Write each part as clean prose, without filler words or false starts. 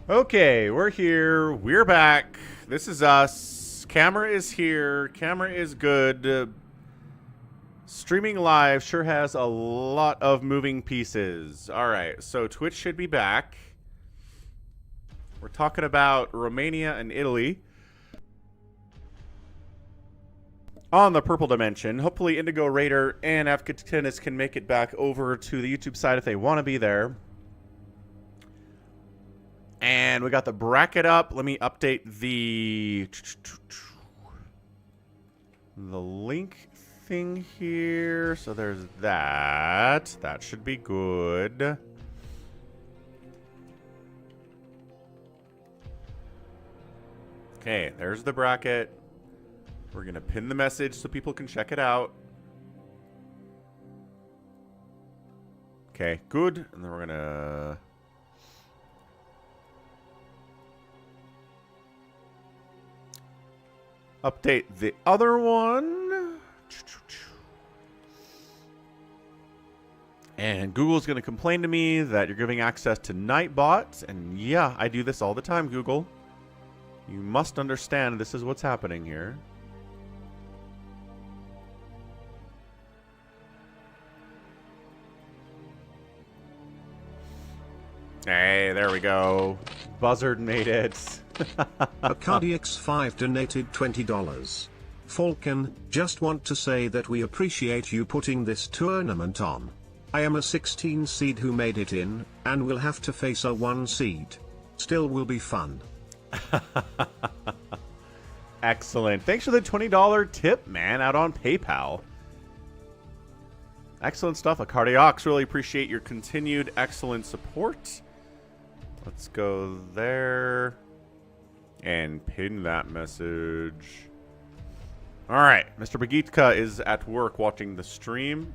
Okay, we're here. We're back. This is us. Camera is here. Camera is good. Streaming live sure has a lot of moving pieces. All right, so Twitch should be back. We're talking about Romania and Italy on the Purple Dimension. Hopefully Indigo Raider and Afghanistan can make it back over to the YouTube side if they want to be there. And we got the bracket up. Let me update the link thing here. So there's that. That should be good. Okay, there's the bracket. We're going to pin the message so people can check it out. Okay, good. And then we're going to... update the other one. And Google's going to complain to me that you're giving access to Nightbot. And yeah, I do this all the time, Google. You must understand this is what's happening here. Hey, there we go. Buzzard made it. AcardiX5 donated $20. Falcon, just want to say that we appreciate you putting this tournament on. I am a 16 seed who made it in, and will have to face a 1 seed. Still will be fun. Excellent. Thanks for the $20 tip, man, out on PayPal. Excellent stuff. AcardiX, really appreciate your continued excellent support. Let's go there and pin that message. All right, Mr. Bagitka is at work watching the stream.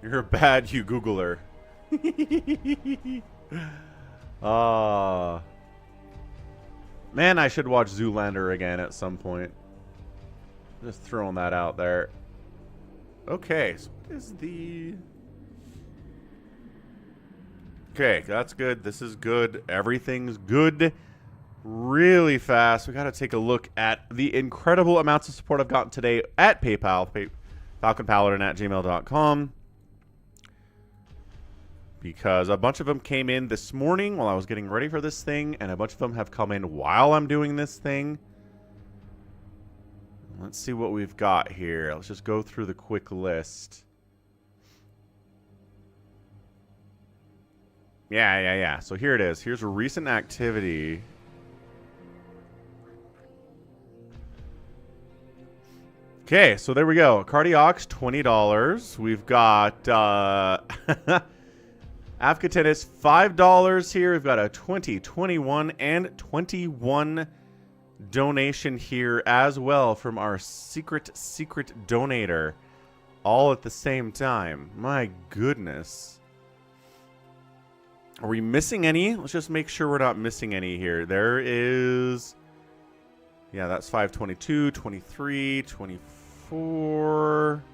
You're bad, you Googler. Man, I should watch Zoolander again at some point. Just throwing that out there. Okay, so what is the... Okay, that's good. This is good. Everything's good. Really fast. We got to take a look at the incredible amounts of support I've gotten today at PayPal. FalconPaladin@gmail.com. Because a bunch of them came in this morning while I was getting ready for this thing, and a bunch of them have come in while I'm doing this thing. Let's see what we've got here. Let's just go through the quick list. Yeah. So here it is. Here's a recent activity. Okay, so there we go. AcardiX, $20. We've got Afghanistan, $5 here. We've got a 20, 21, and 21 donation here as well from our secret donator. All at the same time. My goodness. Are we missing any? Let's just make sure we're not missing any here. There is... Yeah, that's 522, 23, 24...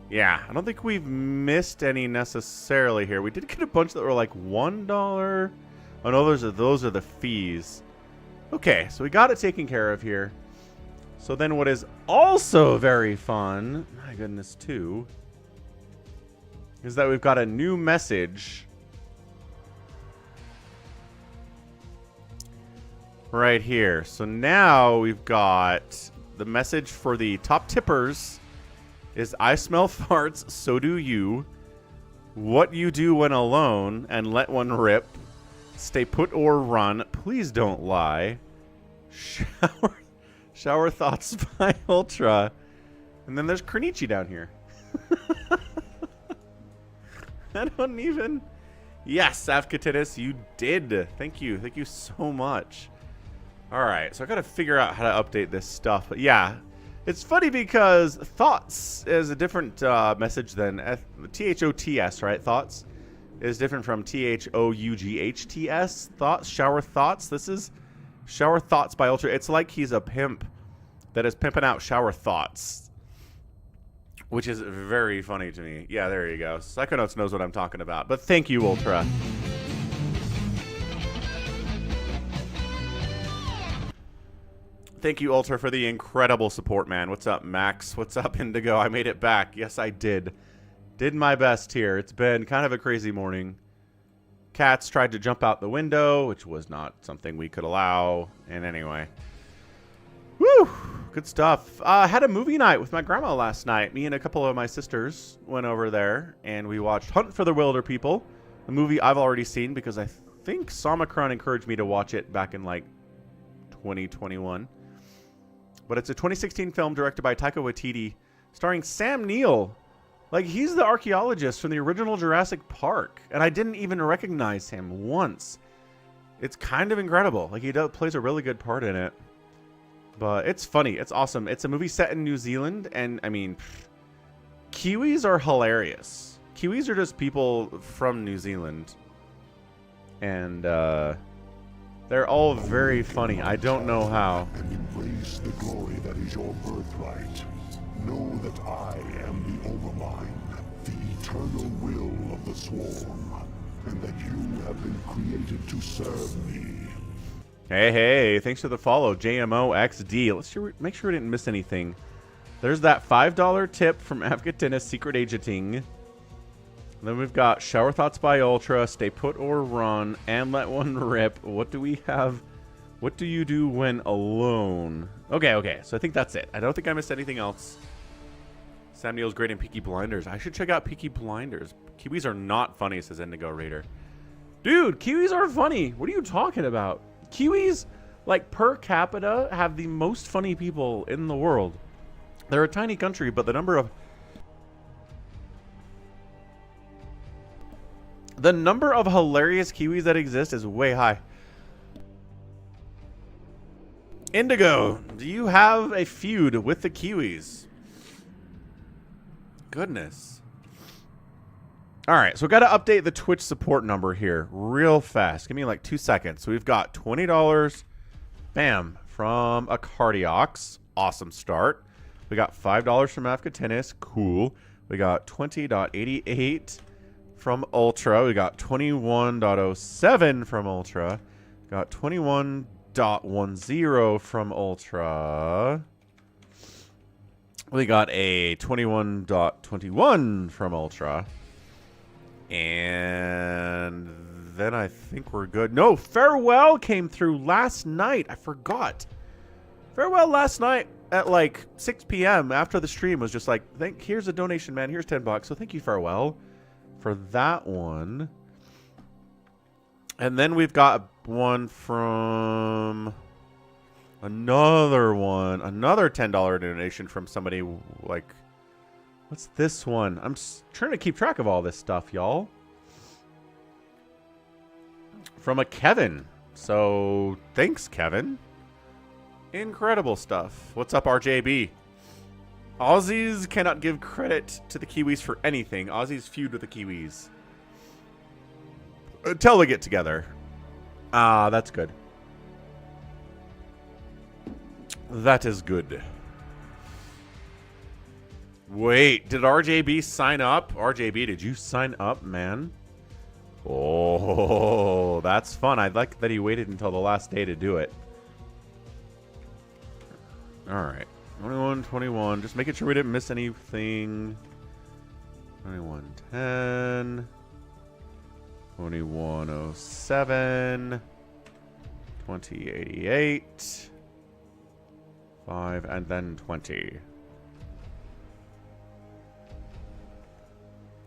Yeah, I don't think we've missed any necessarily here. We did get a bunch that were like $1. Oh no, those are the fees. Okay, so we got it taken care of here. So then what is also very fun, my goodness too, is that we've got a new message right here. So now we've got the message for the top tippers is I smell farts, so do you. What you do when alone and let one rip. Stay put or run. Please don't lie. Shower thoughts by Ultra. And then there's Krinichi down here. I don't even... Yes, Afkatitis, you did. Thank you. Thank you so much. All right, so I got to figure out how to update this stuff. But yeah, it's funny because thoughts is a different message than THOTS, right? Thoughts is different from THOUGHTS. Thoughts, shower thoughts. This is Shower Thoughts by Ultra. It's like he's a pimp that is pimping out shower thoughts. which is very funny to me. Yeah, there you go. Psychonauts knows what I'm talking about. But thank you, Ultra. Thank you, Ultra, for the incredible support, man. What's up, Max? What's up, Indigo? I made it back. Yes, I did. Did my best here. It's been kind of a crazy morning. Cats tried to jump out the window, which was not something we could allow. And anyway. Woo! Good stuff. Had a movie night with my grandma last night. Me and a couple of my sisters went over there, and we watched Hunt for the Wilder People, a movie I've already seen because I think Somicron encouraged me to watch it back in, like, 2021. But it's a 2016 film directed by Taika Waititi, starring Sam Neill. Like, he's the archaeologist from the original Jurassic Park, and I didn't even recognize him once. It's kind of incredible. Like, he plays a really good part in it. But it's funny. It's awesome. It's a movie set in New Zealand, and, I mean, Kiwis are hilarious. Kiwis are just people from New Zealand. And, they're all very funny. I don't know how. And embrace the glory that is your birthright. Know that I am the Overmind, the eternal will of the Swarm, and that you have been created to serve me. Hey, thanks for the follow, JMOXD. Let's make sure we didn't miss anything. There's that $5 tip from Afghatinus Secret Agenting. Then we've got Shower Thoughts by Ultra, Stay Put or Run, and Let One Rip. What do we have? What do you do when alone? Okay. So I think that's it. I don't think I missed anything else. Sam Neill's great in Peaky Blinders. I should check out Peaky Blinders. Kiwis are not funny, says Indigo Raider. Dude, Kiwis are funny. What are you talking about? Kiwis, like, per capita, have the most funny people in the world. They're a tiny country, but the number of hilarious Kiwis that exist is way high. Indigo, do you have a feud with the Kiwis? Goodness. All right, so we've got to update the Twitch support number here real fast. Give me like 2 seconds. So we've got $20, bam, from a Cardiox. Awesome start. We got $5 from Afghatinus. Cool. We got 20.88 from Ultra. We got 21.07 from Ultra. Got 21.10 from Ultra. We got a 21.21 from Ultra. And then I think we're good. No, Farewell came through last night. I forgot. Farewell last night at like 6 p.m. after the stream was just like, here's a donation, man. Here's $10. So thank you, Farewell, for that one. And then we've got one from another $10 donation from somebody. Like, what's this one? I'm trying to keep track of all this stuff, y'all. From a Kevin. So thanks, Kevin. Incredible stuff. What's up, RJB? Aussies cannot give credit to the Kiwis for anything. Aussies feud with the Kiwis until they get together. Ah, that's good. That is good. Wait, did RJB sign up? RJB, did you sign up, man? Oh, that's fun. I like that he waited until the last day to do it. All right. 21. Just making sure we didn't miss anything. 2110. 2107. 2088. 5 and then 20.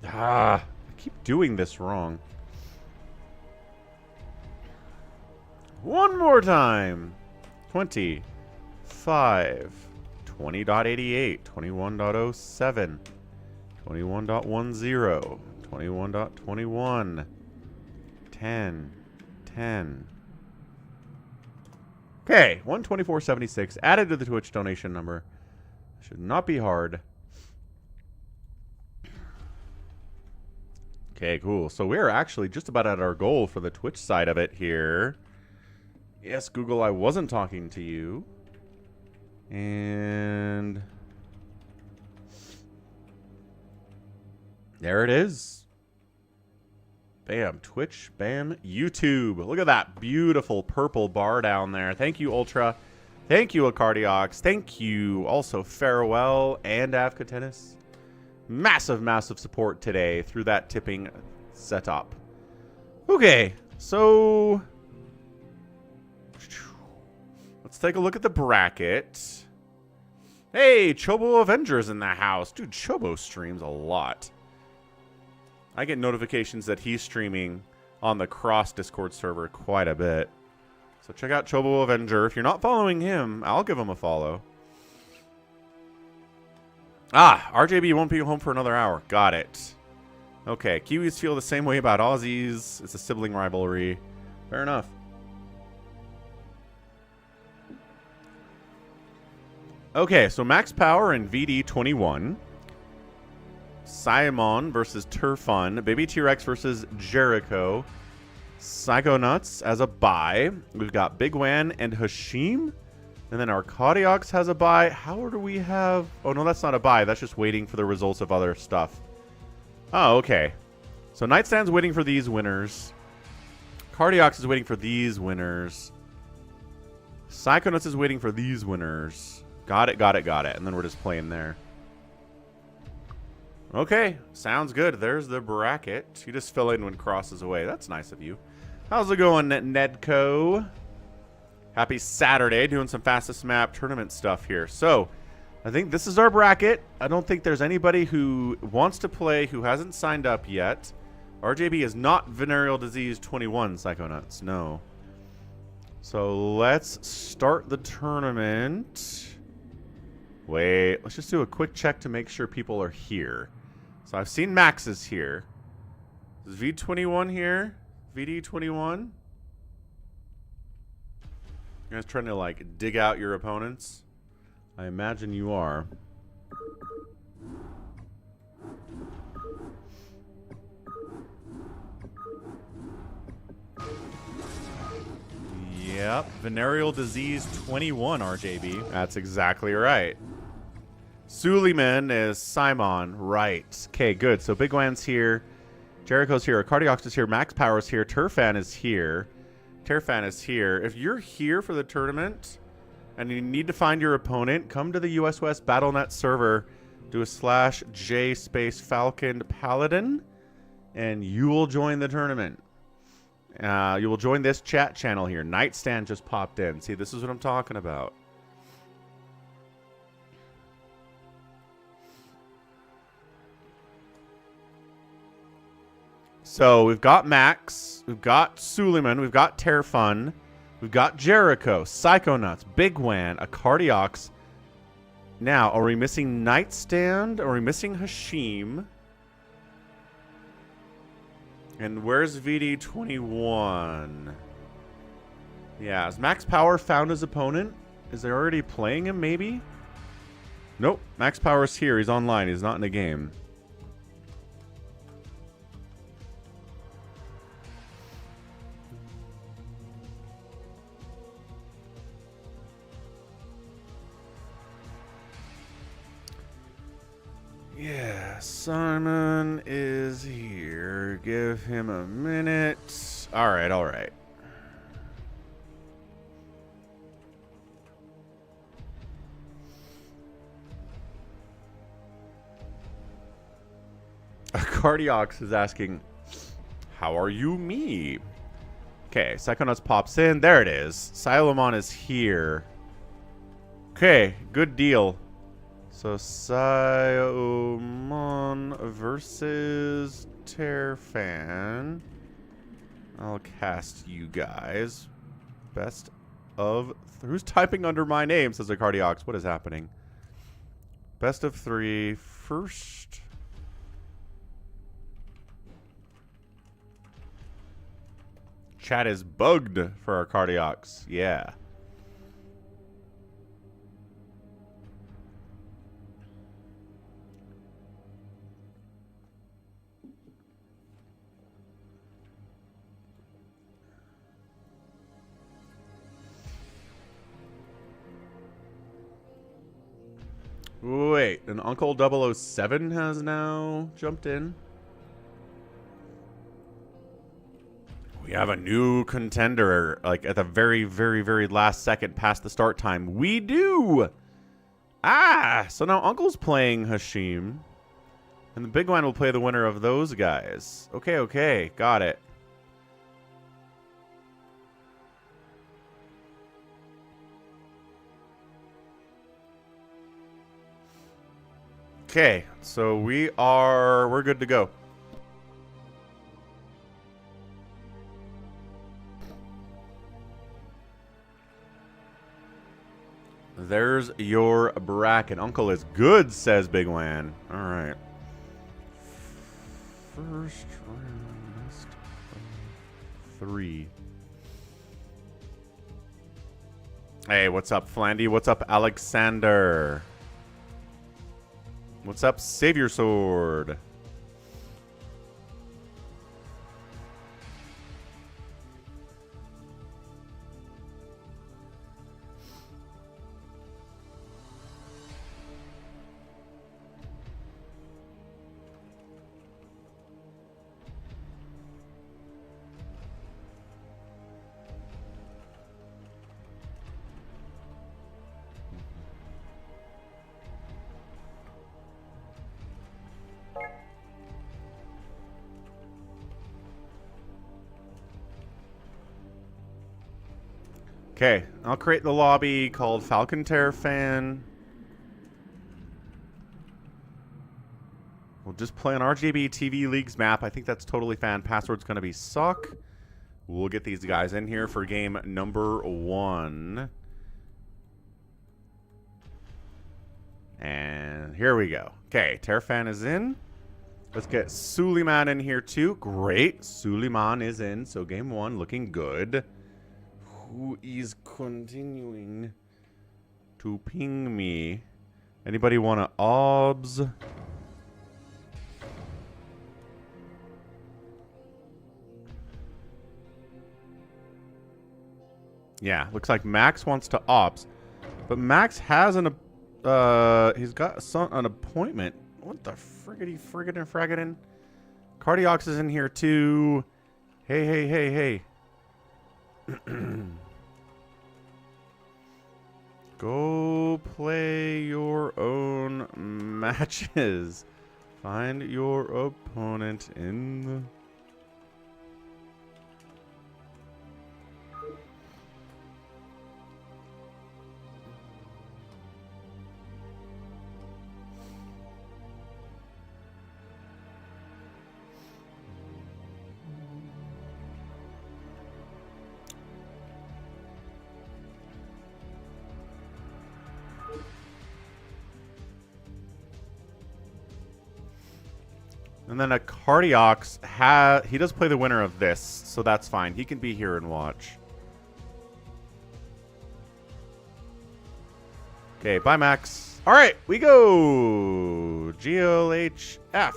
I keep doing this wrong. One more time. 20. 5. 20.88. 21.07. 21.10. 21.21. 10. 10. Okay, 124.76 added to the Twitch donation number. Should not be hard. Okay, cool. So we're actually just about at our goal for the Twitch side of it here. Yes, Google, I wasn't talking to you. And There it is. Bam, Twitch, bam, YouTube. Look at that beautiful purple bar down there. Thank you, Ultra. Thank you, Acardiox. Thank you, also Farewell and Avcatennis. Massive, massive support today through that tipping setup. Okay, so let's take a look at the bracket. Hey, Chobo Avenger's in the house. Dude, Chobo streams a lot. I get notifications that he's streaming on the cross Discord server quite a bit. So check out Chobo Avenger. If you're not following him, I'll give him a follow. Ah, RJB won't be home for another hour. Got it. Okay, Kiwis feel the same way about Aussies. It's a sibling rivalry. Fair enough. Okay, so Max Power and VD21. Simon versus Turfun. Baby T-Rex versus Jericho. Psychonauts as a bye. We've got Big Wan and Hashim. And then Arcadiox has a bye. How do we have... Oh, no, that's not a bye. That's just waiting for the results of other stuff. Oh, okay. So Nightstand's waiting for these winners. Cardiox is waiting for these winners. Psychonauts is waiting for these winners. Got it, got it, got it. And then we're just playing there. Okay, sounds good. There's the bracket. You just fill in when crosses away. That's nice of you. How's it going, Nedco? Happy Saturday. Doing some fastest map tournament stuff here. So, I think this is our bracket. I don't think there's anybody who wants to play who hasn't signed up yet. RJB is not Venereal Disease 21, Psychonauts. No. So, let's start the tournament. Wait, let's just do a quick check to make sure people are here. So I've seen Max is here. Is V21 here? VD21? You guys trying to like dig out your opponents? I imagine you are. Yep, Venereal Disease 21, RJB. That's exactly right. Suleiman is Simon. Right. Okay, good. So Big Wan's here. Jericho's here. Cardiox is here. Max Power's here. Turfan is here. Terfan is here. If you're here for the tournament and you need to find your opponent, come to the US West BattleNet server. Do a /J space FalconPaladin and you will join the tournament. You will join this chat channel here. Nightstand just popped in. See, this is what I'm talking about. So we've got Max, we've got Suleiman, we've got Terfun, we've got Jericho, Psychonauts, Big Wan, Acardiox. Now, are we missing Nightstand? Are we missing Hashim? And where's VD21? Yeah, has Max Power found his opponent? Is they already playing him, maybe? Nope, Max Power's here. He's online. He's not in the game. Yeah, Simon is here. Give him a minute. All right, all right. Cardiox is asking, how are you, me? Okay, Psychonauts pops in. There it is. Silomon is here. Okay, good deal. So Silomon versus Terfan. I'll cast you guys. Best of... Who's typing under my name, says the Cardiox. What is happening? Best of 3. First... Chat is bugged for our Cardiox. Yeah. Wait, and Uncle 007 has now jumped in. We have a new contender, like at the very, very, very last second past the start time. We do! Ah! So now Uncle's playing Hashim. And the big one will play the winner of those guys. Okay, okay. Got it. Okay, so we're good to go. There's your bracket. Uncle is good, says Big Wan. All right. First round, best of 3. Hey, what's up, Flandy? What's up, Alexander? What's up, Savior Sword? Okay, I'll create the lobby called FalconPaladin's. We'll just play on RGB TV Leagues map. I think that's totally fine. Password's going to be suck. We'll get these guys in here for game number 1. And here we go. Okay, Terrafan is in. Let's get Suleiman in here too. Great. Suleiman is in. So game 1 looking good. Who is continuing to ping me? Anybody want to obs? Yeah, looks like Max wants to ops, but Max has an he's got an appointment. What the friggin'? Cardiox is in here too. Hey. Go play your own matches. Find your opponent in the... And then a Cardiox, he does play the winner of this, so that's fine. He can be here and watch. Okay, bye, Max. All right, we go. GLHF.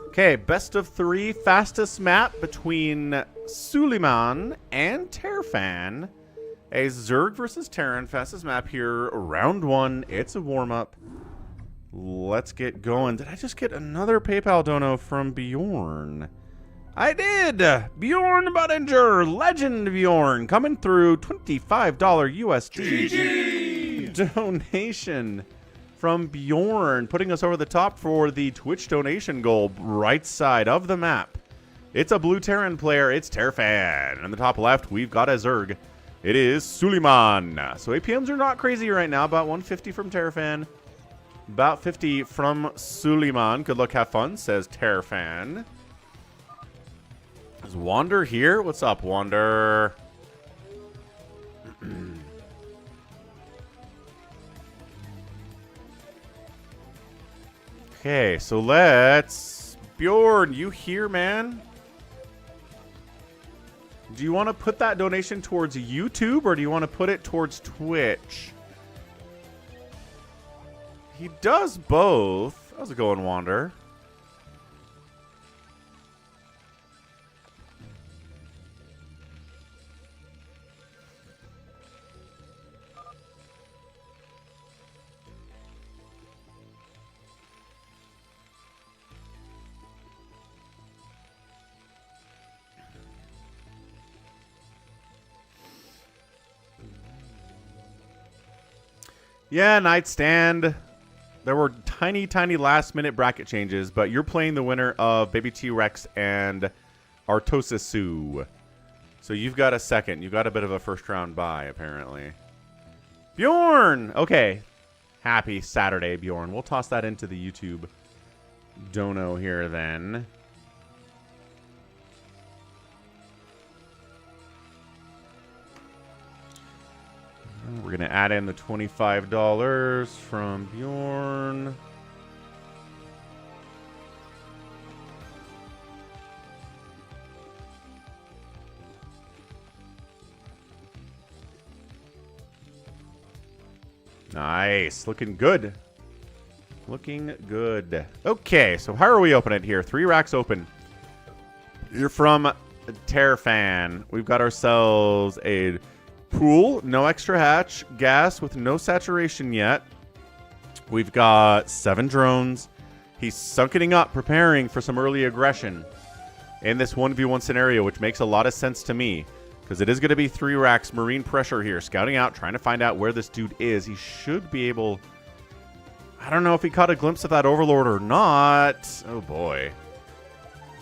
Okay, best of 3, fastest map between Suleiman and Terrafan. A Zerg versus Terran, fastest map here. Round 1, it's a warm-up. Let's get going. Did I just get another PayPal dono from Bjorn? I did! Bjorn Budinger, legend Bjorn, coming through $25 USD donation from Bjorn, putting us over the top for the Twitch donation goal, right side of the map. It's a blue Terran player, it's Terrafan. And on the top left, we've got a Zerg. It is Suleiman. So APMs are not crazy right now, about 150 from Terrafan. About 50 from Suleiman. Good luck, have fun, says Terrafan. Is Wander here? What's up, Wander? Okay, so let's... Bjorn, you here, man? Do you want to put that donation towards YouTube, or do you want to put it towards Twitch? He does both. How's it going, Wander? Yeah, Nightstand. There were tiny, tiny last-minute bracket changes, but you're playing the winner of Baby T-Rex and Artosisu. So you've got a second. You got a bit of a first-round bye, apparently. Bjorn! Okay. Happy Saturday, Bjorn. We'll toss that into the YouTube dono here, then. We're going to add in the $25 from Bjorn. Nice. Looking good. Looking good. Okay, so how are we opening it here? 3 racks open. You're from Terrafan. We've got ourselves a pool, no extra hatch, gas with no saturation yet. We've got 7 drones. He's sunkening up, preparing for some early aggression in this 1v1 scenario, which makes a lot of sense to me. Because it is going to be 3 racks, marine pressure here. Scouting out, trying to find out where this dude is. He should be able... I don't know if he caught a glimpse of that Overlord or not. Oh, boy.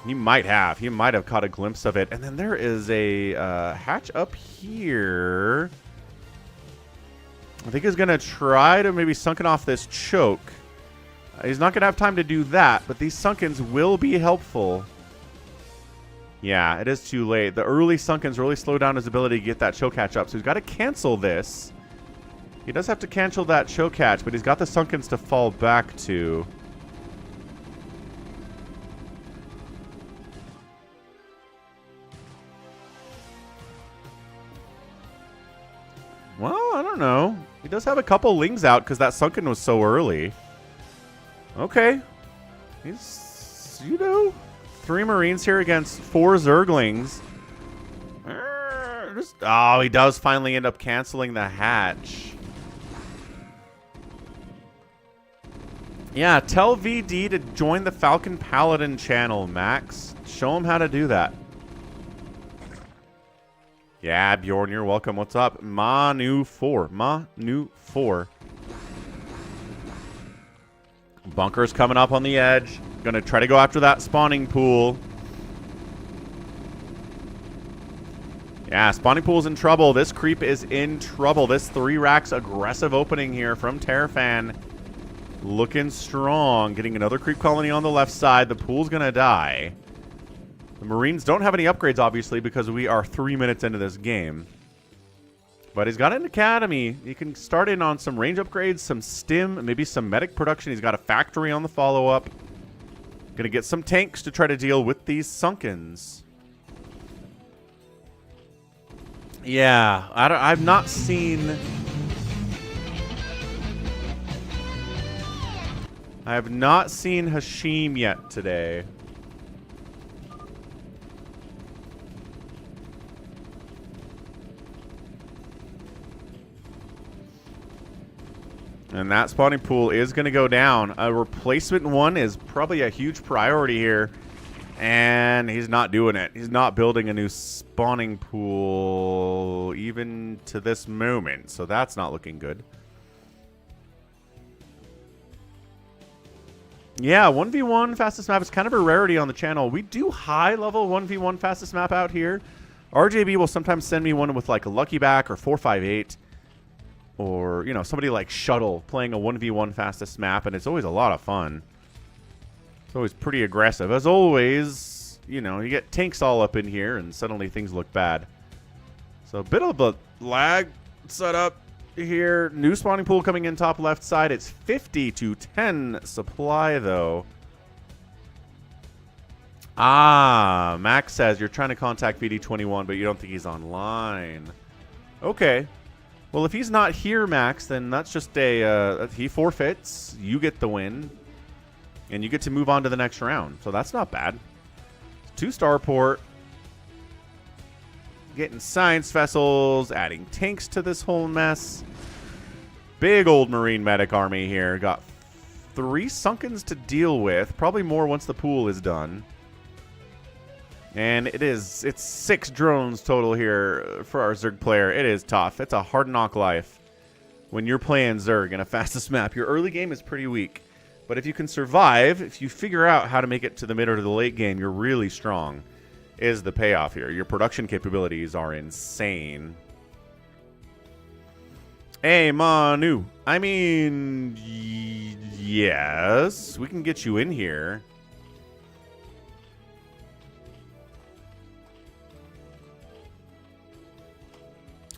He might have. He might have caught a glimpse of it. And then there is a hatch up here. I think he's going to try to maybe sunken off this choke. He's not going to have time to do that, but these sunkens will be helpful. Yeah, it is too late. The early sunkens really slow down his ability to get that choke hatch up. So he's got to cancel this. He does have to cancel that choke hatch, but he's got the sunkens to fall back to. Well, I don't know. He does have a couple lings out because that sunken was so early. Okay. He's, you know... 3 Marines here against 4 Zerglings. Oh, he does finally end up canceling the hatch. Yeah, tell VD to join the Falcon Paladin channel, Max. Show him how to do that. Yeah, Bjorn, you're welcome. What's up? Manu4. Manu4. Bunker's coming up on the edge. Gonna try to go after that spawning pool. Yeah, spawning pool's in trouble. This creep is in trouble. This 3 racks aggressive opening here from Terrafan. Looking strong. Getting another creep colony on the left side. The pool's gonna die. The Marines don't have any upgrades, obviously, because we are 3 minutes into this game. But he's got an academy. He can start in on some range upgrades, some stim, maybe some medic production. He's got a factory on the follow-up. Gonna get some tanks to try to deal with these sunkens. Yeah, I've not seen... I have not seen Hashim yet today. And that spawning pool is going to go down. A replacement one is probably a huge priority here. And he's not doing it. He's not building a new spawning pool even to this moment. So that's not looking good. Yeah, 1v1 fastest map is kind of a rarity on the channel. We do high-level 1v1 fastest map out here. RJB will sometimes send me one with like a Lucky Back or 458. Or, you know, somebody like Shuttle playing a 1v1 fastest map, and it's always a lot of fun. It's always pretty aggressive. As always, you know, you get tanks all up in here, and suddenly things look bad. So a bit of a lag setup here. New spawning pool coming in top left side. It's 50 to 10 supply, though. Ah, Max says you're trying to contact VD21, but you don't think he's online. Okay. Well, if he's not here, Max, then that's just a... he forfeits, you get the win, and you get to move on to the next round. So that's not bad. 2 starport. Getting science vessels, adding tanks to this whole mess. Big old Marine medic army here. Got 3 sunkens to deal with. Probably more once the pool is done. And it's 6 drones total here for our Zerg player. It is tough. It's a hard knock life when you're playing Zerg in a fastest map. Your early game is pretty weak. But if you can survive, if you figure out how to make it to the mid or to the late game, you're really strong, is the payoff here. Your production capabilities are insane. Hey, Manu. I mean, yes, we can get you in here.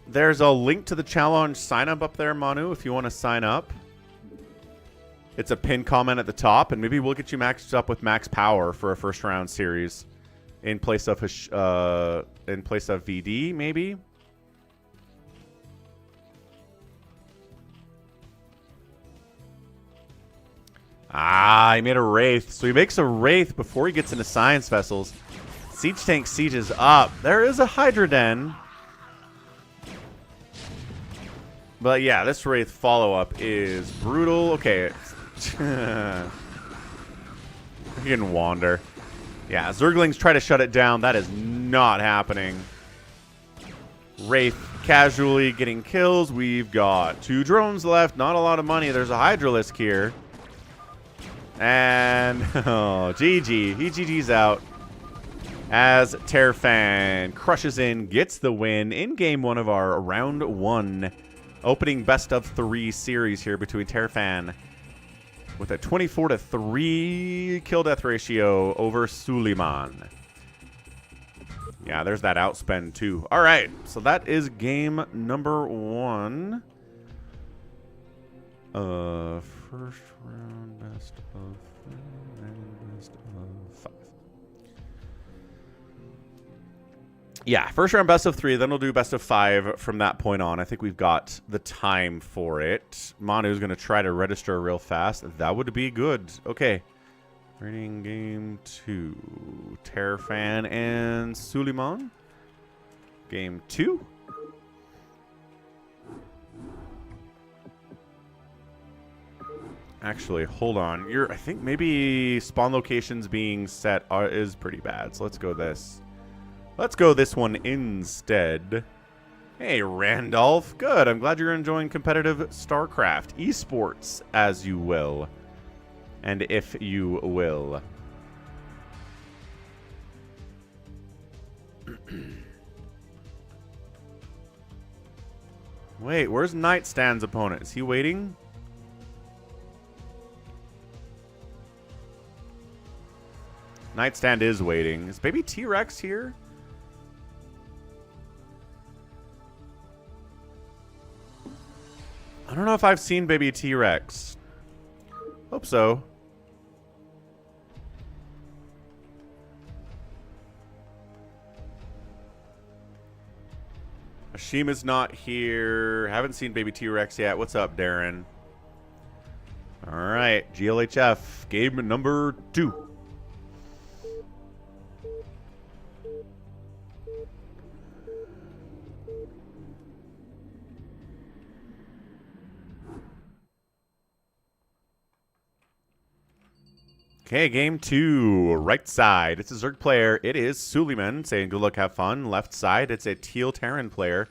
There's a link to the challenge sign up there, Manu, if you want to sign up. It's a pinned comment at the top, and maybe we'll get you maxed up with max power for a first round series in place of VD, maybe. Ah, he made a Wraith. So he makes a Wraith before he gets into Science Vessels. Siege Tank sieges up. There is a Hydra Den. But yeah, this Wraith follow-up is brutal. Okay. You can wander. Yeah, Zerglings try to shut it down. That is not happening. Wraith casually getting kills. We've got 2 drones left. Not a lot of money. There's a Hydralisk here. And, oh, GG. He GG's out. As Terrafan crushes in, gets the win in game 1 of our round 1 opening best of 3 series here between Terrafan with a 24-3 kill death ratio over Suleiman. Yeah, there's that outspend too. All right, so that is game number 1. First round best of 3, best of 5. Yeah, first round best of 3, then we'll do best of 5 from that point on. I think we've got the time for it. Manu's going to try to register real fast. That would be good. Okay. Rating game 2. Terrafan and Suleiman. Game 2. Actually, hold on. I think maybe spawn locations being set is pretty bad. So let's go this. Let's go this one instead. Hey, Randolph. Good. I'm glad you're enjoying competitive StarCraft. Esports, as you will. And if you will. Wait, where's Nightstand's opponent? Is he waiting? Nightstand is waiting. Is Baby T-Rex here? I don't know if I've seen Baby T-Rex. Hope so. Ashima's not here. Haven't seen Baby T-Rex yet. What's up, Darren? All right, GLHF, game number 2. Okay, game 2, right side. It's a Zerg player. It is Suleiman saying good luck, have fun. Left side, it's a Teal Terran player.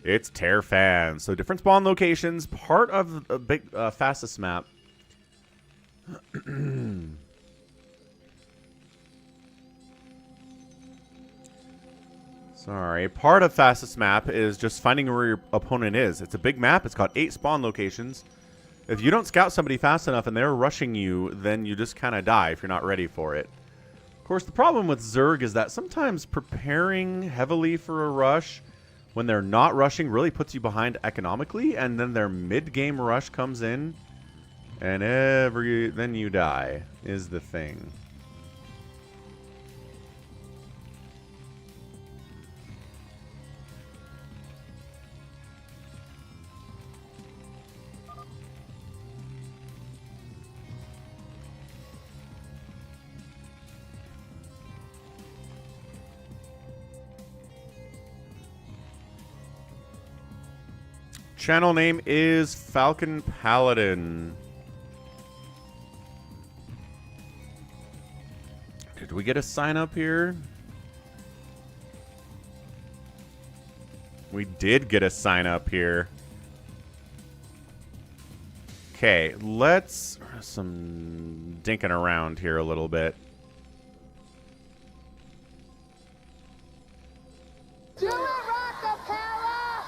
It's Terrafan. So different spawn locations, part of a big fastest map. Sorry, part of fastest map is just finding where your opponent is. It's a big map. It's got 8 spawn locations. If you don't scout somebody fast enough and they're rushing you, then you just kind of die if you're not ready for it. Of course, the problem with Zerg is that sometimes preparing heavily for a rush when they're not rushing really puts you behind economically, and then their mid-game rush comes in, and then you die, is the thing. Channel name is FalconPaladin. Did we get a sign up here? We did get a sign up here. Okay, let's some dinking around here a little bit. Do it, Rockapella!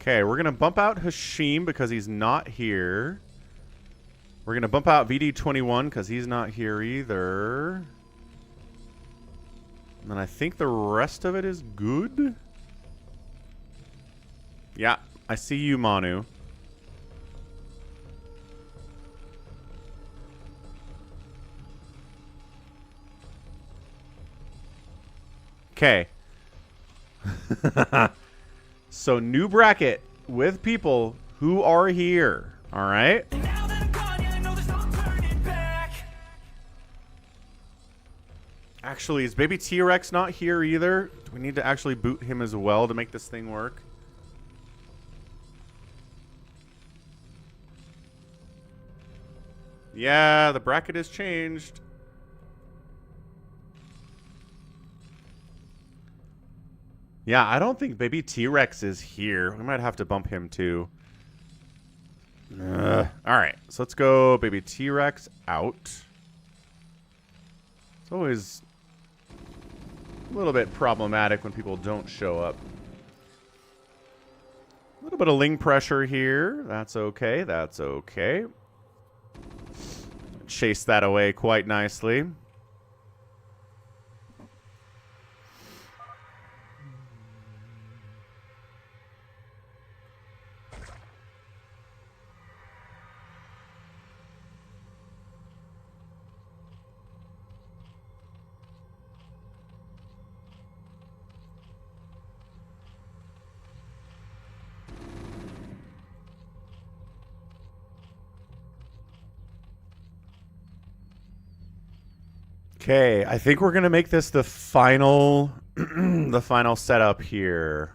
Okay, we're going to bump out Hashim because he's not here. We're going to bump out VD21 because he's not here either. And then I think the rest of it is good. Yeah, I see you, Manu. Okay. So, new bracket with people who are here. All right. Actually, is Baby T-Rex not here either? Do we need to actually boot him as well to make this thing work? Yeah, the bracket has changed. Yeah, I don't think Baby T-Rex is here. We might have to bump him too. All right, so let's go Baby T-Rex out. It's always a little bit problematic when people don't show up. A little bit of Ling pressure here. That's okay. That's okay. Chase that away quite nicely. Okay, I think we're gonna make this the final, the final setup here.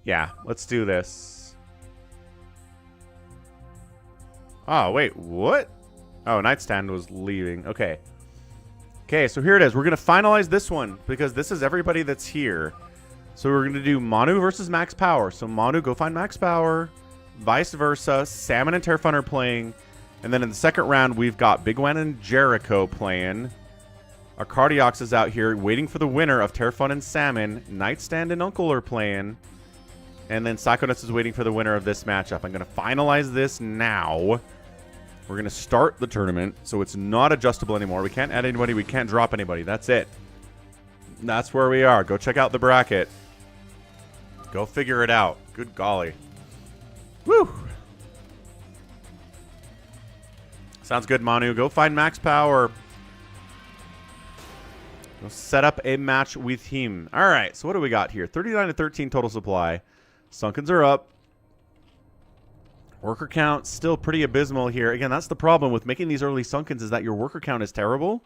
Yeah, let's do this. Oh wait, what? Oh, Nightstand was leaving. Okay. Okay, so here it is. We're gonna finalize this one because this is everybody that's here. So we're gonna do Manu versus Max Power. So Manu, go find Max Power. Vice versa, Salmon and Terrafun are playing. And then in the second round, we've got Big Wen and Jericho playing. Our Cardiox is out here waiting for the winner of Terrafun and Salmon. Nightstand and Uncle are playing. And then Psychonauts is waiting for the winner of this matchup. I'm going to finalize this now. We're going to start the tournament, so it's not adjustable anymore. We can't add anybody. We can't drop anybody. That's it. That's where we are. Go check out the bracket. Go figure it out. Good golly. Woo! Sounds good, Manu. Go find Max Power. Go set up a match with him. All right, so what do we got here? 39 to 13 total supply. Sunkens are up. Worker count still pretty abysmal here. Again, that's the problem with making these early Sunkens is that your worker count is terrible.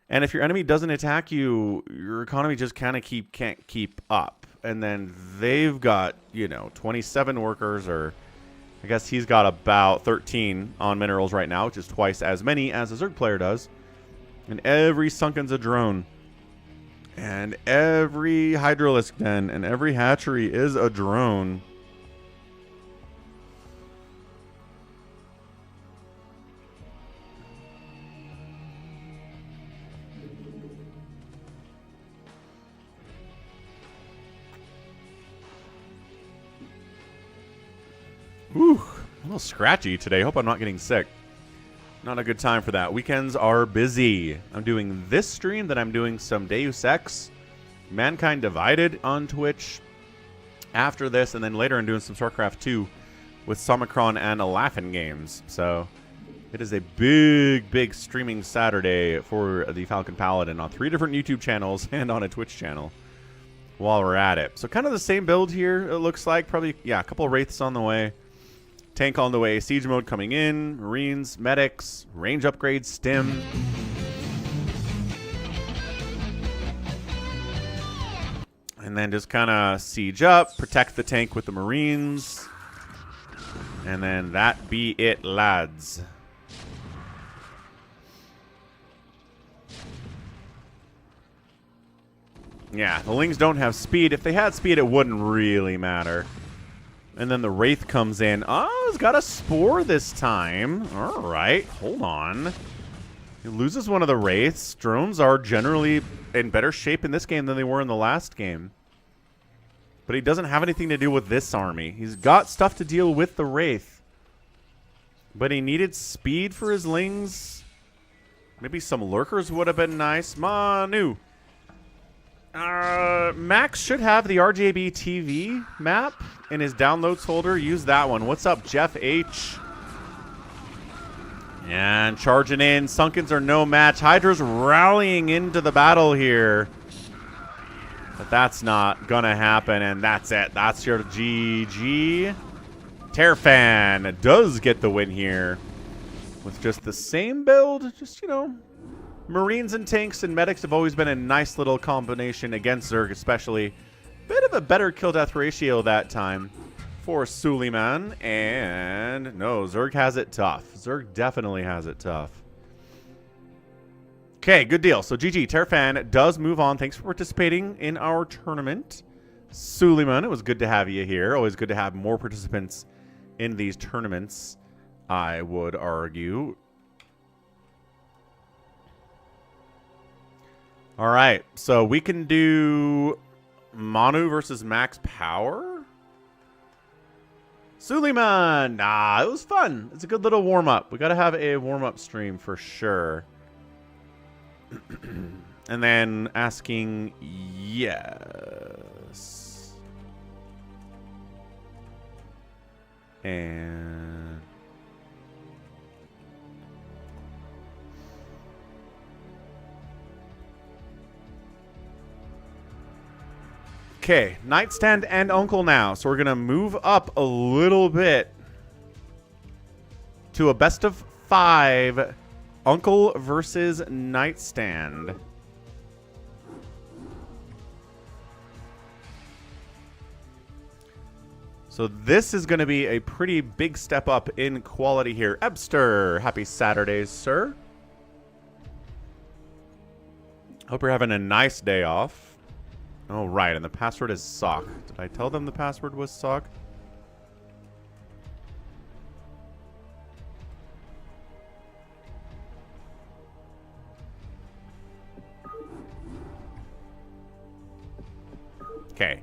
And if your enemy doesn't attack you, your economy just kind of can't keep up. And then they've got, you know, 27 workers, or I guess he's got about 13 on minerals right now, which is twice as many as a Zerg player does. And every Sunken's a drone. And every Hydralisk Den and every hatchery is a drone. Whew, a little scratchy today. Hope I'm not getting sick. Not a good time for that. Weekends are busy. I'm doing this stream, then I'm doing some Deus Ex, Mankind Divided on Twitch after this, and then later I'm doing some StarCraft 2 with Somicron and Laughing Games. So it is a big, big streaming Saturday for the Falcon Paladin on 3 different YouTube channels and on a Twitch channel while we're at it. So kind of the same build here, it looks like. Probably, yeah, a couple of Wraiths on the way. Tank on the way, Siege mode coming in, Marines, Medics, range upgrades, Stim. And then just kind of siege up, protect the tank with the Marines. And then that be it, lads. Yeah, the Lings don't have speed. If they had speed, it wouldn't really matter. And then the Wraith comes in. Oh, it's got a Spore this time. All right, hold on. He loses one of the Wraiths. Drones are generally in better shape in this game than they were in the last game. But he doesn't have anything to do with this army. He's got stuff to deal with the Wraith. But he needed speed for his Lings. Maybe some Lurkers would have been nice. Manu. Max should have the RGB TV map in his downloads folder. Use that one. What's up, Jeff H? And charging in. Sunkens are no match. Hydra's rallying into the battle here. But that's not gonna happen, and that's it. That's your GG. Terrafan does get the win here with just the same build. Just, you know, Marines and tanks and medics have always been a nice little combination against Zerg, especially. Bit of a better kill-death ratio that time for Suleiman. And no, Zerg has it tough. Zerg definitely has it tough. Okay, good deal. So GG, Terrafan does move on. Thanks for participating in our tournament. Suleiman, it was good to have you here. Always good to have more participants in these tournaments, I would argue. All right, so we can do Manu versus Max Power. Suleiman, nah, it was fun. It's a good little warm-up. We got to have a warm-up stream for sure. And then asking, yes. And okay, Nightstand and Uncle now. So we're going to move up a little bit to a best of 5 Uncle versus Nightstand. So this is going to be a pretty big step up in quality here. Ebster, happy Saturdays, sir. Hope you're having a nice day off. Oh, right, and the password is sock. Did I tell them the password was sock? Okay.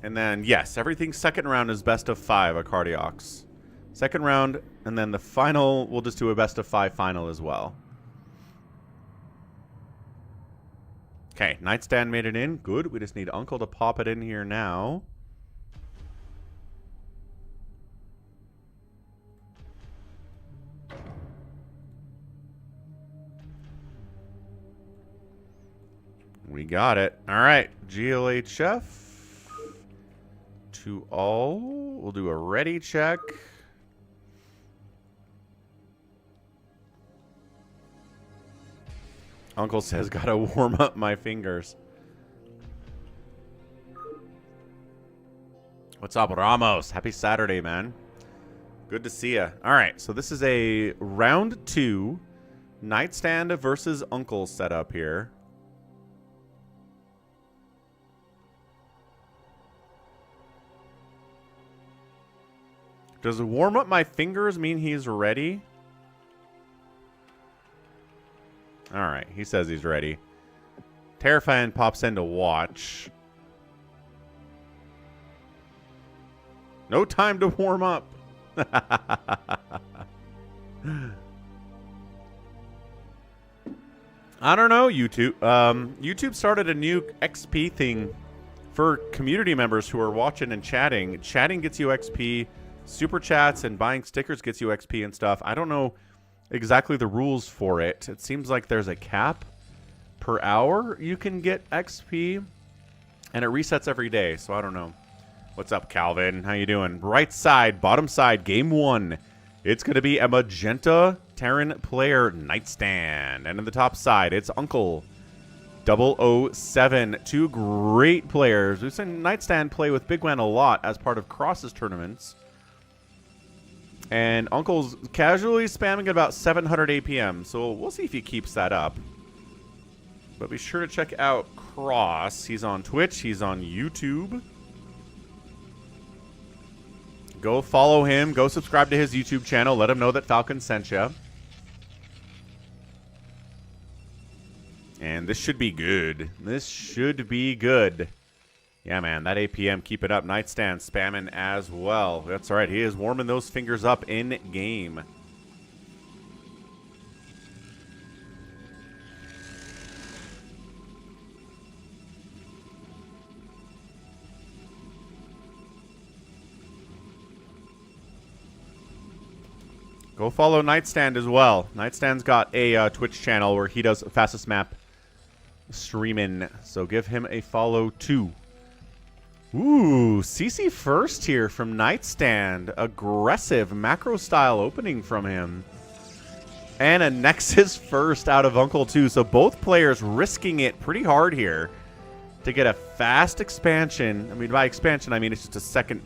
And then, yes, everything second round is best of 5 at Cardiox. Second round, and then the final, we'll just do a best of 5 final as well. Okay, Nightstand made it in. Good. We just need Uncle to pop it in here now. We got it. All right, GLHF. To all. We'll do a ready check. Uncle says, gotta warm up my fingers. What's up, Ramos? Happy Saturday, man. Good to see ya. All right, so this is a round 2 Nightstand versus Uncle setup here. Does warm up my fingers mean he's ready? All right, he says he's ready. Terrafan pops in to watch. No time to warm up. I don't know, YouTube. YouTube started a new XP thing for community members who are watching and chatting. Chatting gets you XP. Super chats and buying stickers gets you XP and stuff. I don't know exactly the rules for it. It seems like there's a cap per hour you can get XP, and it resets every day, so I don't know. What's up, Calvin? How you doing? Right side, bottom side, game 1. It's going to be a magenta Terran player Nightstand. And in the top side, it's Uncle. 007. Two great players. We've seen Nightstand play with Big Wen a lot as part of Cross's tournaments. And Uncle's casually spamming at about 700 APM. So we'll see if he keeps that up. But be sure to check out Cross. He's on Twitch. He's on YouTube. Go follow him. Go subscribe to his YouTube channel. Let him know that Falcon sent you. And this should be good. This should be good. Yeah, man. That APM, keep it up. Nightstand spamming as well. That's right. He is warming those fingers up in game. Go follow Nightstand as well. Nightstand's got a Twitch channel where he does fastest map streaming, so give him a follow too. Ooh, CC first here from Nightstand. Aggressive macro style opening from him. And a Nexus first out of Uncle too. So both players risking it pretty hard here to get a fast expansion. I mean, by expansion, I mean it's just a second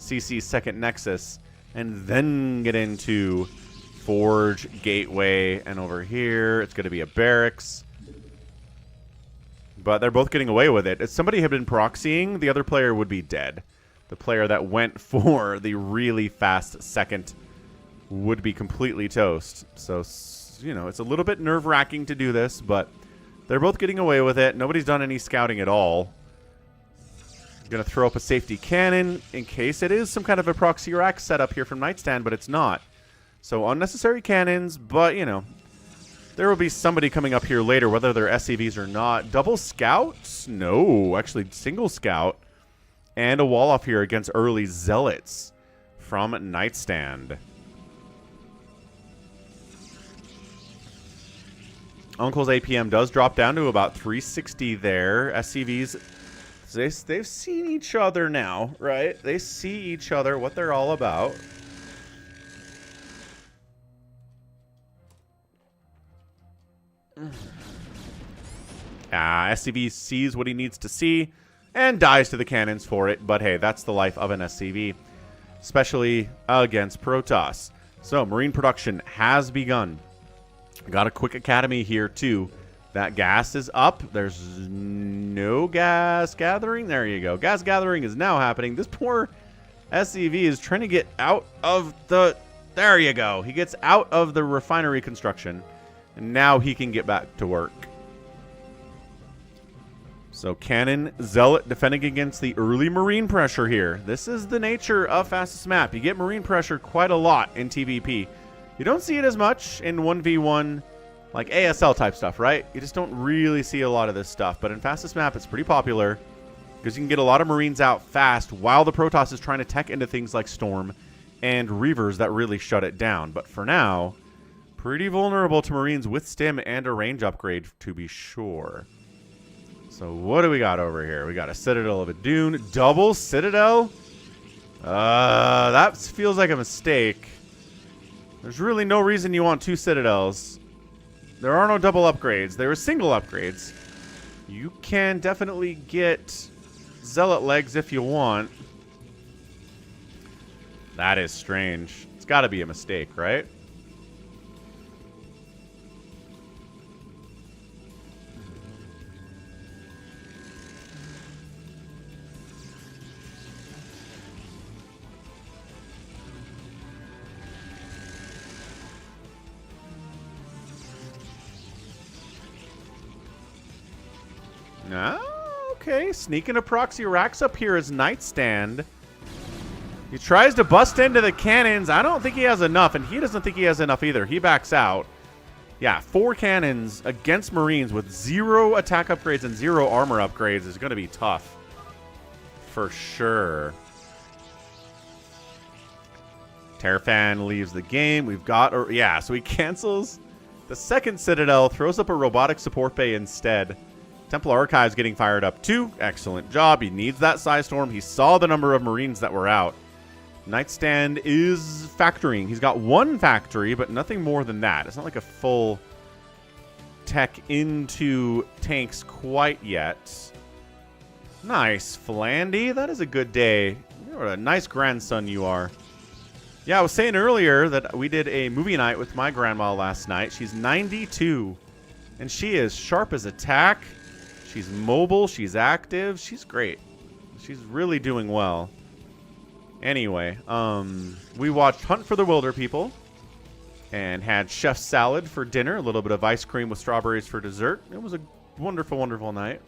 CC, second Nexus. And then get into Forge, Gateway, and over here it's going to be a Barracks. But they're both getting away with it. If somebody had been proxying, the other player would be dead. The player that went for the really fast second would be completely toast. So, you know, it's a little bit nerve-wracking to do this, but they're both getting away with it. Nobody's done any scouting at all. Going to throw up a safety cannon in case it is some kind of a proxy rack setup here from Nightstand, but it's not. So unnecessary cannons, but, you know, there will be somebody coming up here later, whether they're SCVs or not. Double scouts? No, actually single scout. And a wall off here against early Zealots from Nightstand. Uncle's APM does drop down to about 360 there. SCVs... They've seen each other now, right? They see each other, what they're all about. SCV sees what he needs to see and dies to the cannons for it. But hey, that's the life of an SCV, especially against Protoss. So Marine production has begun. Got a quick academy here too. That gas is up. There's no gas gathering. There you go. Gas gathering is now happening. This poor SCV is trying to get out of the... There you go. He gets out of the refinery construction. And now he can get back to work. So Cannon, Zealot defending against the early Marine pressure here. This is the nature of fastest map. You get Marine pressure quite a lot in TVP. You don't see it as much in 1v1... like ASL type stuff, right? You just don't really see a lot of this stuff. But in fastest map, it's pretty popular because you can get a lot of Marines out fast while the Protoss is trying to tech into things like Storm and Reavers that really shut it down. But for now, pretty vulnerable to Marines with Stim and a range upgrade to be sure. So what do we got over here? We got a Citadel of a Dune. Double Citadel? That feels like a mistake. There's really no reason you want two Citadels. There are no double upgrades. There are single upgrades. You can definitely get Zealot legs if you want. That is strange. It's got to be a mistake, right? Okay, sneaking a proxy racks up here as Nightstand. He tries to bust into the cannons. I don't think he has enough, and he doesn't think he has enough either. He backs out. Yeah, 4 cannons against Marines with 0 attack upgrades and 0 armor upgrades is going to be tough. For sure. Terrafan leaves the game. We've got... yeah, so he cancels the second Citadel, throws up a robotic support bay instead. Templar Archives getting fired up too. Excellent job. He needs that Psystorm. He saw the number of Marines that were out. Nightstand is factoring. He's got 1 factory, but nothing more than that. It's not like a full tech into tanks quite yet. Nice, Flandy. That is a good day. You're a nice grandson you are. Yeah, I was saying earlier that we did a movie night with my grandma last night. She's 92, and she is sharp as a tack. She's mobile. She's active. She's great. She's really doing well. Anyway, we watched Hunt for the Wilder People and had chef salad for dinner, a little bit of ice cream with strawberries for dessert. It was a wonderful, wonderful night.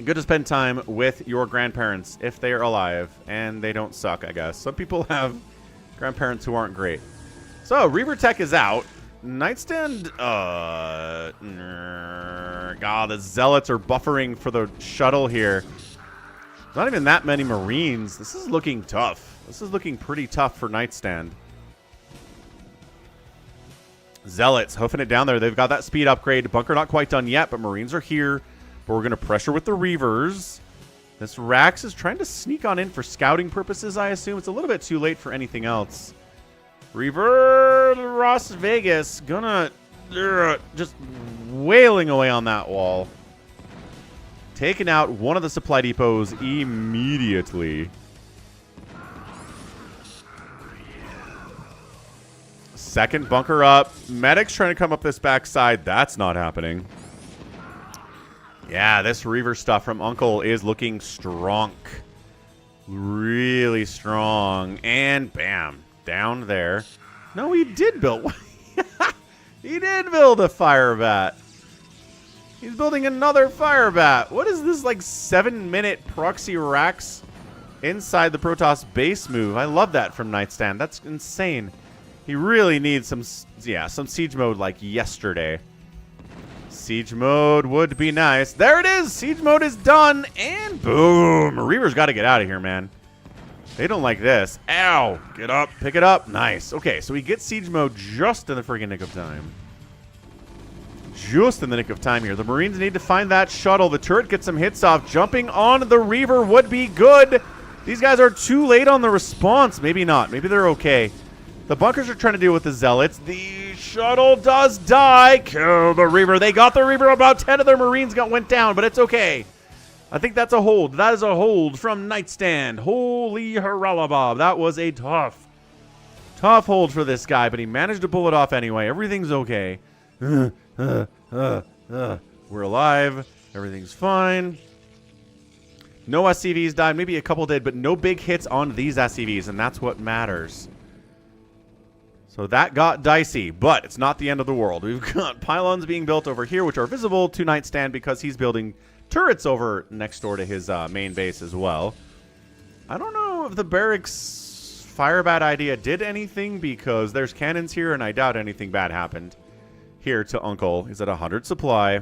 Good to spend time with your grandparents if they are alive and they don't suck, I guess. Some people have grandparents who aren't great. So, Reaver Tech is out. Nightstand, God, the Zealots are buffering for the shuttle here. Not even that many Marines. This is looking tough. This is looking pretty tough for Nightstand. Zealots hoofing it down there. They've got that speed upgrade. Bunker not quite done yet, but Marines are here. But we're going to pressure with the Reavers. This Rax is trying to sneak on in for scouting purposes, I assume. It's a little bit too late for anything else. Reaver Las Vegas gonna just wailing away on that wall. Taking out one of the supply depots immediately. Second bunker up. Medic's trying to come up this backside. That's not happening. Yeah, this Reaver stuff from Uncle is looking strong. Really strong. And bam. Down there. No, he did build. He did build a fire bat. He's building another fire bat. What is this, like, 7-minute proxy racks inside the Protoss base move? I love that from Nightstand. That's insane. He really needs some siege mode like yesterday. Siege mode would be nice. There it is. Siege mode is done. And boom. Reaver's got to get out of here, man. They don't like this. Ow. Get up. Pick it up. Nice. Okay, so we get siege mode just in the friggin' nick of time. Just in the nick of time here. The Marines need to find that shuttle. The turret gets some hits off. Jumping on the Reaver would be good. These guys are too late on the response. Maybe not. Maybe they're okay. The bunkers are trying to deal with the Zealots. The shuttle does die. Kill the Reaver. They got the Reaver. About 10 of their Marines went down, but it's okay. I think that's a hold. That is a hold from Nightstand. Holy haralabob. That was a tough hold for this guy, but he managed to pull it off anyway. Everything's okay. We're alive. Everything's fine. No SCVs died. Maybe a couple did, but no big hits on these SCVs, and that's what matters. So that got dicey, but it's not the end of the world. We've got pylons being built over here, which are visible to Nightstand because he's building turrets over next door to his main base as well. I don't know if the barracks fire bat idea did anything because there's cannons here, and I doubt anything bad happened here to Uncle. He's at 100 supply.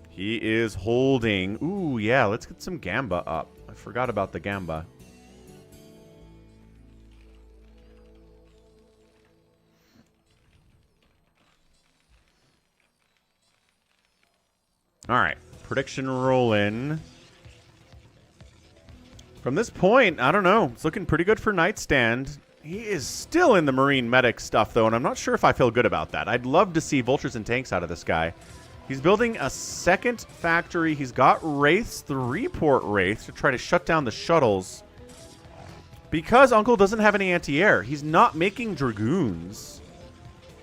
He is holding. Ooh, yeah, let's get some Gamba up. I forgot about the Gamba. All right, prediction roll in. From this point, I don't know. It's looking pretty good for Nightstand. He is still in the Marine medic stuff, though, and I'm not sure if I feel good about that. I'd love to see vultures and tanks out of this guy. He's building a second factory. He's got Wraiths, 3-port Wraiths, to try to shut down the shuttles. Because Uncle doesn't have any anti-air, he's not making Dragoons.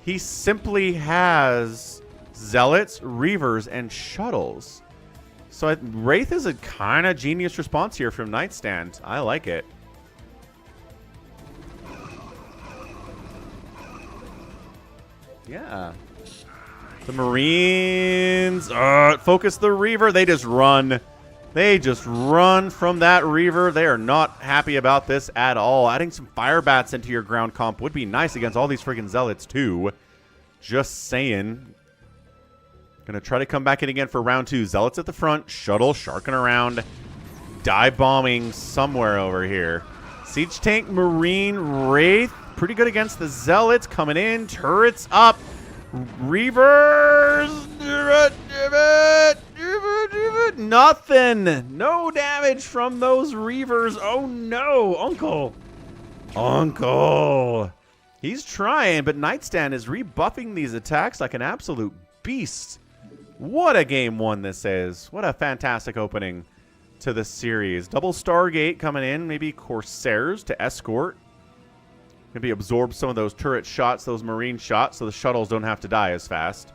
He simply has Zealots, Reavers, and shuttles. So Wraith is a kind of genius response here from Nightstand. I like it. Yeah. The Marines focus the Reaver. They just run. They just run from that Reaver. They are not happy about this at all. Adding some fire bats into your ground comp would be nice against all these friggin' Zealots too. Just saying. Gonna try to come back in again for round 2. Zealots at the front. Shuttle sharking around. Dive bombing somewhere over here. Siege tank, Marine, Wraith. Pretty good against the Zealots. Coming in. Turrets up. Reavers. Nothing. No damage from those Reavers. Oh no. Uncle. He's trying, but Nightstand is rebuffing these attacks like an absolute beast. What a game one this is. What a fantastic opening to the series. Double Stargate coming in. Maybe Corsairs to escort. Maybe absorb some of those turret shots, those marine shots, so the shuttles don't have to die as fast.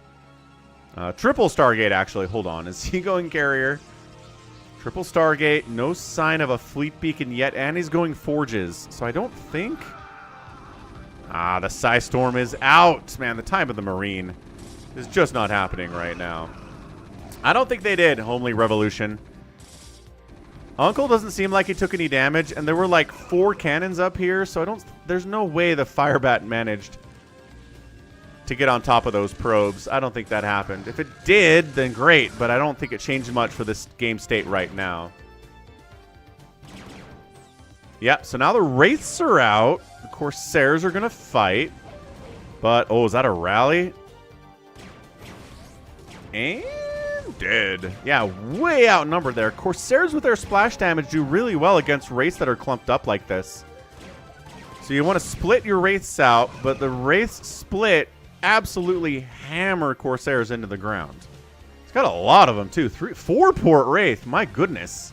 Triple Stargate, actually. Hold on. Is he going carrier? Triple Stargate. No sign of a fleet beacon yet, and he's going forges. So I don't think... Ah, the Psystorm is out. Man, the time of the Marine is just not happening right now. I don't think they did, Homely Revolution. Uncle doesn't seem like he took any damage, and there were like 4 cannons up here, so there's no way the Firebat managed to get on top of those probes. I don't think that happened. If it did, then great, but I don't think it changed much for this game state right now. Yep, so now the Wraiths are out. The Corsairs are going to fight. But, oh, is that a rally? And dead. Yeah, way outnumbered there. Corsairs with their splash damage do really well against Wraiths that are clumped up like this. So you want to split your Wraiths out, but the Wraiths split absolutely hammer Corsairs into the ground. It's got a lot of them, too. 4 Port Wraith. My goodness.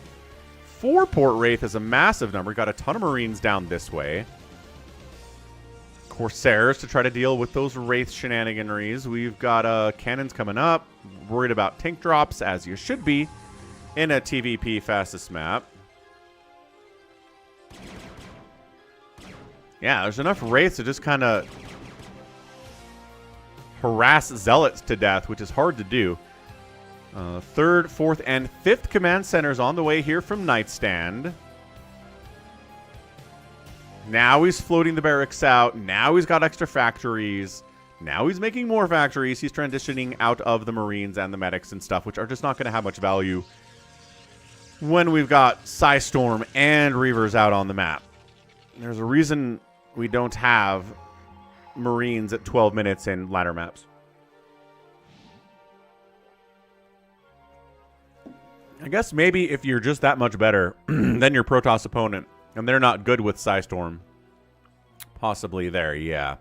4 Port Wraith is a massive number. Got a ton of Marines down this way. Corsairs to try to deal with those Wraith shenaniganeries. We've got cannons coming up. Worried about tank drops, as you should be, in a TVP fastest map. Yeah, there's enough Wraiths to just kind of harass Zealots to death, which is hard to do. 3rd, 4th, and 5th command centers on the way here from Nightstand. Now he's floating the barracks out. Now he's got extra factories. Now he's making more factories. He's transitioning out of the Marines and the medics and stuff, which are just not going to have much value when we've got Psystorm and Reavers out on the map. There's a reason we don't have Marines at 12 minutes in ladder maps. I guess maybe if you're just that much better than your Protoss opponent, and they're not good with Psystorm. Possibly there, yeah.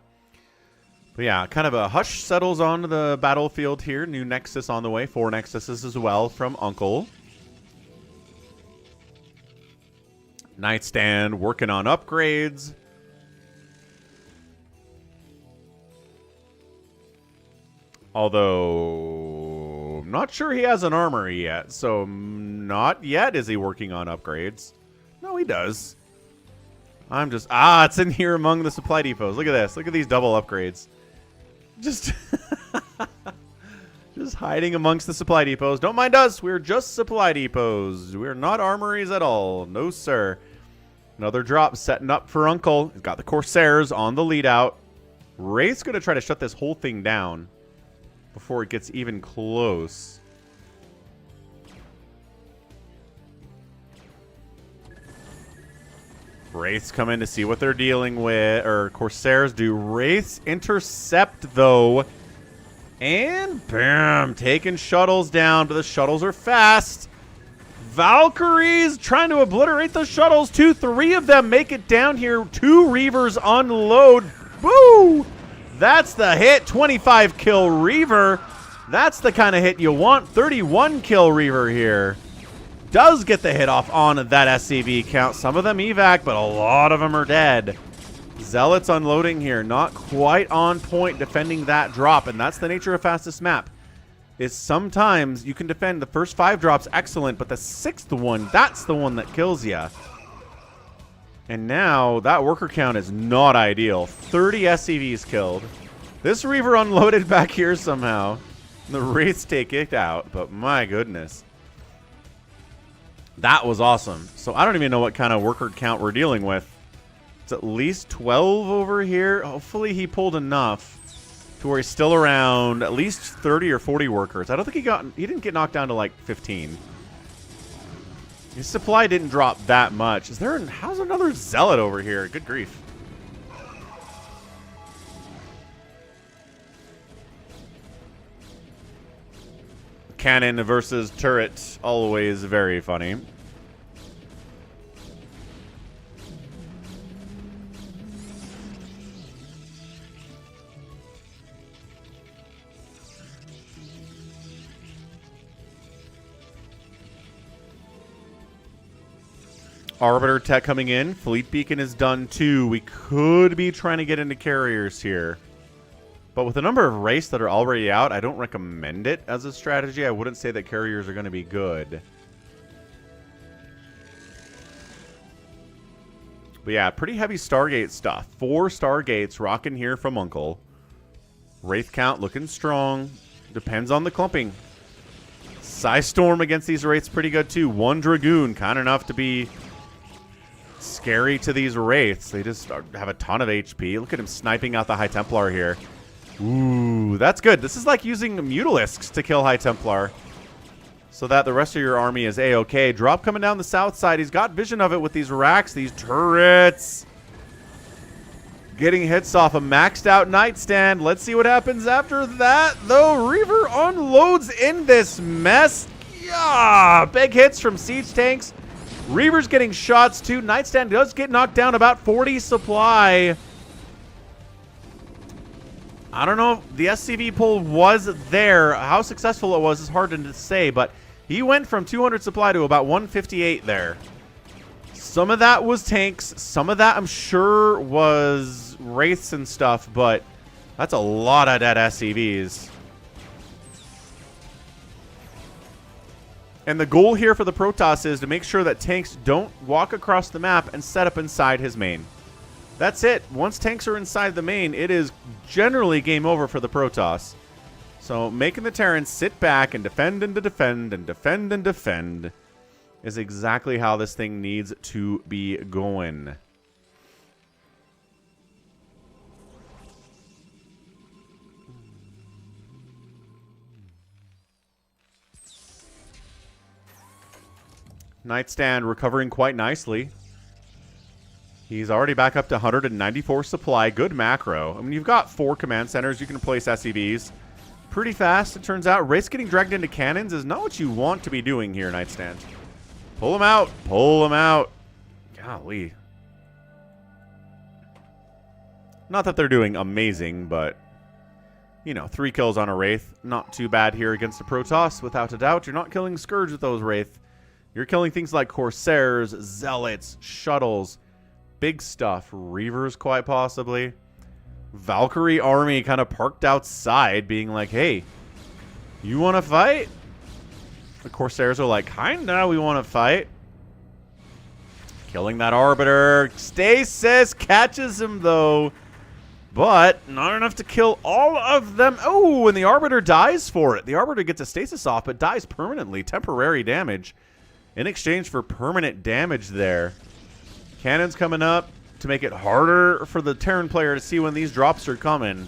But yeah, kind of a hush settles onto the battlefield here. New Nexus on the way. 4 Nexuses as well from Uncle. Nightstand working on upgrades. Although, I'm not sure he has an armory yet. So, not yet is he working on upgrades. No, he does. I'm just... Ah, it's in here among the supply depots. Look at this. Look at these double upgrades. Just... just hiding amongst the supply depots. Don't mind us. We're just supply depots. We're not armories at all. No, sir. Another drop setting up for Uncle. He's got the Corsairs on the lead out. Wraith's going to try to shut this whole thing down before it gets even close. Wraiths come in to see what they're dealing with, or Corsairs do. Wraiths intercept, though. And bam, taking shuttles down, but the shuttles are fast. Valkyries trying to obliterate the shuttles. 2, 3 of them make it down here. 2 Reavers unload. Boo! That's the hit. 25 kill Reaver. That's the kind of hit you want. 31 kill Reaver here. Does get the hit off on that SCV count. Some of them evac, but a lot of them are dead. Zealots unloading here. Not quite on point defending that drop, and that's the nature of fastest map. Is sometimes you can defend the first 5 drops excellent, but the 6th one, that's the one that kills you. And now that worker count is not ideal. 30 SCVs killed. This Reaver unloaded back here somehow. The Wraiths take it out, but my goodness. That was awesome. So I don't even know what kind of worker count we're dealing with. It's at least 12 over here. Hopefully he pulled enough to where he's still around at least 30 or 40 workers. I don't think he didn't get knocked down to like 15. His supply didn't drop that much. How's another Zealot over here? Good grief. Cannon versus turret, always very funny. Arbiter tech coming in. Fleet Beacon is done too. We could be trying to get into carriers here. But with the number of wraiths that are already out, I don't recommend it as a strategy. I wouldn't say that carriers are going to be good. But yeah, pretty heavy Stargate stuff. 4 Stargates rocking here from Uncle. Wraith count looking strong. Depends on the clumping. Psystorm against these Wraiths pretty good too. 1 Dragoon, kind of enough to be scary to these Wraiths. They just have a ton of HP. Look at him sniping out the High Templar here. Ooh, that's good. This is like using Mutalisks to kill High Templar, so that the rest of your army is A-okay. Drop coming down the south side. He's got vision of it with these racks, these turrets. Getting hits off a maxed out nightstand. Let's see what happens after that, though. Reaver unloads in this mess. Yeah, big hits from siege tanks. Reaver's getting shots too. Nightstand does get knocked down, about 40 supply. I don't know if the SCV pull was there. How successful it was is hard to say, but he went from 200 supply to about 158 there. Some of that was tanks. Some of that, I'm sure, was wraiths and stuff, but that's a lot of dead SCVs. And the goal here for the Protoss is to make sure that tanks don't walk across the map and set up inside his main. That's it. Once tanks are inside the main, it is generally game over for the Protoss. So making the Terrans sit back and defend and defend and defend and defend is exactly how this thing needs to be going. Nightstand recovering quite nicely. He's already back up to 194 supply. Good macro. I mean, you've got 4 command centers. You can place SCVs pretty fast, it turns out. Wraiths getting dragged into cannons is not what you want to be doing here, Nightstand. Pull him out. Pull him out. Golly. Not that they're doing amazing, but, you know, 3 kills on a Wraith. Not too bad here against the Protoss, without a doubt. You're not killing Scourge with those Wraith. You're killing things like Corsairs, Zealots, Shuttles, big stuff. Reavers, quite possibly. Valkyrie army kind of parked outside, being like, hey, you want to fight? The Corsairs are like, kinda, we want to fight. Killing that Arbiter. Stasis catches him, though. But not enough to kill all of them. Oh, and the Arbiter dies for it. The Arbiter gets a stasis off, but dies permanently. Temporary damage in exchange for permanent damage there. Cannons coming up to make it harder for the Terran player to see when these drops are coming.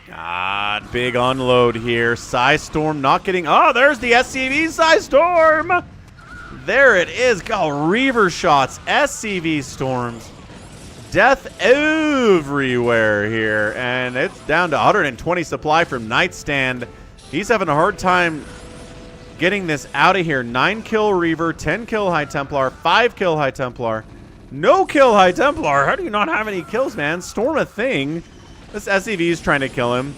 God, big unload here. Psystorm not getting... Oh, there's the SCV Psystorm! There it is. God, Reaver shots, SCV storms. Death everywhere here, and it's down to 120 supply from Nightstand. He's having a hard time getting this out of here. 9 kill Reaver, 10 kill High Templar, 5 kill High Templar, no kill High Templar. How do you not have any kills, man? Storm a thing. This SCV is trying to kill him.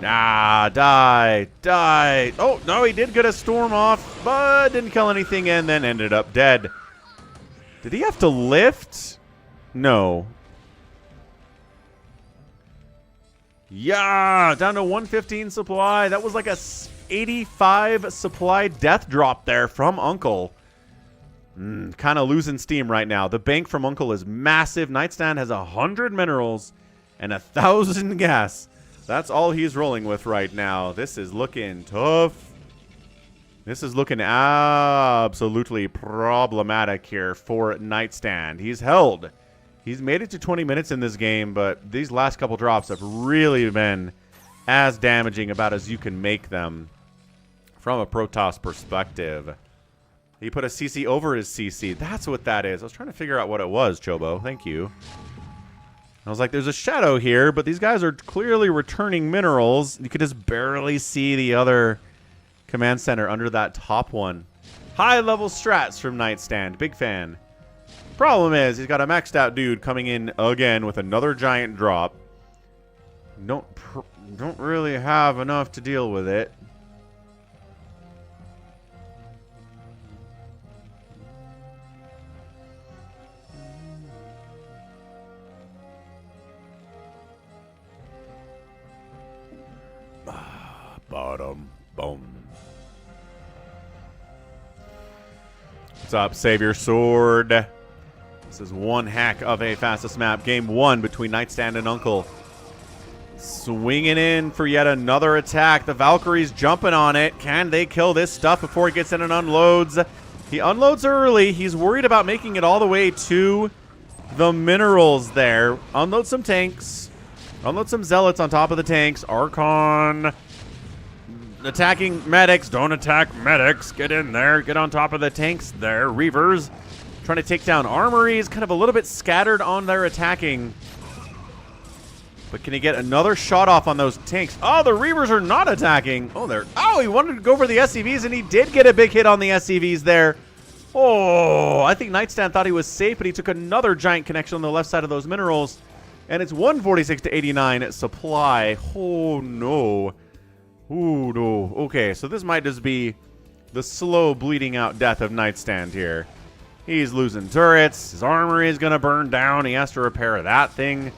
Nah, die, die. Oh, no, he did get a storm off, but didn't kill anything and then ended up dead. Did he have to lift? No. Yeah, down to 115 supply. That was like a 85 supply death drop there from Uncle. Kind of losing steam right now. The bank from Uncle is massive. Nightstand has 100 minerals and 1,000 gas. That's all he's rolling with right now. This is looking tough. This is looking absolutely problematic here for Nightstand. He's held. He's made it to 20 minutes in this game, but these last couple drops have really been as damaging about as you can make them from a Protoss perspective. He put a CC over his CC. That's what that is. I was trying to figure out what it was, Chobo. Thank you. I was like, there's a shadow here, but these guys are clearly returning minerals. You could just barely see the other command center under that top one. High-level strats from Nightstand. Big fan. Problem is, he's got a maxed out dude coming in again with another giant drop. don't really have enough to deal with it. Bottom. Boom. What's up, Savior Sword? This is one hack of a fastest map. Game 1 between Nightstand and Uncle. Swinging in for yet another attack. The Valkyrie's jumping on it. Can they kill this stuff before he gets in and unloads? He unloads early. He's worried about making it all the way to the minerals there. Unload some tanks. Unload some zealots on top of the tanks. Archon attacking medics. Don't attack medics. Get in there. Get on top of the tanks there. Reavers trying to take down armories. Kind of a little bit scattered on their attacking. But can he get another shot off on those tanks? Oh, the Reavers are not attacking. Oh, he wanted to go for the SCVs, and he did get a big hit on the SCVs there. Oh, I think Nightstand thought he was safe, but he took another giant connection on the left side of those minerals. And it's 146 to 89 supply. Oh, no. Ooh, no. Okay, so this might just be the slow bleeding out death of Nightstand here. He's losing turrets. His armory is going to burn down. He has to repair that thing.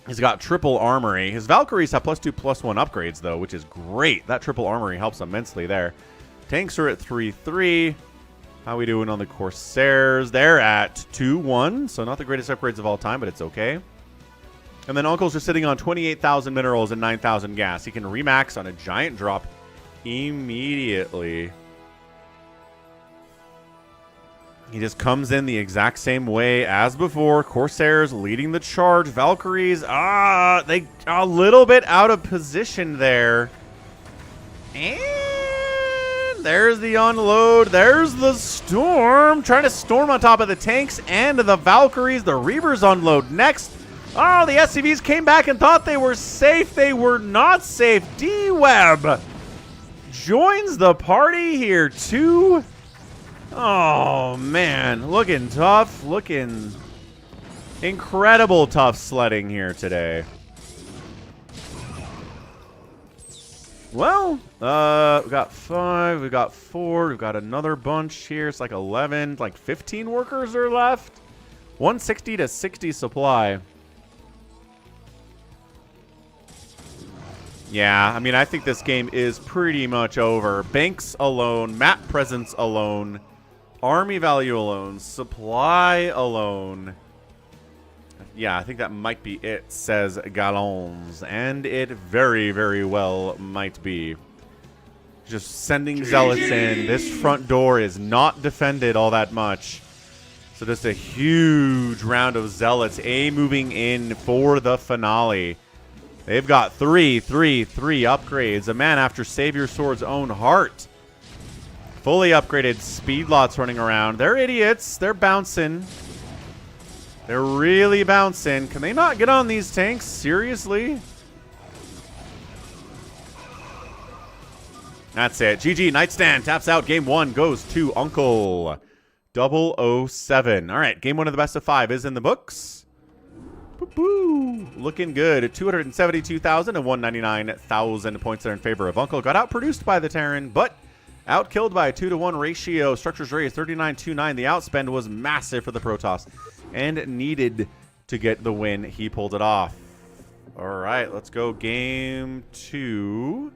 He's got triple armory. His Valkyries have +2/+1 upgrades, though, which is great. That triple armory helps immensely there. Tanks are at 3-3. How we doing on the Corsairs? They're at 2-1, so not the greatest upgrades of all time, but it's okay. And then Uncle's just sitting on 28,000 minerals and 9,000 gas. He can remax on a giant drop immediately. He just comes in the exact same way as before. Corsairs leading the charge. Valkyries, they a little bit out of position there. And there's the unload. There's the storm. Trying to storm on top of the tanks and the Valkyries. The Reavers unload next. Oh, the SCVs came back and thought they were safe. They were not safe. D-Web joins the party here too. Oh, man. Looking tough. Looking incredible tough sledding here today. Well, we got 5. We got 4. We've got another bunch here. It's like 11. Like 15 workers are left. 160 to 60 supply. Yeah, I mean, I think this game is pretty much over. Banks alone, map presence alone, army value alone, supply alone. Yeah, I think that might be it, says Galons. And it very, very well might be. Just sending zealots in. This front door is not defended all that much. So just a huge round of zealots. Moving in for the finale. They've got 3 upgrades. A man after Savior Sword's own heart. Fully upgraded speed lots running around. They're idiots. They're bouncing. They're really bouncing. Can they not get on these tanks? Seriously? That's it. GG. Nightstand taps out. Game 1 goes to Uncle 007. All right. Game 1 of the best of 5 is in the books. Boop-boo. Looking good at 272,000 and 199,000 points there in favor of Uncle. Got outproduced by the Terran, but outkilled by a 2-to-1 ratio. Structures raised 39-29. The outspend was massive for the Protoss and needed to get the win. He pulled it off. All right, let's go game 2.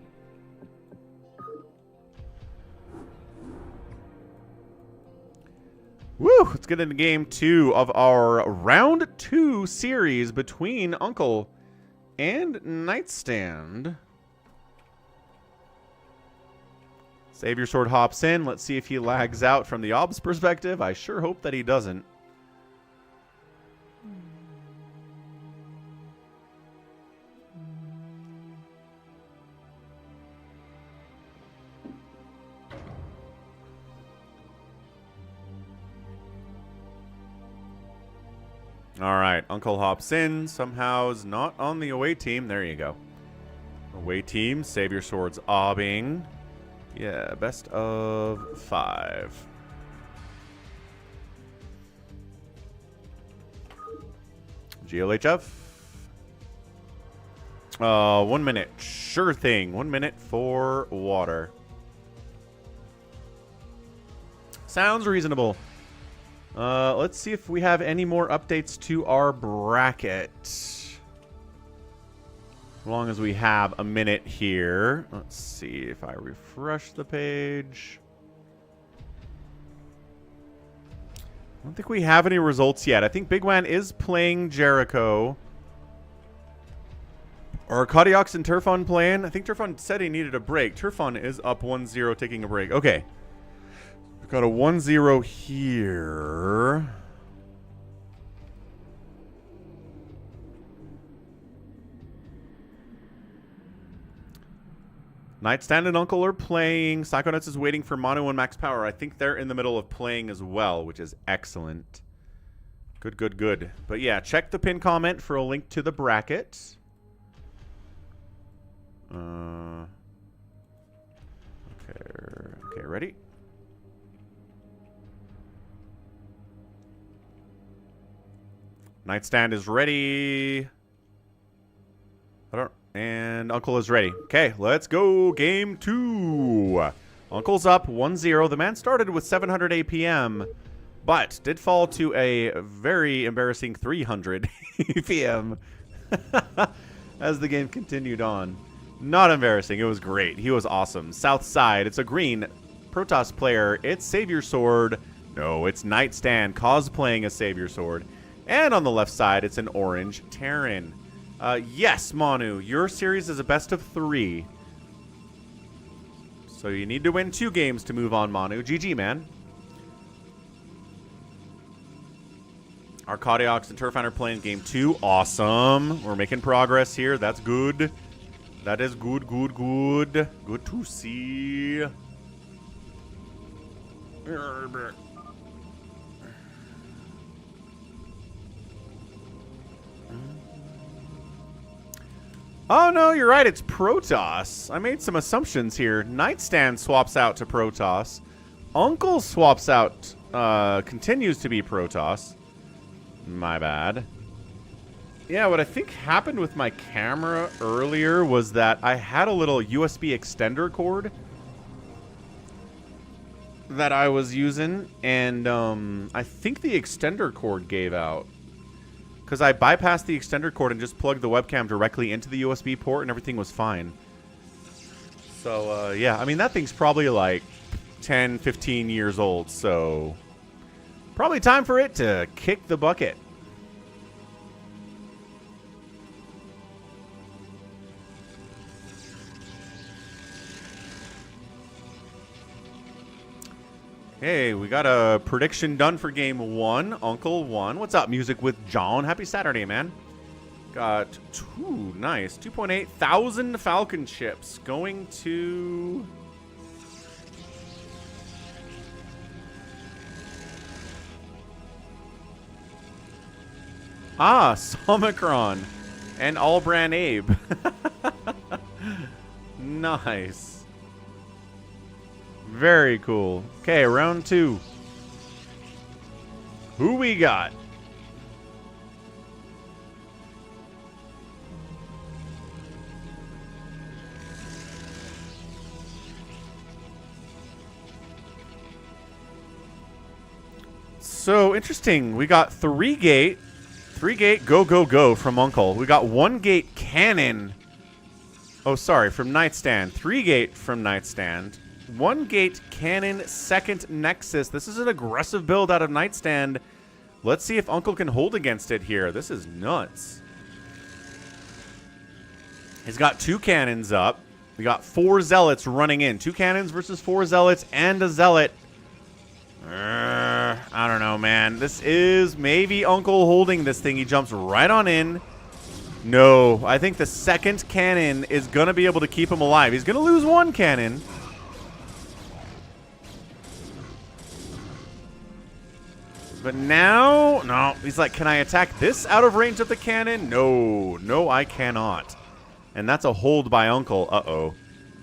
Woo! Let's get into game 2 of our round 2 series between Uncle and Nightstand. Savior Sword hops in. Let's see if he lags out from the ob's perspective. I sure hope that he doesn't. All right, Uncle hops in. Somehow is not on the away team. There you go. Away team, Savior Sword's obbing. Yeah, best of 5. GLHF. 1 minute. Sure thing. 1 minute for water. Sounds reasonable. Let's see if we have any more updates to our bracket. As long as we have a minute here. Let's see if I refresh the page. I don't think we have any results yet. I think Big Wan is playing Jericho. Are Kardiox and Turfon playing? I think Turfon said he needed a break. Turfon is up 1-0, taking a break. Okay. We've got a 1-0 here. Nightstand and Uncle are playing. Psychonauts is waiting for Mono and Max Power. I think they're in the middle of playing as well, which is excellent. Good, good, good. But yeah, check the pin comment for a link to the bracket. Okay, ready? Nightstand is ready. And Uncle is ready. Okay, let's go. Game 2. Uncle's up 1-0. The man started with 700 APM, but did fall to a very embarrassing 300 APM as the game continued on. Not embarrassing. It was great. He was awesome. South side, it's a green Protoss player. It's Savior Sword. No, it's Nightstand cosplaying a Savior Sword. And on the left side, it's an orange Terran. Yes, Manu, your series is a best of 3. So you need to win 2 games to move on, Manu. GG, man. Our Kardiox and Turfine are playing game 2. Awesome. We're making progress here. That's good. That is good, good, good. Good to see. Oh, no, you're right. It's Protoss. I made some assumptions here. Nightstand swaps out to Protoss. Uncle swaps out, continues to be Protoss. My bad. Yeah, what I think happened with my camera earlier was that I had a little USB extender cord that I was using, and I think the extender cord gave out. Because I bypassed the extender cord and just plugged the webcam directly into the USB port and everything was fine. So, yeah. I mean, that thing's probably like 10, 15 years old. So, probably time for it to kick the bucket. Hey, we got a prediction done for game 1. Uncle 1. What's up, Music with John? Happy Saturday, man. Got 2. Nice. 2.8 thousand Falcon chips going to... Ah, Somicron. And Allbrand Abe. Nice. Very cool. Okay, round 2. Who we got? So, interesting. We got 3 gate. 3 gate, go, go, go from Uncle. We got 1 gate cannon. Oh, sorry, from Nightstand. 3 gate from Nightstand. 1 gate cannon, 2nd Nexus. This is an aggressive build out of Nightstand. Let's see if Uncle can hold against it here. This is nuts. He's got 2 cannons up. We got 4 zealots running in. 2 cannons versus 4 zealots and a zealot. I don't know, man. This is maybe Uncle holding this thing. He jumps right on in. No, I think the 2nd cannon is going to be able to keep him alive. He's going to lose 1 cannon. But now, no, he's like, can I attack this out of range of the cannon? No, no, I cannot. And that's a hold by Uncle. Uh-oh.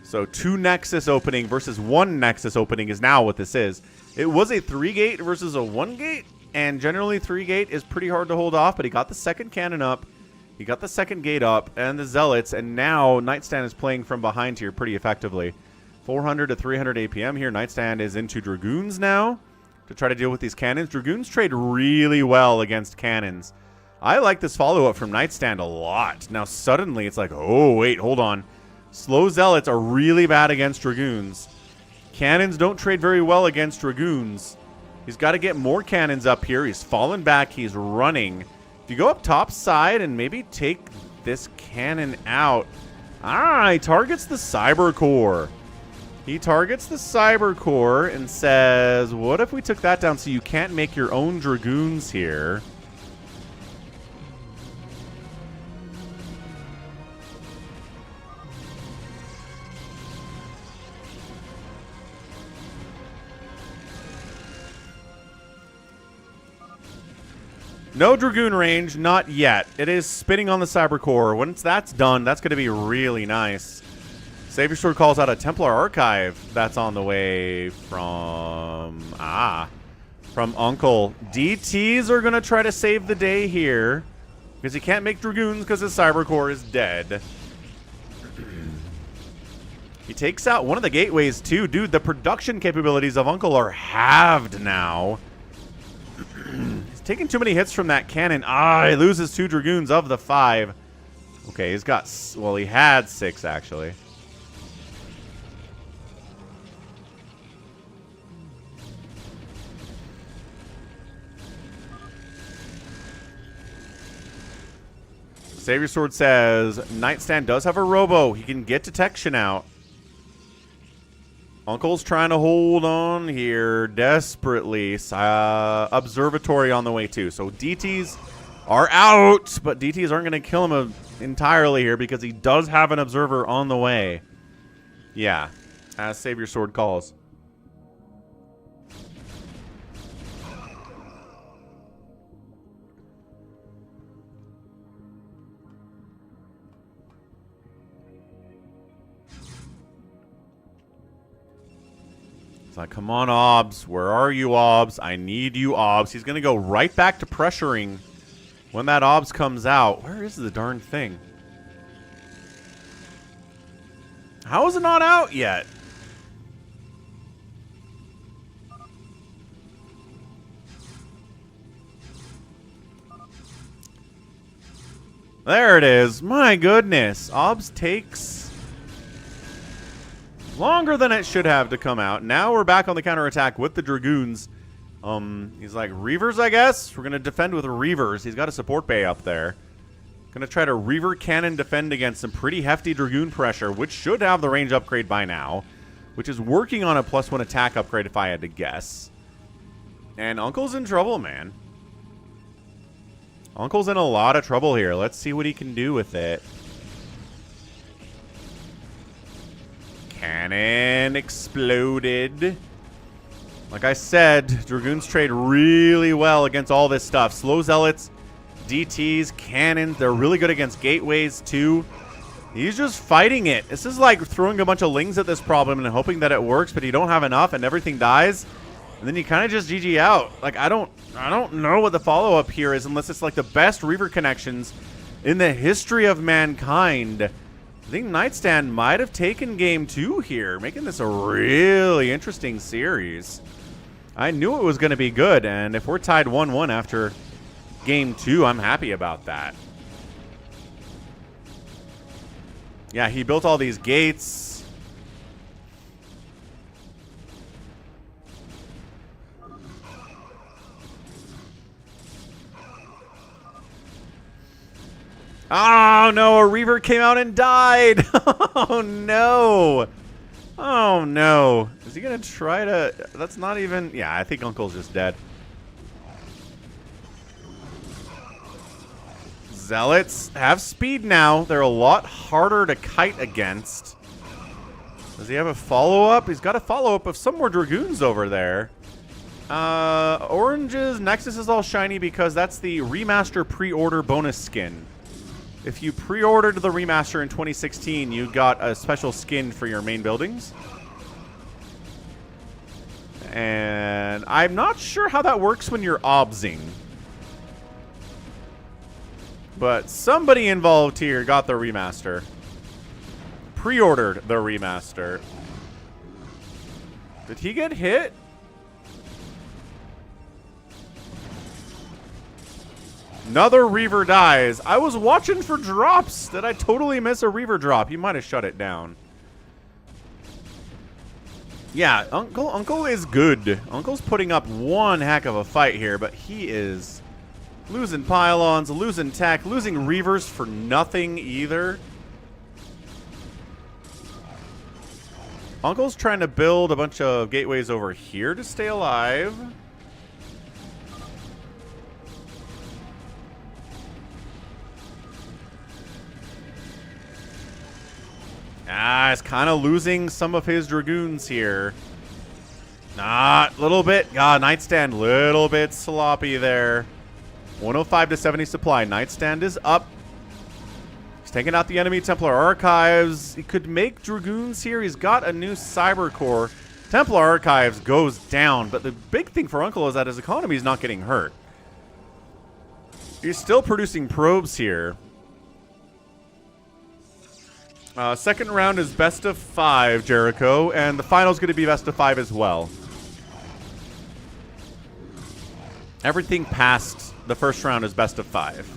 So 2 Nexus opening versus 1 Nexus opening is now what this is. It was a 3 gate versus a 1 gate, and generally 3 gate is pretty hard to hold off, but he got the 2nd cannon up. He got the second gate up and the Zealots, and now Nightstand is playing from behind here pretty effectively. 400 to 300 APM here. Nightstand is into Dragoons now to try to deal with these cannons. Dragoons trade really well against cannons. I like this follow-up from Nightstand a lot. Now suddenly it's like, oh, wait, hold on. Slow Zealots are really bad against Dragoons. Cannons don't trade very well against Dragoons. He's got to get more cannons up here. He's fallen back. He's running. If you go up top side and maybe take this cannon out. Ah, he targets the Cyber Core. He targets the Cyber Core and says, what if we took that down so you can't make your own Dragoons here? No Dragoon range, not yet. It is spinning on the Cyber Core. Once that's done, that's going to be really nice. Savior Sword calls out a Templar Archive that's on the way from Uncle. DTs are going to try to save the day here because he can't make Dragoons because his Cyber Core is dead. He takes out one of the gateways too. Dude, the production capabilities of Uncle are halved now. He's taking too many hits from that cannon. Ah, he loses 2 Dragoons of the 5. Okay, he's got, well, he had 6 actually. Savior Sword says Nightstand does have a robo. He can get detection out. Uncle's trying to hold on here desperately. Observatory on the way too. So DTs are out, but DTs aren't going to kill him entirely here because he does have an observer on the way. Yeah, as Savior Sword calls. Like, come on, Obs. Where are you, Obs? I need you, Obs. He's going to go right back to pressuring when that Obs comes out. Where is the darn thing? How is it not out yet? There it is. My goodness. Obs takes longer than it should have to come out. Now we're back on the counterattack with the Dragoons. He's like, Reavers, I guess? We're going to defend with Reavers. He's got a support bay up there. Going to try to Reaver Cannon defend against some pretty hefty Dragoon pressure, which should have the range upgrade by now, which is working on a +1 attack upgrade if I had to guess. And Uncle's in trouble, man. Uncle's in a lot of trouble here. Let's see what he can do with it. Cannon exploded. Like I said, Dragoons trade really well against all this stuff. Slow Zealots, DTs, cannons. They're really good against gateways too. He's just fighting it. This is like throwing a bunch of lings at this problem and hoping that it works, but you don't have enough and everything dies. And then you kind of just GG out. Like, I don't know what the follow-up here is unless it's like the best Reaver connections in the history of mankind. I think Nightstand might have taken game 2 here, making this a really interesting series. I knew it was going to be good, and if we're tied 1-1 after game 2, I'm happy about that. Yeah, he built all these gates. Oh, no, a Reaver came out and died. Oh, no. Oh, no. Is he going to try to... That's not even... Yeah, I think Uncle's just dead. Zealots have speed now. They're a lot harder to kite against. Does he have a follow-up? He's got a follow-up of some more Dragoons over there. Orange's Nexus is all shiny because that's the remaster pre-order bonus skin. If you pre-ordered the remaster in 2016, you got a special skin for your main buildings. And I'm not sure how that works when you're obsing. But somebody involved here got the remaster. Pre-ordered the remaster. Did he get hit? Another Reaver dies. I was watching for drops. Did I totally miss a Reaver drop? You might have shut it down. Yeah, Uncle is good. Uncle's putting up one heck of a fight here, but he is losing pylons, losing tech, losing Reavers for nothing either. Uncle's trying to build a bunch of gateways over here to stay alive. He's kind of losing some of his Dragoons here. Little bit. God, Nightstand, little bit sloppy there. 105 to 70 supply. Nightstand is up. He's taking out the enemy Templar Archives. He could make Dragoons here. He's got a new Cyber Core. Templar Archives goes down, but the big thing for Uncle is that his economy is not getting hurt. He's still producing probes here. Second round is best of 5, Jericho, and the final's going to be best of 5 as well. Everything past the first round is best of 5.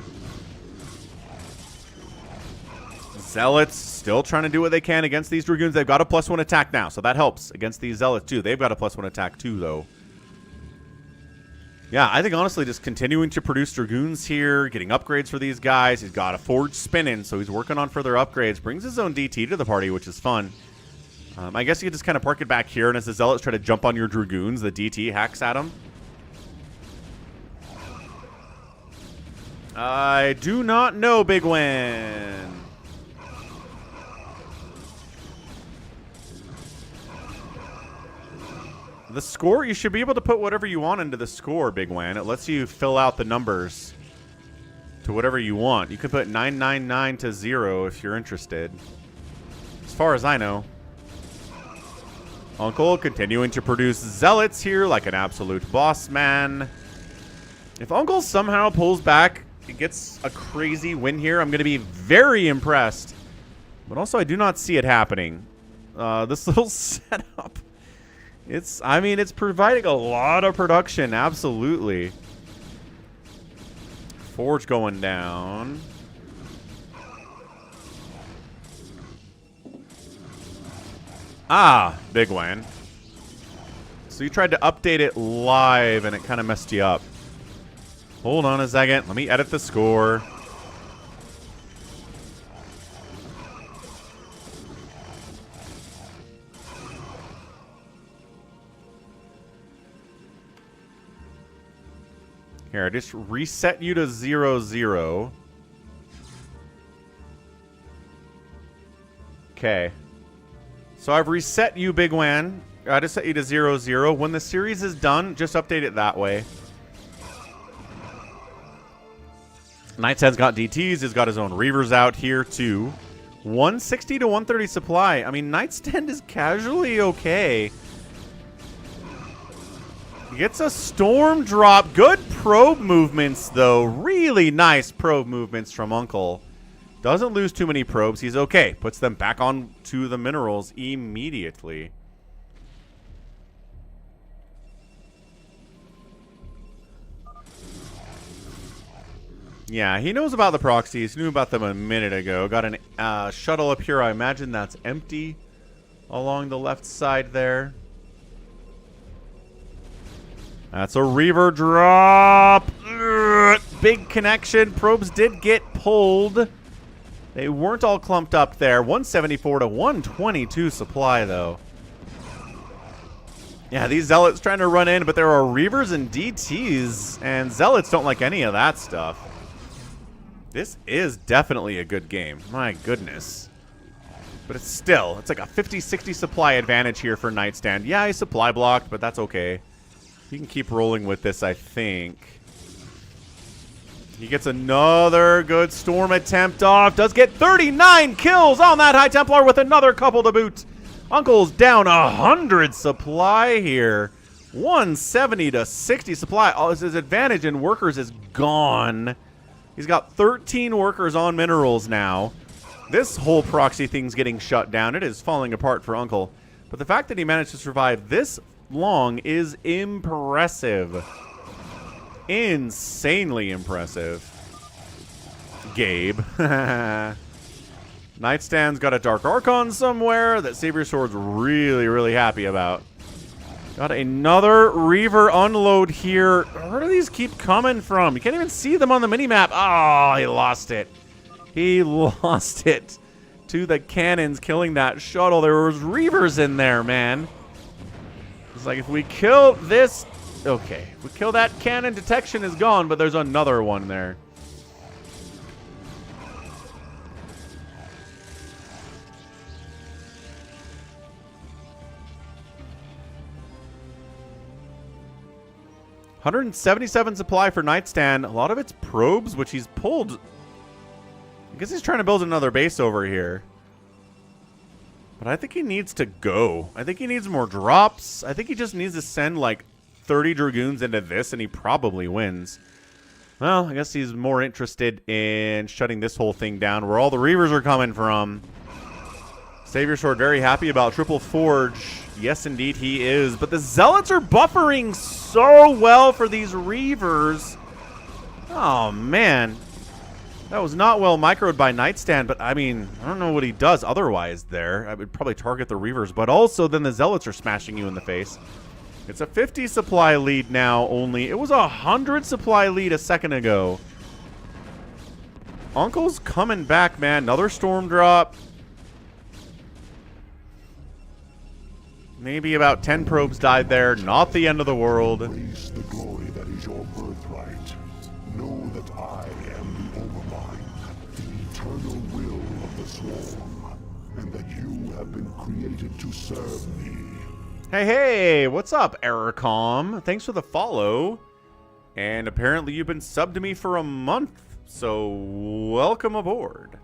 Zealots still trying to do what they can against these Dragoons. They've got a +1 attack now, so that helps against these Zealots too. They've got a +1 attack too, though. Yeah, I think honestly just continuing to produce Dragoons here, getting upgrades for these guys. He's got a Forge spinning, so he's working on further upgrades. Brings his own DT to the party, which is fun. I guess you could just kind of park it back here, and as the Zealots try to jump on your Dragoons, the DT hacks at them. I do not know, Big Win. The score, you should be able to put whatever you want into the score, Big Wan. It lets you fill out the numbers to whatever you want. You could put 999 to 0 if you're interested. As far as I know. Uncle continuing to produce Zealots here like an absolute boss man. If Uncle somehow pulls back, he gets a crazy win here, I'm going to be very impressed. But also, I do not see it happening. This little setup. I mean, it's providing a lot of production, absolutely. Forge going down. Big win. So you tried to update it live and it kind of messed you up. Hold on a second. Let me edit the score. Here, I just reset you to 0-0. Okay. So I've reset you, Big Wan. I just set you to 0-0. When the series is done, just update it that way. Nightstand's got DTs. He's got his own Reavers out here, too. 160 to 130 supply. I mean, Nightstand is casually okay. Gets a storm drop. Good probe movements, though. Really nice probe movements from Uncle. Doesn't lose too many probes. He's okay. Puts them back on to the minerals immediately. Yeah, he knows about the proxies. He knew about them a minute ago. Got an shuttle up here. I imagine that's empty along the left side there. That's a Reaver drop. Ugh, big connection. Probes did get pulled. They weren't all clumped up there. 174 to 122 supply, though. Yeah, these Zealots trying to run in, but there are Reavers and DTs, and Zealots don't like any of that stuff. This is definitely a good game. My goodness. But it's like a 50-60 supply advantage here for Nightstand. Yeah, he's supply blocked, but that's okay. He can keep rolling with this, I think. He gets another good storm attempt off. Does get 39 kills on that High Templar with another couple to boot. Uncle's down 100 supply here. 170 to 60 supply. All his advantage in workers is gone. He's got 13 workers on minerals now. This whole proxy thing's getting shut down. It is falling apart for Uncle. But the fact that he managed to survive this long is impressive. Insanely impressive. Gabe. Nightstand's got a Dark Archon somewhere that Savior Sword's really, really happy about. Got another Reaver unload here. Where do these keep coming from? You can't even see them on the minimap. Oh, he lost it. He lost it to the cannons killing that shuttle. There was Reavers in there, man. It's like if we kill this... Okay, if we kill that cannon, detection is gone, but there's another one there. $177 supply for Nightstand. A lot of it's probes, which he's pulled. I guess he's trying to build another base over here. But I think he needs to go. I think he needs more drops. I think he just needs to send like 30 Dragoons into this, and he probably wins. Well, I guess he's more interested in shutting this whole thing down, where all the Reavers are coming from. Savior Sword very happy about Triple Forge. Yes, indeed, he is. But the Zealots are buffering so well for these Reavers. Oh, man. That was not well microed by Nightstand, but, I mean, I don't know what he does otherwise there. I would probably target the Reavers, but also then the Zealots are smashing you in the face. It's a 50 supply lead now only. It was a 100 supply lead a second ago. Uncle's coming back, man. Another storm drop. Maybe about 10 probes died there. Not the end of the world. Embrace the glory that is your birthright. Know that I am the Overmind, the eternal will of the Swarm, and that you have been created to serve me. Hey, what's up, Ericom? Thanks for the follow. And apparently you've been subbed to me for a month, so welcome aboard.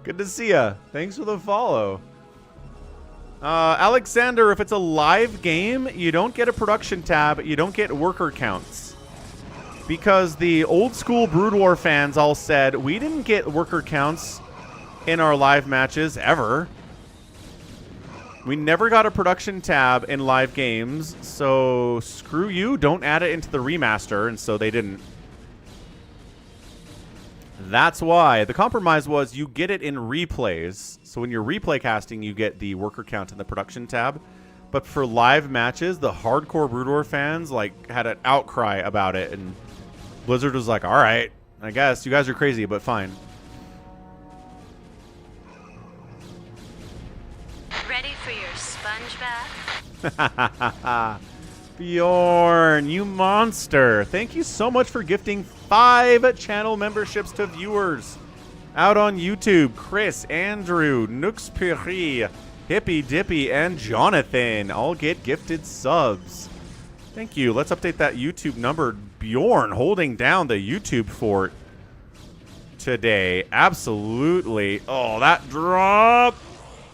Good to see ya. Thanks for the follow. Alexander, if it's a live game, you don't get a production tab, you don't get worker counts. Because the old school Brood War fans all said, we didn't get worker counts in our live matches, ever. We never got a production tab in live games, so screw you, don't add it into the remaster, and so they didn't. That's why. The compromise was you get it in replays. So when you're replay casting, you get the worker count in the production tab. But for live matches, the hardcore Brood War fans like had an outcry about it, and Blizzard was like, all right, I guess you guys are crazy, but fine. Ready for your sponge bath? Bjorn, you monster. Thank you so much for gifting 5 channel memberships to viewers out on YouTube. Chris, Andrew, Nux Piri, Hippy Dippy, and Jonathan all get gifted subs. Thank you. Let's update that YouTube number. Bjorn holding down the YouTube fort today. Absolutely. Oh, that drop.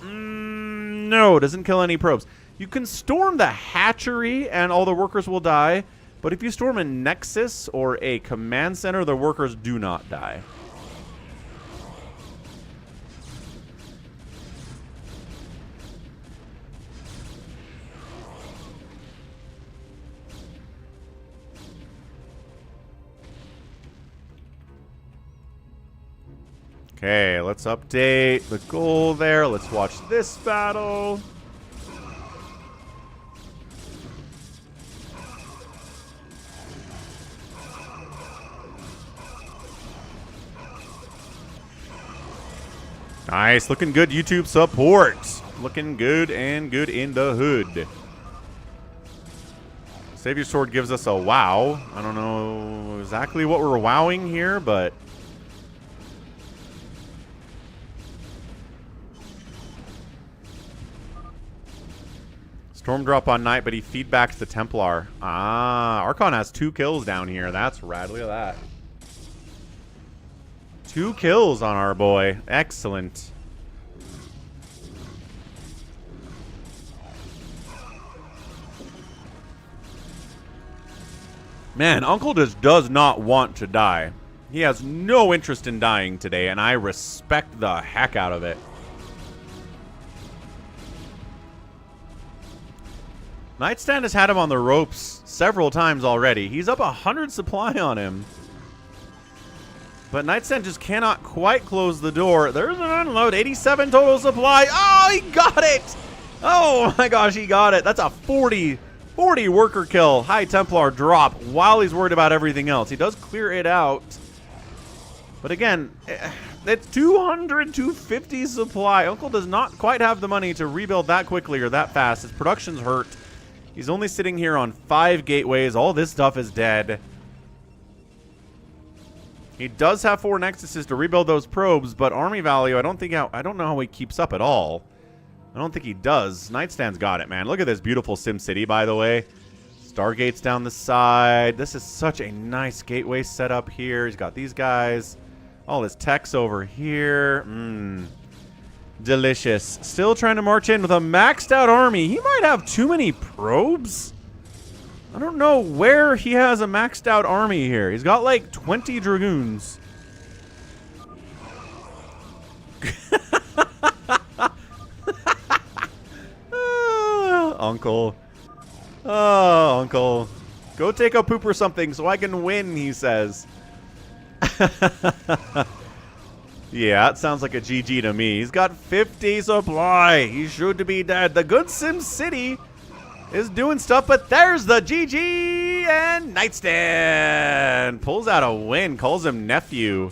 No, doesn't kill any probes. You can storm the hatchery and all the workers will die, but if you storm a nexus or a command center, the workers do not die. Okay, let's update the goal there. Let's watch this battle. Nice, looking good YouTube support. Looking good and good in the hood. Savior Sword gives us a wow. I don't know exactly what we're wowing here, but... Storm drop on Knight, but he feedbacks the Templar. Ah, Archon has 2 kills down here. That's rad. Look at that. 2 kills on our boy. Excellent. Man, Uncle just does not want to die. He has no interest in dying today, and I respect the heck out of it. Nightstand has had him on the ropes several times already. He's up 100 supply on him. But Nightstand just cannot quite close the door. There's an unload. 87 total supply. Oh, he got it! Oh my gosh, he got it. That's a 40 worker kill. High Templar drop while he's worried about everything else. He does clear it out. But again, it's 200, 250 supply. Uncle does not quite have the money to rebuild that quickly or that fast. His production's hurt. He's only sitting here on 5 gateways. All this stuff is dead. He does have 4 Nexuses to rebuild those probes, but army value, I don't know how he keeps up at all. I don't think he does. Nightstand's got it, man. Look at this beautiful Sim City, by the way. Stargates down the side. This is such a nice gateway setup here. He's got these guys. All his tech's over here. Delicious. Still trying to march in with a maxed out army. He might have too many probes. I don't know where he has a maxed out army here. He's got like 20 Dragoons. Uncle. Oh, Uncle. Go take a poop or something so I can win, he says. Yeah, it sounds like a GG to me. He's got 50 supply. He should be dead. The good Sim City is doing stuff, but there's the GG, and Nightstand pulls out a win, calls him nephew.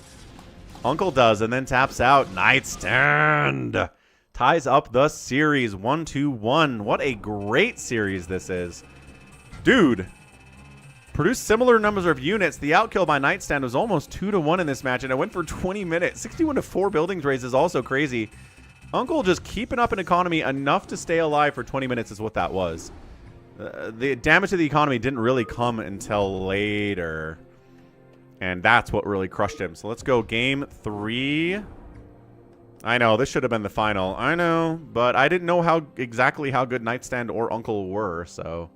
Uncle does, and then taps out. Nightstand ties up the series 1-1. What a great series this is. Dude, produced similar numbers of units. The outkill by Nightstand was almost 2-1 in this match, and it went for 20 minutes. 61-4 buildings raised is also crazy. Uncle just keeping up an economy enough to stay alive for 20 minutes is what that was. The damage to the economy didn't really come until later. And that's what really crushed him. So let's go game 3. I know, this should have been the final. I know, but I didn't know exactly how good Nightstand or Uncle were, so...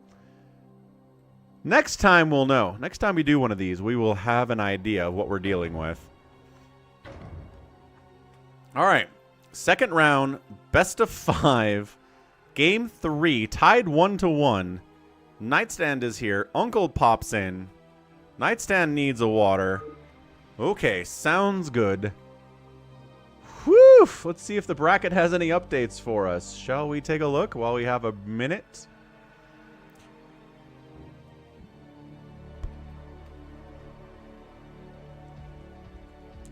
Next time we'll know. Next time we do one of these, we will have an idea of what we're dealing with. Alright. Second round, best of 5. Game 3, tied 1-1. Nightstand is here. Uncle pops in. Nightstand needs a water. Okay, sounds good. Whew! Let's see if the bracket has any updates for us. Shall we take a look while we have a minute?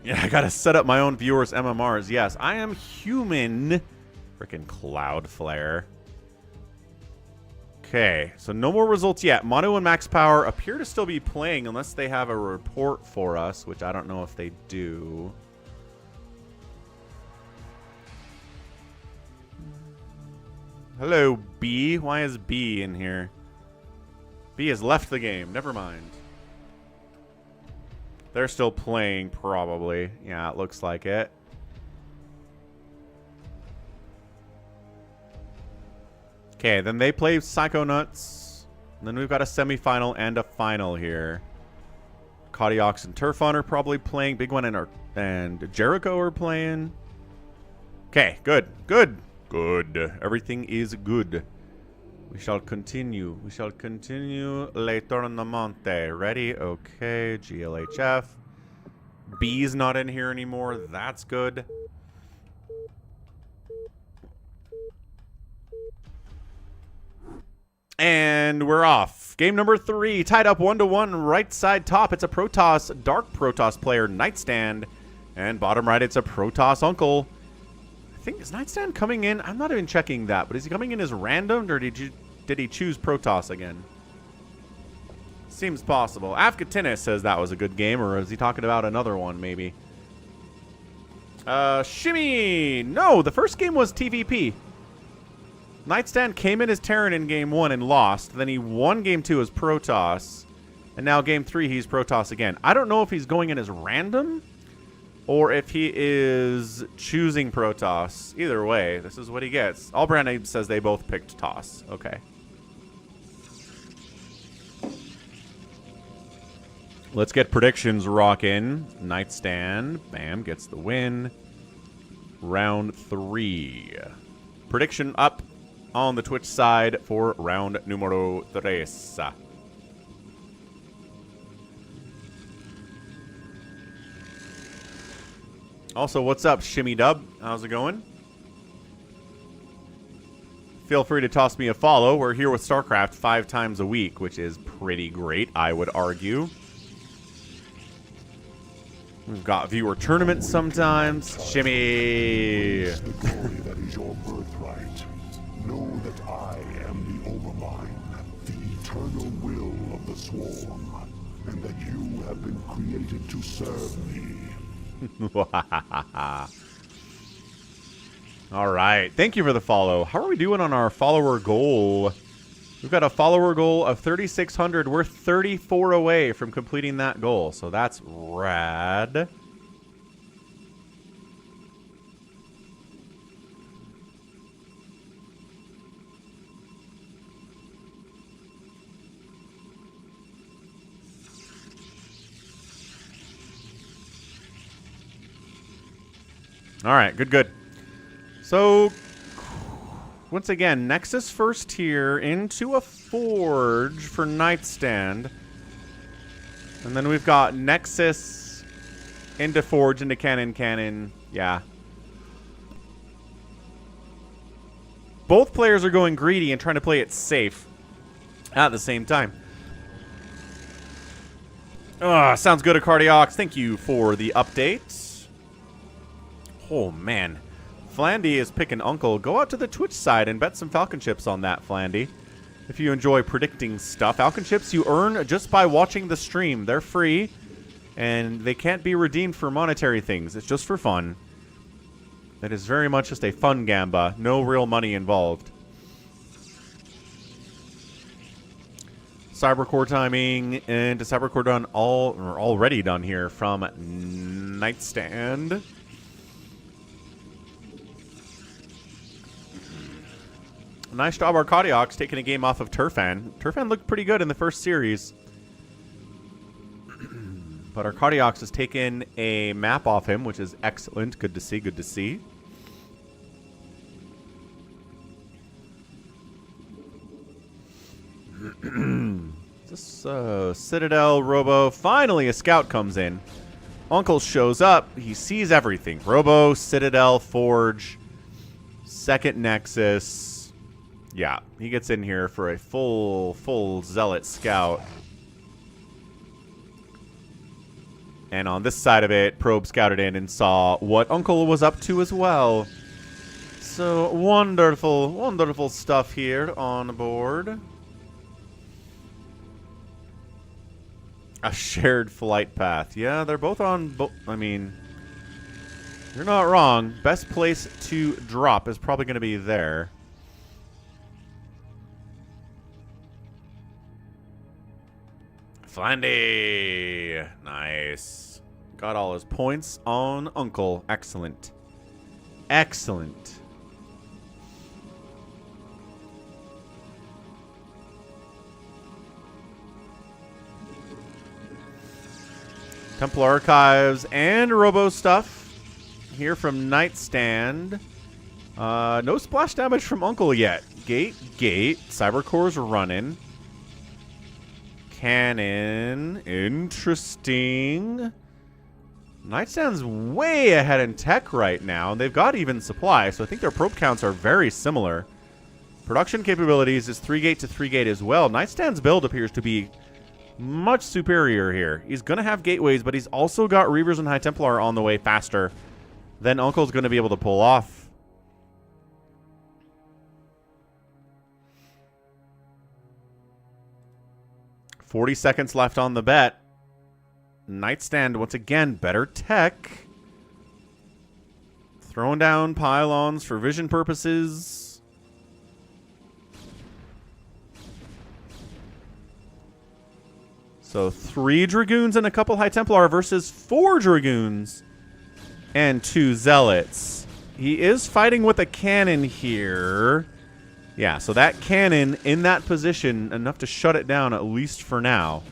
Yeah, I gotta set up my own viewers' MMRs. Yes, I am human. Frickin' Cloudflare. Okay, so no more results yet. Mono and Max Power appear to still be playing unless they have a report for us, which I don't know if they do. Hello, B. Why is B in here? B has left the game. Never mind. They're still playing, probably. Yeah, it looks like it. Okay, then they play Psychonauts. Then we've got a semifinal and a final here. Cardiox and Turfon are probably playing. Big One and Jericho are playing. Okay, good. Good. Good. Everything is good. We shall continue. We shall continue Le Tornamonte. Ready? Okay. GLHF. B's not in here anymore. That's good. And we're off. Game number 3. Tied up 1-1. Right side top. It's a Protoss, Dark Protoss player, Nightstand. And bottom right, it's a Protoss Uncle. I think, is Nightstand coming in? I'm not even checking that, but is he coming in as random, or did he choose Protoss again? Seems possible. Afkatinis says that was a good game, or is he talking about another one, maybe? Shimmy! No, the first game was TVP. Nightstand came in as Terran in game 1 and lost. Then he won game 2 as Protoss. And now game 3, he's Protoss again. I don't know if he's going in as random or if he is choosing Protoss. Either way, this is what he gets. Allbrand says they both picked Toss. Okay. Let's get predictions rocking. Nightstand. Bam. Gets the win. Round 3. Prediction up on the Twitch side for round numero 3. Also, what's up, Shimmy Dub? How's it going? Feel free to toss me a follow. We're here with StarCraft 5 times a week, which is pretty great, I would argue. We've got viewer tournaments sometimes. Shimmy! The glory that is your birthright. Know that I am the Overmind, the eternal will of the Swarm, and that you have been created to serve me. All right. Thank you for the follow. How are we doing on our follower goal? We've got a follower goal of 3,600. We're 34 away from completing that goal, so that's rad. All right, good. So, once again, Nexus first tier into a Forge for Nightstand. And then we've got Nexus into Forge, into Cannon. Yeah. Both players are going greedy and trying to play it safe at the same time. Sounds good, Acardiox. Thank you for the update. Oh, man. Flandy is picking Uncle. Go out to the Twitch side and bet some Falcon chips on that, Flandy. If you enjoy predicting stuff. Falcon chips you earn just by watching the stream. They're free, and they can't be redeemed for monetary things. It's just for fun. It is very much just a fun gamba. No real money involved. Cybercore timing, and to Cybercore done already done here from Nightstand. Nice job, Arcadiox, taking a game off of Turfan. Turfan looked pretty good in the first series. But Arcadiox has taken a map off him, which is excellent. Good to see, This Citadel Robo. Finally, a scout comes in. Uncle shows up. He sees everything. Robo, Citadel, Forge, second Nexus. Yeah, he gets in here for a full Zealot scout. And on this side of it, Probe scouted in and saw what Uncle was up to as well. So, wonderful stuff here on board. A shared flight path. Yeah, they're both on... I mean, you're not wrong. Best place to drop is probably going to be there. Flandy! Nice. Got all his points on Uncle. Excellent. Excellent. Templar Archives and Robo stuff here from Nightstand. No splash damage from Uncle yet. Gate. Cybercore's running. Cannon. Interesting. Nightstand's way ahead in tech right now. They've got even supply, so I think their probe counts are very similar. Production capabilities is 3-gate to 3-gate as well. Nightstand's build appears to be much superior here. He's going to have gateways, but he's also got Reavers and High Templar on the way faster than Uncle's going to be able to pull off. $40 seconds left on the bet. Nightstand, once again, better tech. Throwing down pylons for vision purposes. So 3 Dragoons and a couple High Templar versus 4 Dragoons and 2 Zealots. He is fighting with a cannon here. Yeah, so that cannon in that position, enough to shut it down at least for now.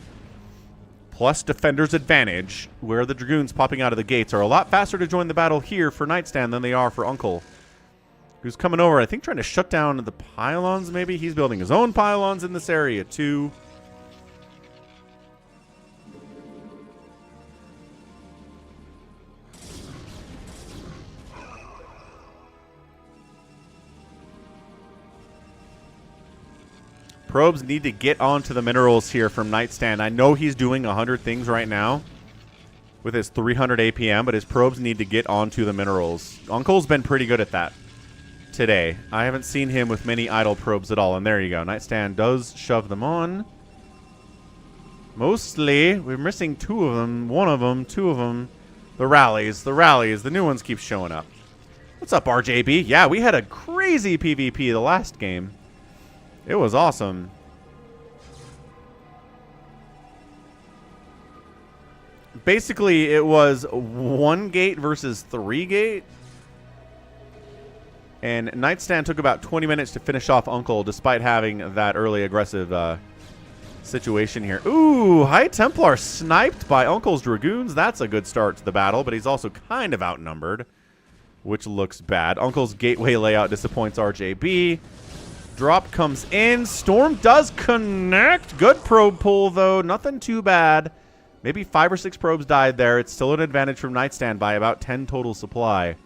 plus defender's advantage, where the Dragoons popping out of the gates are a lot faster to join the battle here for Nightstand than they are for Uncle, who's coming over, I think, trying to shut down the pylons, maybe? He's building his own pylons in this area, too. Probes need to get onto the minerals here from Nightstand. I know he's doing 100 things right now with his 300 APM, but his probes need to get onto the minerals. Uncle's been pretty good at that today. I haven't seen him with many idle probes at all, and there you go. Nightstand does shove them on. Mostly. We're missing two of them. One of them. Two of them. The rallies. The rallies. The new ones keep showing up. What's up, RJB? Yeah, we had a crazy PvP the last game. It was awesome. Basically, it was 1 gate versus 3 gate. And Nightstand took about 20 minutes to finish off Uncle, despite having that early aggressive situation here. Ooh, High Templar sniped by Uncle's Dragoons. That's a good start to the battle, but he's also kind of outnumbered, which looks bad. Uncle's gateway layout disappoints RJB. Drop comes in. Storm does connect. Good probe pull, though. Nothing too bad. Maybe 5 or 6 probes died there. It's still an advantage from Nightstand by about 10 total supply.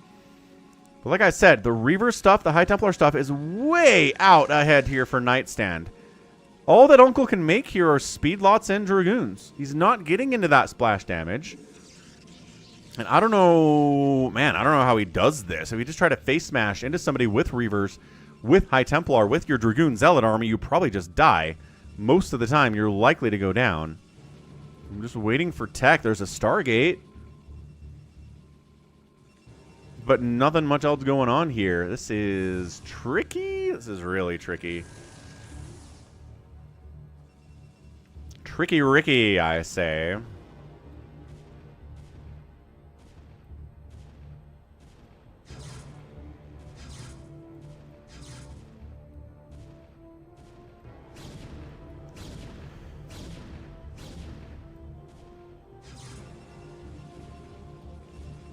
But like I said, the Reaver stuff, the High Templar stuff, is way out ahead here for Nightstand. All that Uncle can make here are speed lots and Dragoons. He's not getting into that splash damage. And I don't know, man, I don't know how he does this. If you just try to face smash into somebody with Reavers, with High Templar, with your Dragoon Zealot army, you probably just die. Most of the time, you're likely to go down. I'm just waiting for tech. There's a Stargate. But nothing much else going on here. This is tricky. This is really tricky. Tricky Ricky, I say.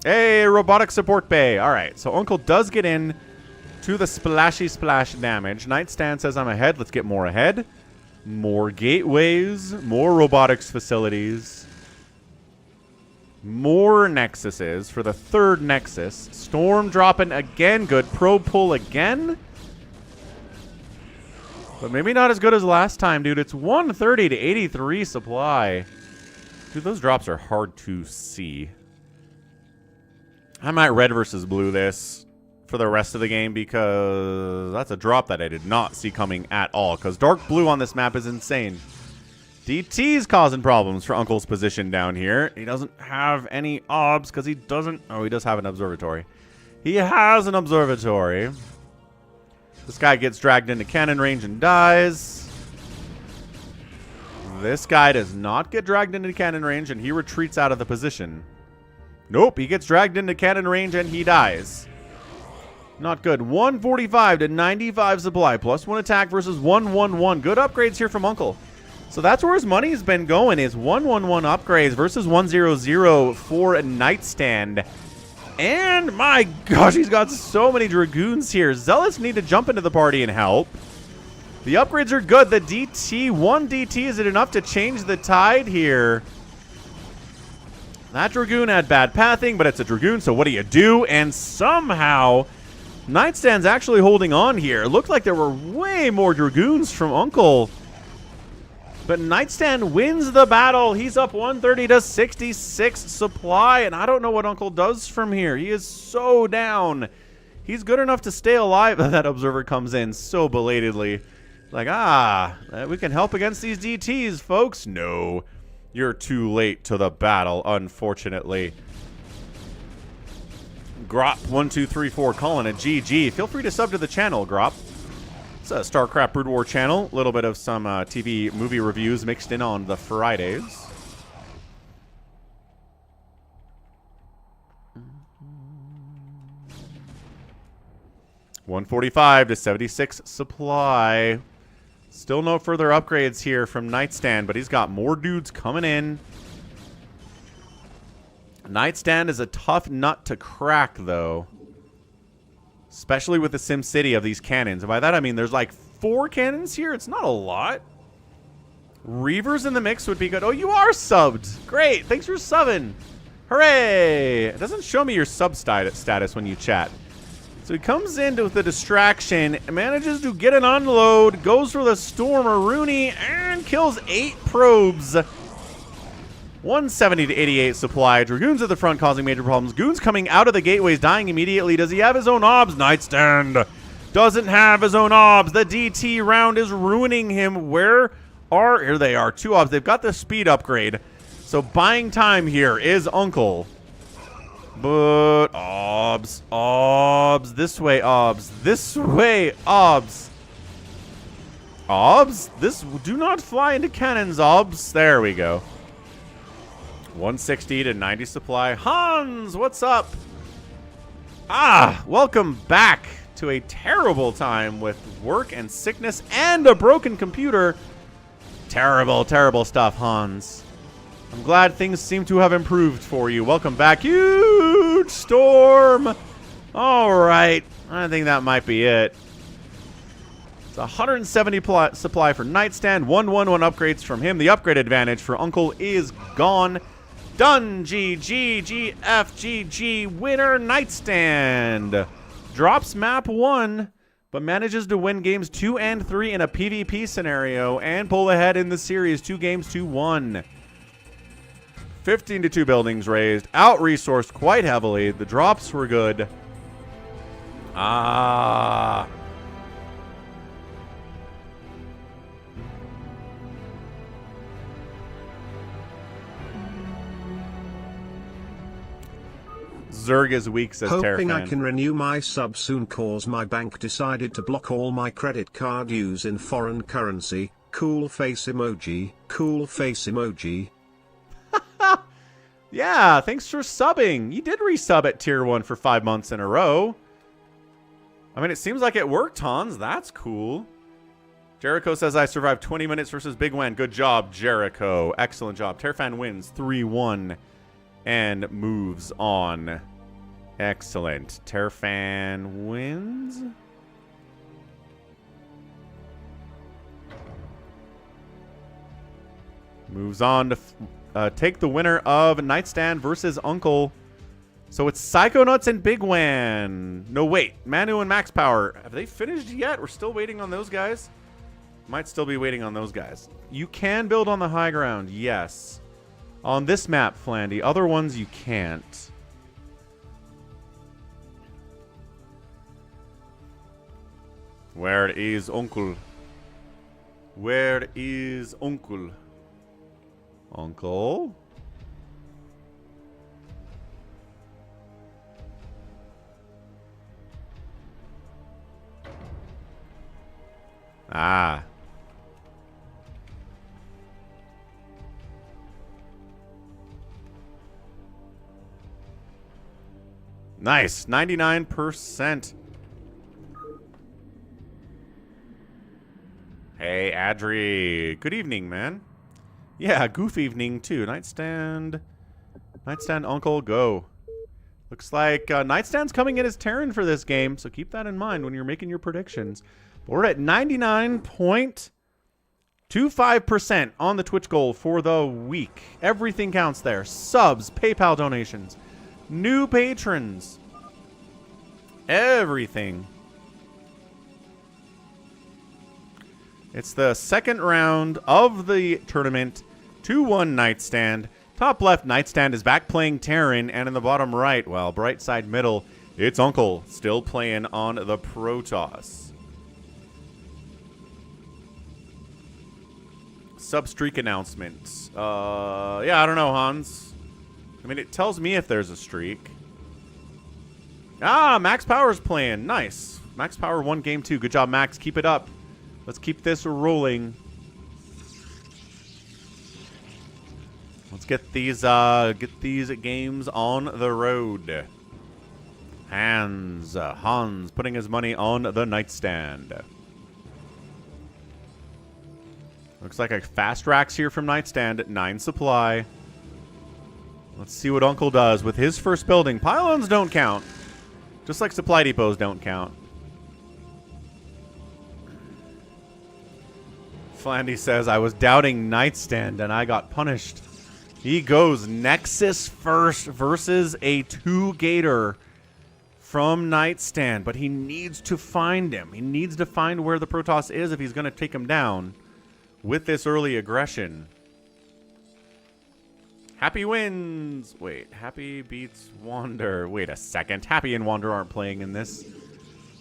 Hey, robotic support bay. All right, so Uncle does get in to the splashy splash damage. Nightstand says I'm ahead. Let's get more ahead. More gateways, more robotics facilities, more nexuses for the 3rd nexus. Storm dropping again. Good probe pull again. But maybe not as good as last time, dude. It's 130 to 83 supply. Dude, those drops are hard to see. I might red versus blue this for the rest of the game because that's a drop that I did not see coming at all. Because dark blue on this map is insane. DT's causing problems for Uncle's position down here. He doesn't have any obs because he doesn't... Oh, he does have an observatory. He has an observatory. This guy gets dragged into cannon range and dies. This guy does not get dragged into cannon range and he retreats out of the position. Nope, he gets dragged into cannon range and he dies. Not good. 145 to 95 supply. +1 attack versus 111. Good upgrades here from Uncle. So that's where his money's been going, is 111 upgrades versus 100 for a Nightstand. And my gosh, he's got so many Dragoons here. Zealots need to jump into the party and help. The upgrades are good. The DT, 1 DT, is it enough to change the tide here? That Dragoon had bad pathing, but it's a Dragoon, so what do? And somehow, Nightstand's actually holding on here. It looked like there were way more Dragoons from Uncle. But Nightstand wins the battle. He's up 130 to 66 supply, and I don't know what Uncle does from here. He is so down. He's good enough to stay alive. That Observer comes in so belatedly. Like, we can help against these DTs, folks. No. You're too late to the battle, unfortunately. Grop1234 calling a GG. Feel free to sub to the channel, Grop. It's a StarCraft Brood War channel. A little bit of some TV movie reviews mixed in on the Fridays. $145 to 76 supply. Still no further upgrades here from Nightstand, but he's got more dudes coming in. Nightstand is a tough nut to crack, though. Especially with the SimCity of these cannons. And by that, I mean there's like 4 cannons here. It's not a lot. Reavers in the mix would be good. Oh, you are subbed. Great. Thanks for subbing. Hooray. It doesn't show me your sub status when you chat. So he comes in with the distraction, manages to get an unload, goes for the Stormer Rooney, and kills 8 probes. 170 to 88 supply. Dragoons at the front causing major problems. Goons coming out of the gateways, dying immediately. Does he have his own obs? Nightstand doesn't have his own obs. The DT round is ruining him. Where are... Here they are. 2 obs. They've got the speed upgrade. So buying time here is Uncle. But obs. Obs. This way, obs. This way, obs. Obs? This... Do not fly into cannons, obs. There we go. 160 to 90 supply. Hans, what's up? Ah, welcome back to a terrible time with work and sickness and a broken computer. Terrible, terrible stuff, Hans. I'm glad things seem to have improved for you. Welcome back. Huge storm. All right. I think that might be it. It's 170 supply for Nightstand. 111 upgrades from him. The upgrade advantage for Uncle is gone. Done. GG. GF. GG. Winner Nightstand. Drops map 1, but manages to win games 2 and 3 in a PvP scenario and pull ahead in the series 2 games to 1. 15 to 2 buildings raised. Out-resourced quite heavily. The drops were good. Ah. Zerg is weak, says Terrafan. Hoping I can renew my sub soon cause my bank decided to block all my credit card use in foreign currency. Cool face emoji. Cool face emoji. Yeah, thanks for subbing. You did resub at tier 1 for 5 months in a row. I mean, it seems like it worked, Hans. That's cool. Jericho says, I survived 20 minutes versus Big Wen. Good job, Jericho. Excellent job. Terrafan wins 3-1 and moves on. Excellent. Terrafan wins. Moves on to take the winner of Nightstand versus Uncle. So it's Psychonauts and Big Wan. No, wait. Manu and Max Power. Have they finished yet? We're still waiting on those guys. Might still be waiting on those guys. You can build on the high ground. Yes. On this map, Flandy. Other ones you can't. Where is Uncle? Where is Uncle? Uncle? Ah. Nice. 99%. Hey, Adri. Good evening, man. Yeah, goof evening, too. Nightstand. Nightstand, Uncle, go. Looks like Nightstand's coming in as Terran for this game, so keep that in mind when you're making your predictions. But we're at 99.25% on the Twitch goal for the week. Everything counts there. Subs, PayPal donations, new patrons, everything. It's the second round of the tournament. 2-1 Nightstand. Top left, Nightstand is back playing Terran, and in the bottom right, well, bright side middle, it's Uncle still playing on the Protoss. Sub-streak announcements. Yeah, I don't know, Hans. I mean, it tells me if there's a streak. Ah, Max Power's playing. Nice. Max Power won game 2. Good job, Max. Keep it up. Let's keep this rolling. Let's get these games on the road. Hans putting his money on the Nightstand. Looks like a fast racks here from Nightstand at 9 supply. Let's see what Uncle does with his first building. Pylons don't count. Just like supply depots don't count. Flandy says, I was doubting Nightstand and I got punished. He goes Nexus first versus a 2-gator from Nightstand, but he needs to find him. He needs to find where the Protoss is if he's going to take him down with this early aggression. Happy wins. Wait, Happy beats Wander. Wait a second. Happy and Wander aren't playing in this.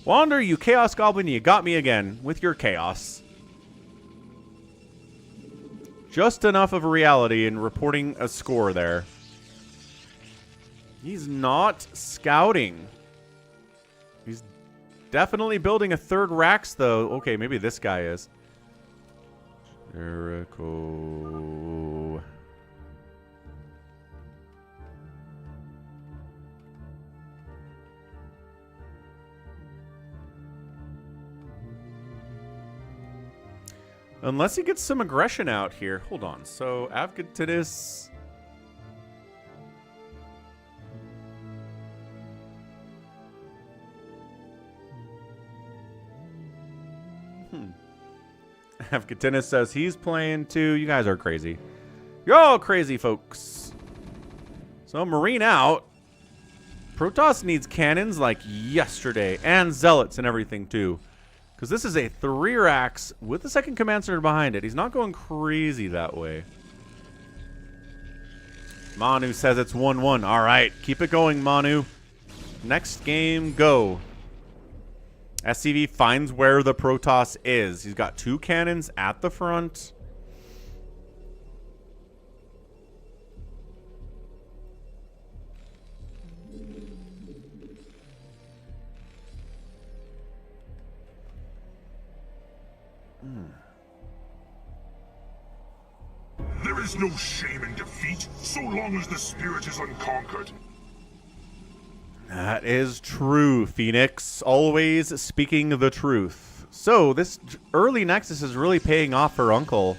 Wander, you Chaos Goblin, you got me again with your chaos. Just enough of a reality in reporting a score there. He's not scouting. He's definitely building a third Rax, though. Okay, maybe this guy is. Jericho. Unless he gets some aggression out here. Hold on. So, Avgatitis. Avgatitis says he's playing too. You guys are crazy. You're all crazy, folks. So, Marine out. Protoss needs cannons like yesterday. And Zealots and everything, too. Because this is a 3-Rax with the second command center behind it. He's not going crazy that way. Manu says it's 1-1. All right, keep it going, Manu. Next game, go. SCV finds where the Protoss is. He's got 2 cannons at the front. There is no shame in defeat, so long as the spirit is unconquered. That is true, Phoenix. Always speaking the truth. So, this early Nexus is really paying off for Uncle.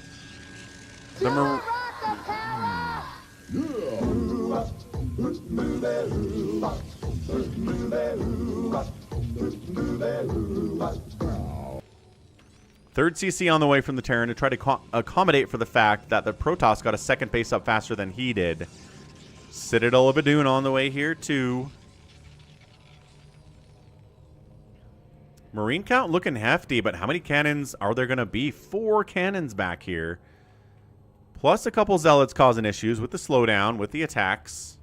Third CC on the way from the Terran to try to accommodate for the fact that the Protoss got a second base up faster than he did. Citadel of Badoon on the way here too. Marine count looking hefty, but how many cannons are there going to be? 4 cannons back here. Plus a couple Zealots causing issues with the slowdown, with the attacks.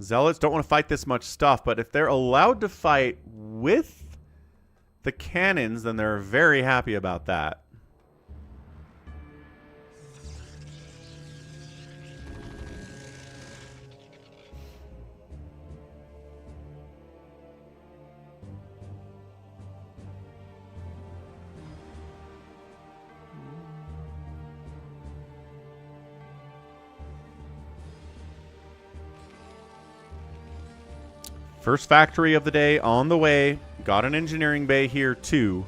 Zealots don't want to fight this much stuff, but if they're allowed to fight with the cannons, then they're very happy about that. First factory of the day on the way. Got an engineering bay here too.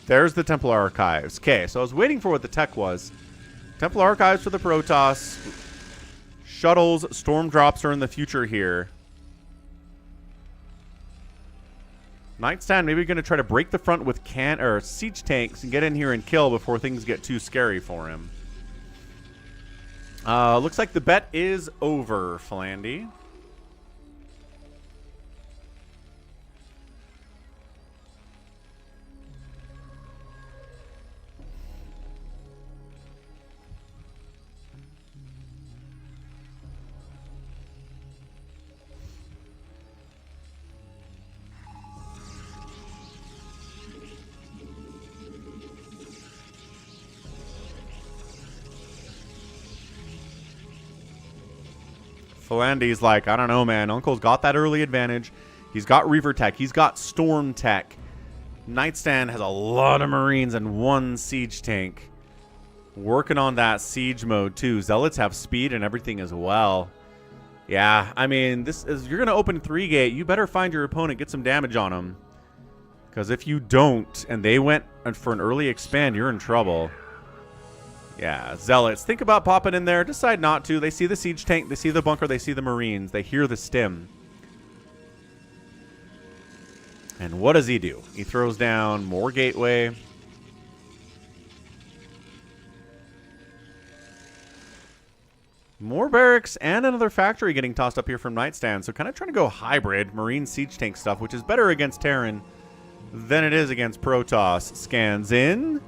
There's the Templar Archives. Okay, so I was waiting for what the tech was. Templar Archives for the Protoss. Shuttles, storm drops are in the future here. Nightstand maybe going to try to break the front with siege tanks and get in here and kill before things get too scary for him. Looks like the bet is over, Flandy. Philandy's like, I don't know, man. Uncle's got that early advantage. He's got Reaver Tech. He's got Storm Tech. Nightstand has a lot of Marines and 1 siege tank. Working on that siege mode too. Zealots have speed and everything as well. Yeah, I mean, this is, you're going to open 3 gate. You better find your opponent, get some damage on them. Because if you don't, and they went for an early expand, you're in trouble. Yeah, Zealots. Think about popping in there. Decide not to. They see the siege tank. They see the bunker. They see the Marines. They hear the stim. And what does he do? He throws down more gateway. More barracks and another factory getting tossed up here from Nightstand. So kind of trying to go hybrid Marine siege tank stuff, which is better against Terran than it is against Protoss. Scans in.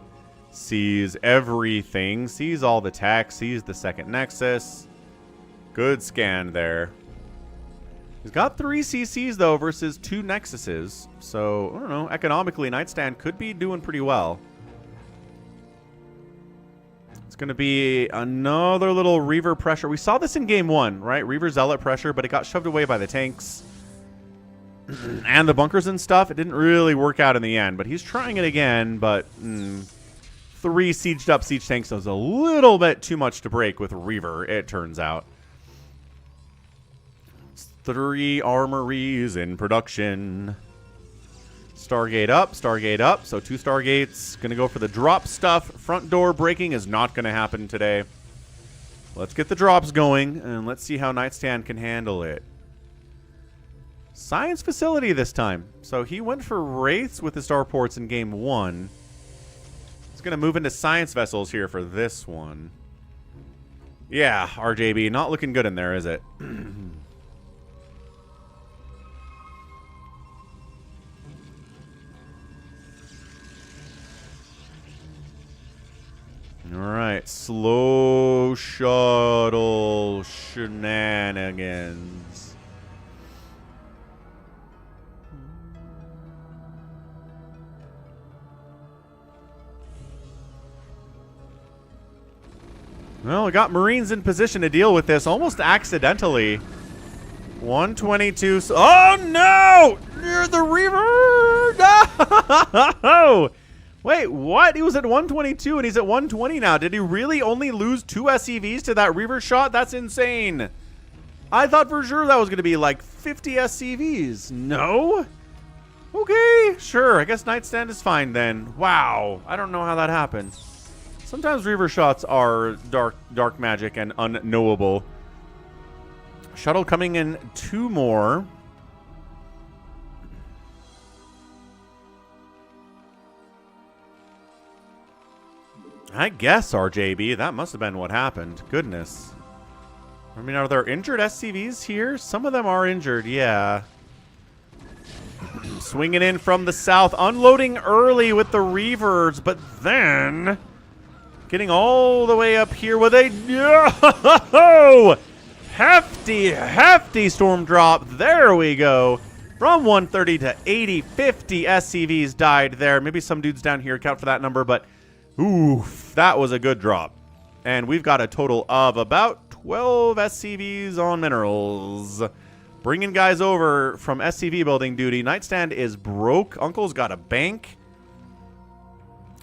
Sees everything. Sees all the tech. Sees the second Nexus. Good scan there. He's got 3 CCs, though, versus 2 Nexuses. So, I don't know. Economically, Nightstand could be doing pretty well. It's going to be another little Reaver pressure. We saw this in game 1, right? Reaver Zealot pressure, but it got shoved away by the tanks. And the bunkers and stuff. It didn't really work out in the end, but he's trying it again, but... 3 sieged up siege tanks was a little bit too much to break with Reaver, it turns out. 3 armories in production. Stargate up, Stargate up. So 2 Stargates. Going to go for the drop stuff. Front door breaking is not going to happen today. Let's get the drops going, and let's see how Nightstand can handle it. Science facility this time. So he went for Wraiths with the starports in game 1. He's going to move into science vessels here for this one. Yeah, RJB, not looking good in there, is it? Alright, slow shuttle shenanigans. Well, we got Marines in position to deal with this almost accidentally. 122. Oh, no! Near the Reaver! No! Wait, what? He was at 122 and he's at 120 now. Did he really only lose 2 SCVs to that Reaver shot? That's insane. I thought for sure that was going to be like 50 SCVs. No? Okay, sure. I guess Nightstand is fine then. Wow. I don't know how that happened. Sometimes Reaver shots are dark magic and unknowable. Shuttle coming in 2 more. I guess, RJB, that must have been what happened. Goodness. I mean, are there injured SCVs here? Some of them are injured, yeah. Swinging in from the south, unloading early with the Reavers, but then getting all the way up here with a hefty storm drop. There we go. From 130 to 80, 50 SCVs died there. Maybe some dudes down here account for that number, but oof, that was a good drop. And we've got a total of about 12 SCVs on minerals. Bringing guys over from SCV building duty. Nightstand is broke. Uncle's got a bank.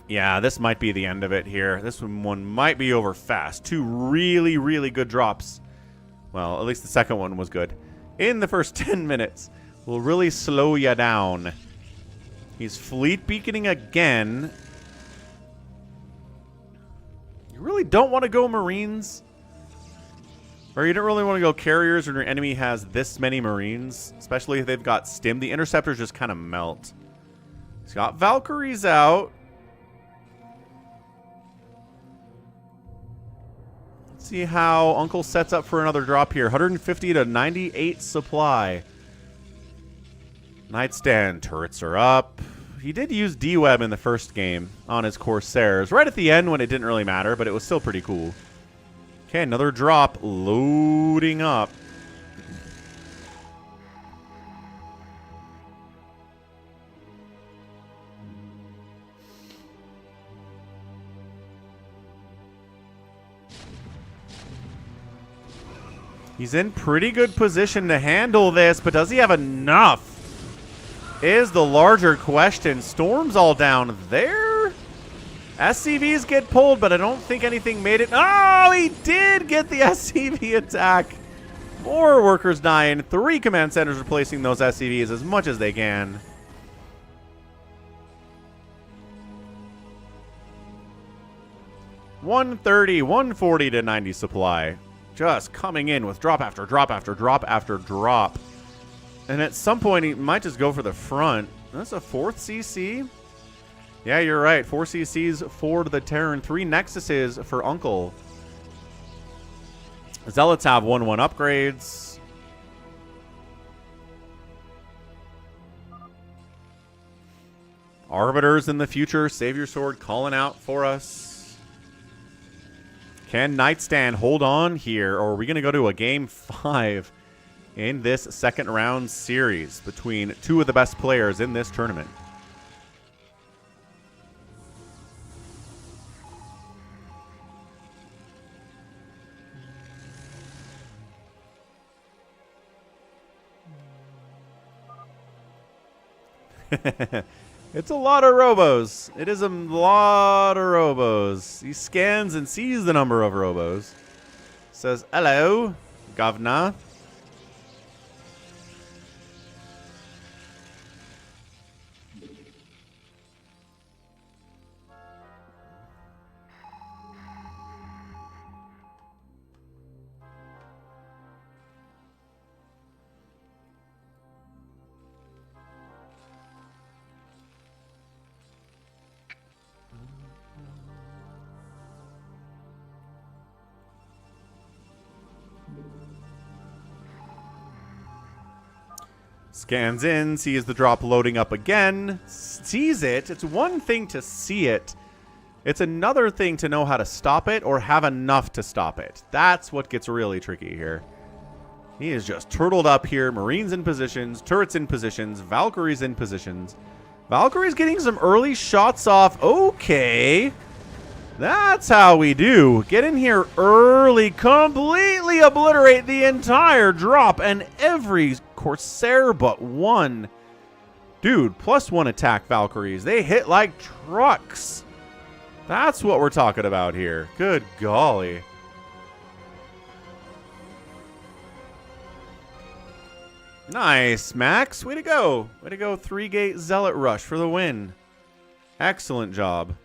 Yeah, this might be the end of it here. This one might be over fast. 2 really, really good drops. Well, at least the second one was good. In the first 10 minutes. Will really slow you down. He's fleet beaconing again. You really don't want to go Marines? Or you don't really want to go carriers when your enemy has this many Marines? Especially if they've got stim. The interceptors just kind of melt. He's got Valkyries out. Let's see how Uncle sets up for another drop here. 150 to 98 supply. Nightstand turrets are up. He did use D-Web in the first game on his Corsairs. Right at the end when it didn't really matter, but it was still pretty cool. Okay, another drop loading up. He's in pretty good position to handle this, but does he have enough? is the larger question. Storm's all down there. SCVs get pulled, but I don't think anything made it. Oh, he did get the SCV attack. More workers dying. 3 command centers replacing those SCVs as much as they can. $130, $140 to $90 supply. Just coming in with drop after drop after drop after drop. And at some point, he might just go for the front. That's a 4th CC. Yeah, you're right. 4 CCs for the Terran. 3 Nexuses for Uncle. Zealots have 1/1 upgrades. Arbiters in the future. Savior Sword calling out for us. Can Nightstand hold on here, or are we going to go to a game 5 in this second round series between 2 of the best players in this tournament? It's a lot of robos. It is a lot of robos. He scans and sees the number of robos. Says, hello, governor. Scans in, sees the drop loading up again, sees it. It's one thing to see it. It's another thing to know how to stop it or have enough to stop it. That's what gets really tricky here. He is just turtled up here. Marines in positions, turrets in positions, Valkyries in positions. Valkyrie's getting some early shots off. Okay. That's how we do. Get in here early, completely obliterate the entire drop and every Corsair but one. Dude, +1 attack Valkyries. They hit like trucks. That's what we're talking about here. Good golly. Nice, Max. Way to go. Way to go. 3-gate Zealot Rush for the win. Excellent job.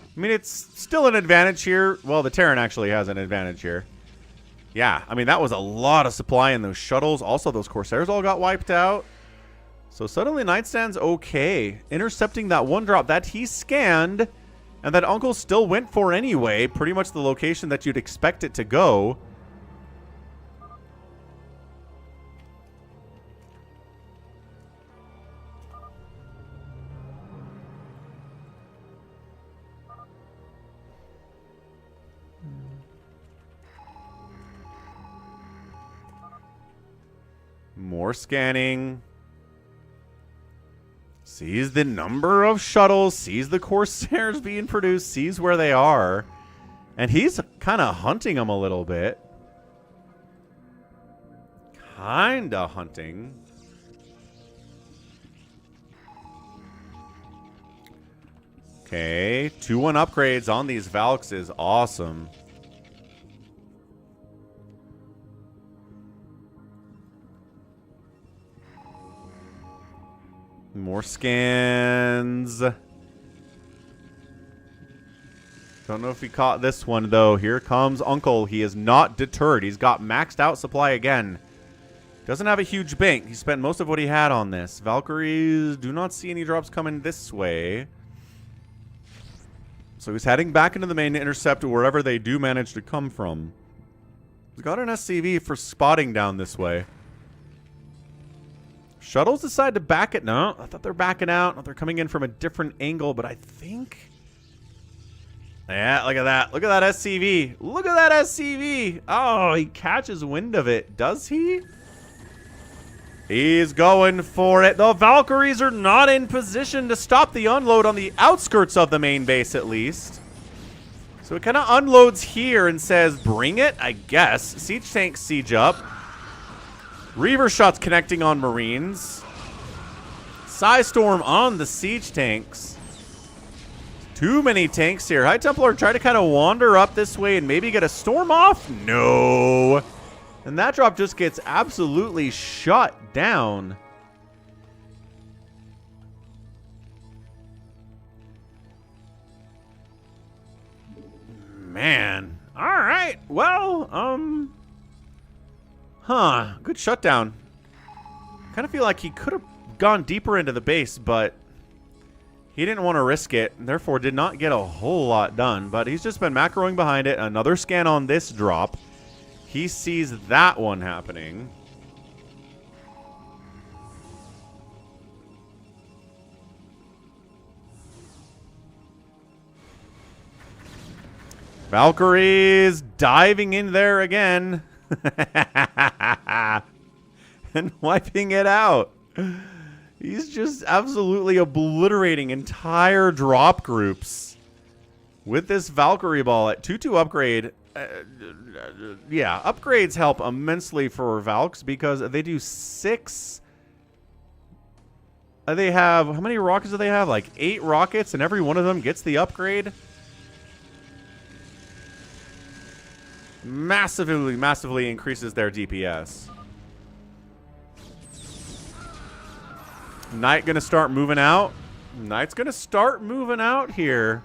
I mean, it's still an advantage here. Well, the Terran actually has an advantage here. Yeah, I mean, that was a lot of supply in those shuttles. Also, those Corsairs all got wiped out. So suddenly, Nightstand's okay. Intercepting that one drop that he scanned and that Uncle still went for anyway. Pretty much the location that you'd expect it to go. More scanning. Sees the number of shuttles, sees the Corsairs being produced, sees where they are. And he's kind of hunting them a little bit. Kind of hunting. Okay, 2-1 upgrades on these Valks is awesome. More scans. Don't know if he caught this one, though. Here comes Uncle. He is not deterred. He's got maxed out supply again. Doesn't have a huge bank. He spent most of what he had on this. Valkyries do not see any drops coming this way. So he's heading back into the main to intercept wherever they do manage to come from. He's got an SCV for spotting down this way. Shuttles decide to back it. No, I thought they're backing out. No, they're coming in from a different angle, but I think... Yeah, look at that. Look at that SCV. Look at that SCV. Oh, he catches wind of it. Does he? He's going for it. The Valkyries are not in position to stop the unload on the outskirts of the main base, at least. So it kind of unloads here and says, bring it, I guess. Siege tanks siege up. Reaver shots connecting on Marines. Psystorm on the siege tanks. Too many tanks here. High Templar try to kind of wander up this way and maybe get a storm off. No. And that drop just gets absolutely shut down. Man. All right. Well, good shutdown. Kind of feel like he could have gone deeper into the base, but he didn't want to risk it, and therefore did not get a whole lot done. But he's just been macroing behind it. Another scan on this drop. He sees that one happening. Valkyries diving in there again. And wiping it out. He's just absolutely obliterating entire drop groups with this Valkyrie ball at 2-2 upgrade. Yeah, upgrades help immensely for Valks because they do 6. They have, how many rockets do they have? Like 8 rockets, and every one of them gets the upgrade. Massively increases their DPS. Knight gonna start moving out. Knight's gonna start moving out here.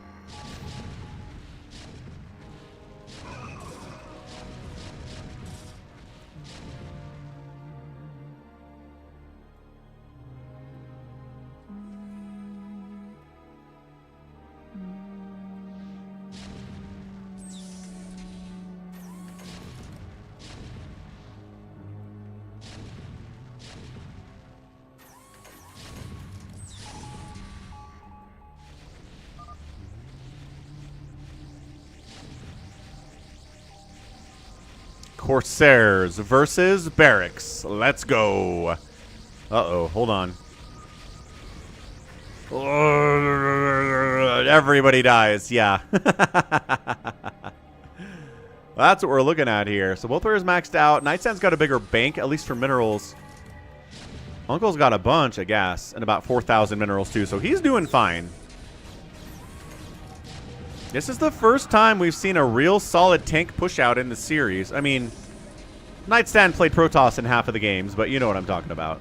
Corsairs versus Barracks. Let's go. Uh-oh, hold on. Everybody dies, yeah. That's what we're looking at here. So both players maxed out. Nightstand's got a bigger bank, at least for minerals. Uncle's got a bunch of gas and about 4,000 minerals too, so he's doing fine. This is the first time we've seen a real solid tank push out in the series. I mean, Nightstand played Protoss in half of the games, but you know what I'm talking about.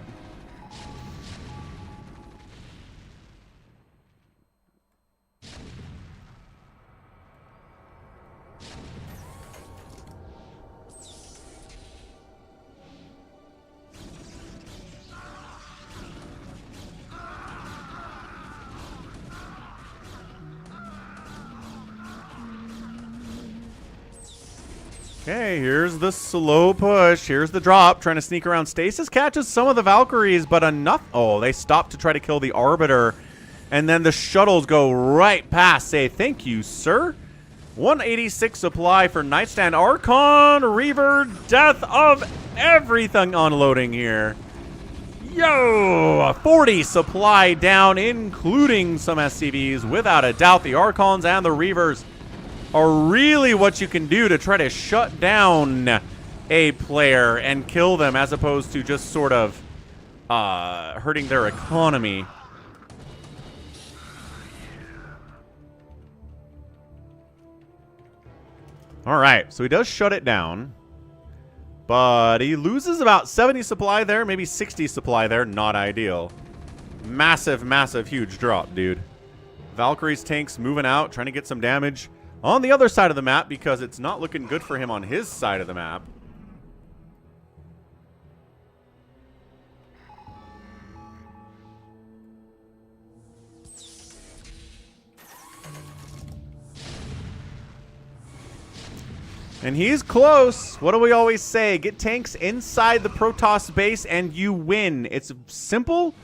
Okay, here's the slow push. Here's the drop. Trying to sneak around. Stasis catches some of the Valkyries, but enough. Oh, they stop to try to kill the Arbiter. And then the shuttles go right past. Say thank you, sir. 186 supply for Nightstand. Archon, Reaver, death of everything unloading here. Yo! 40 supply down, including some SCVs. Without a doubt, the Archons and the Reavers are really what you can do to try to shut down a player and kill them, as opposed to just sort of hurting their economy. All right, so he does shut it down, but he loses about 70 supply there, maybe 60 supply there. Not ideal. Massive, massive, huge drop, dude. Valkyrie's tanks moving out, trying to get some damage on the other side of the map because it's not looking good for him on his side of the map. And he's close. What do we always say? Get tanks inside the Protoss base and you win. It's simple.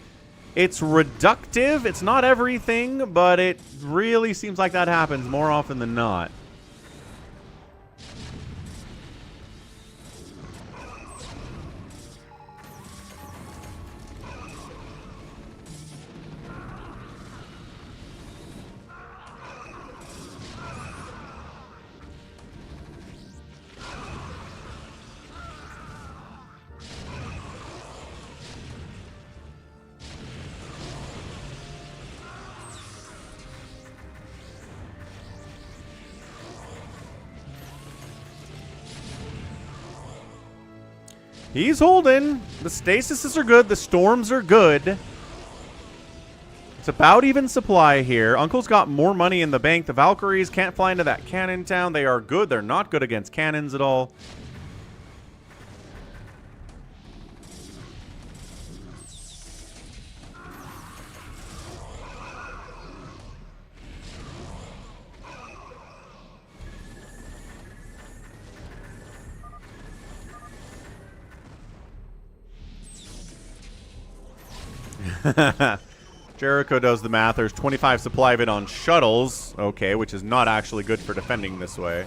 It's reductive. It's not everything, but it really seems like that happens more often than not. He's holding. The stasises are good. The storms are good. It's about even supply here. Uncle's got more money in the bank. The Valkyries can't fly into that cannon town. They are good. They're not good against cannons at all. Jericho does the math. There's 25 supply of it on shuttles. Okay, which is not actually good for defending this way.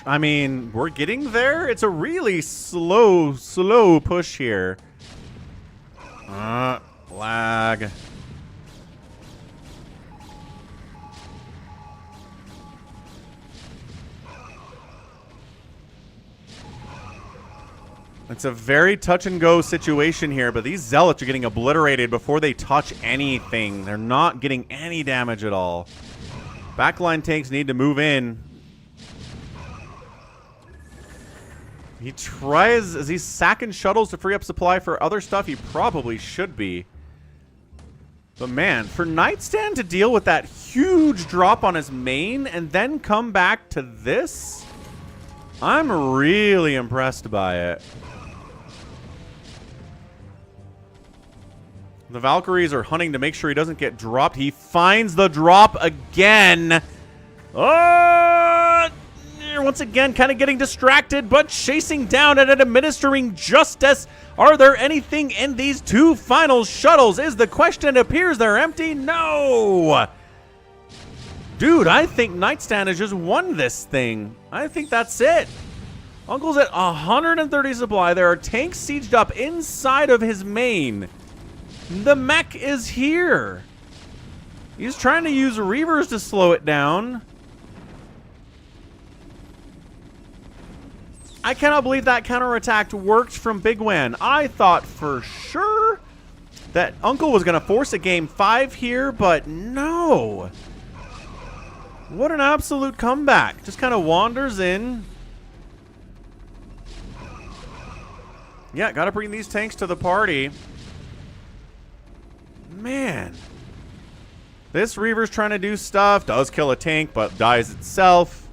I mean, we're getting there. It's a really slow push here. Lag. It's a very touch and go situation here, but these zealots are getting obliterated before they touch anything. They're not getting any damage at all. Backline tanks need to move in. He tries, is he sacking shuttles to free up supply for other stuff? He probably should be. But man, for Nightstand to deal with that huge drop on his main and then come back to this, I'm really impressed by it. The Valkyries are hunting to make sure he doesn't get dropped. He finds the drop again. Oh! Once again, kind of getting distracted, but chasing down and administering justice. Are there anything in these two final shuttles? Is the question. It appears they're empty. No! Dude, I think Nightstand has just won this thing. I think that's it. Uncle's at 130 supply. There are tanks sieged up inside of his main. The mech is here. He's trying to use Reavers to slow it down. I cannot believe that counterattack worked from Big Wen. I thought for sure that Uncle was going to force a game 5 here, but no. What an absolute comeback. Just kind of wanders in. Yeah, got to bring these tanks to the party. Man. This Reaver's trying to do stuff. Does kill a tank, but dies itself.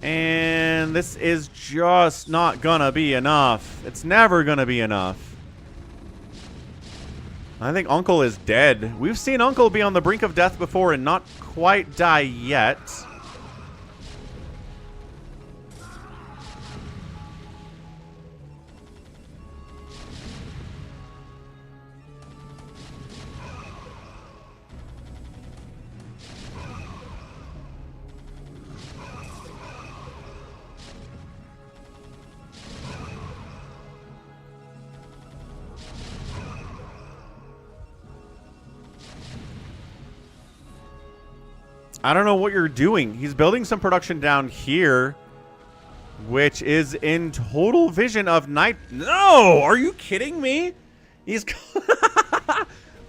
And this is just not gonna be enough. It's never gonna be enough. I think Uncle is dead. We've seen Uncle be on the brink of death before and not quite die yet. I don't know what you're doing. He's building some production down here, which is in total vision of night. No! Are you kidding me? He's...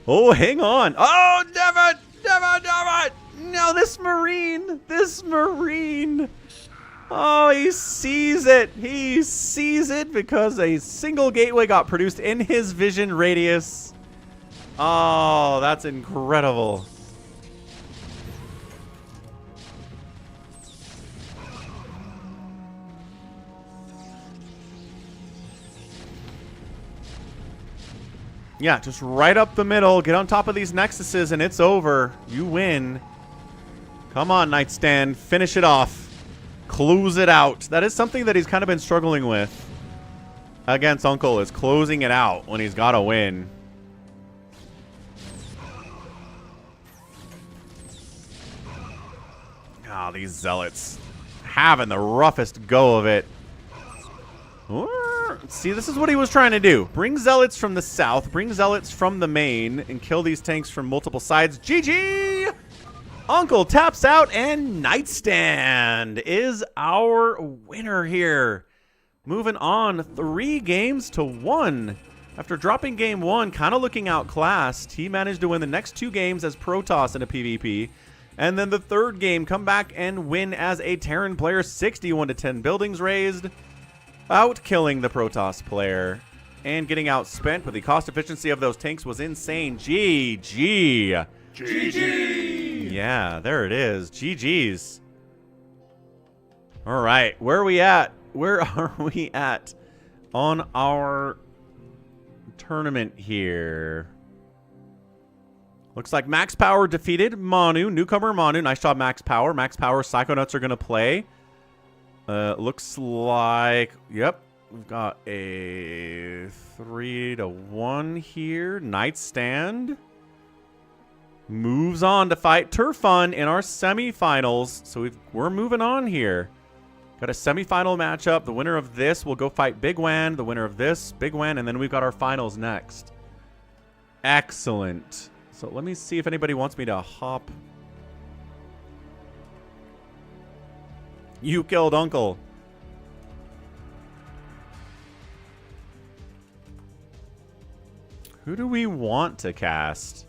Oh, hang on. Oh, damn it! Damn it! Damn it! No, this Marine! This Marine! Oh, he sees it. He sees it because a single gateway got produced in his vision radius. Oh, that's incredible. Yeah, just right up the middle. Get on top of these Nexuses and it's over. You win. Come on, Nightstand. Finish it off. Close it out. That is something that he's kind of been struggling with against Uncle, is closing it out when he's got to win. Ah, these zealots having the roughest go of it. See, this is what he was trying to do. Bring zealots from the south, bring zealots from the main, and kill these tanks from multiple sides. GG! Uncle taps out, and Nightstand is our winner here. Moving on 3-1. After dropping game 1, kind of looking outclassed, he managed to win the next 2 games as Protoss in a PvP. And then the 3rd game, come back and win as a Terran player, 61-10 buildings raised. Out killing the Protoss player and getting outspent, but the cost efficiency of those tanks was insane. GG. GG. Yeah, there it is. GG's. All right, where are we at? Where are we at on our tournament here? Looks like Max Power defeated Manu, newcomer Manu. Nice job, Max Power. Max Power, Psychonauts are going to play. Looks like, yep, we've got a 3-1 here. Nightstand moves on to fight Turfun in our semifinals. So we're moving on here. Got a semifinal matchup. The winner of this will go fight Big Wan. The winner of this, Big Wan, and then we've got our finals next. Excellent. So let me see if anybody wants me to hop. You killed Uncle. Who do we want to cast?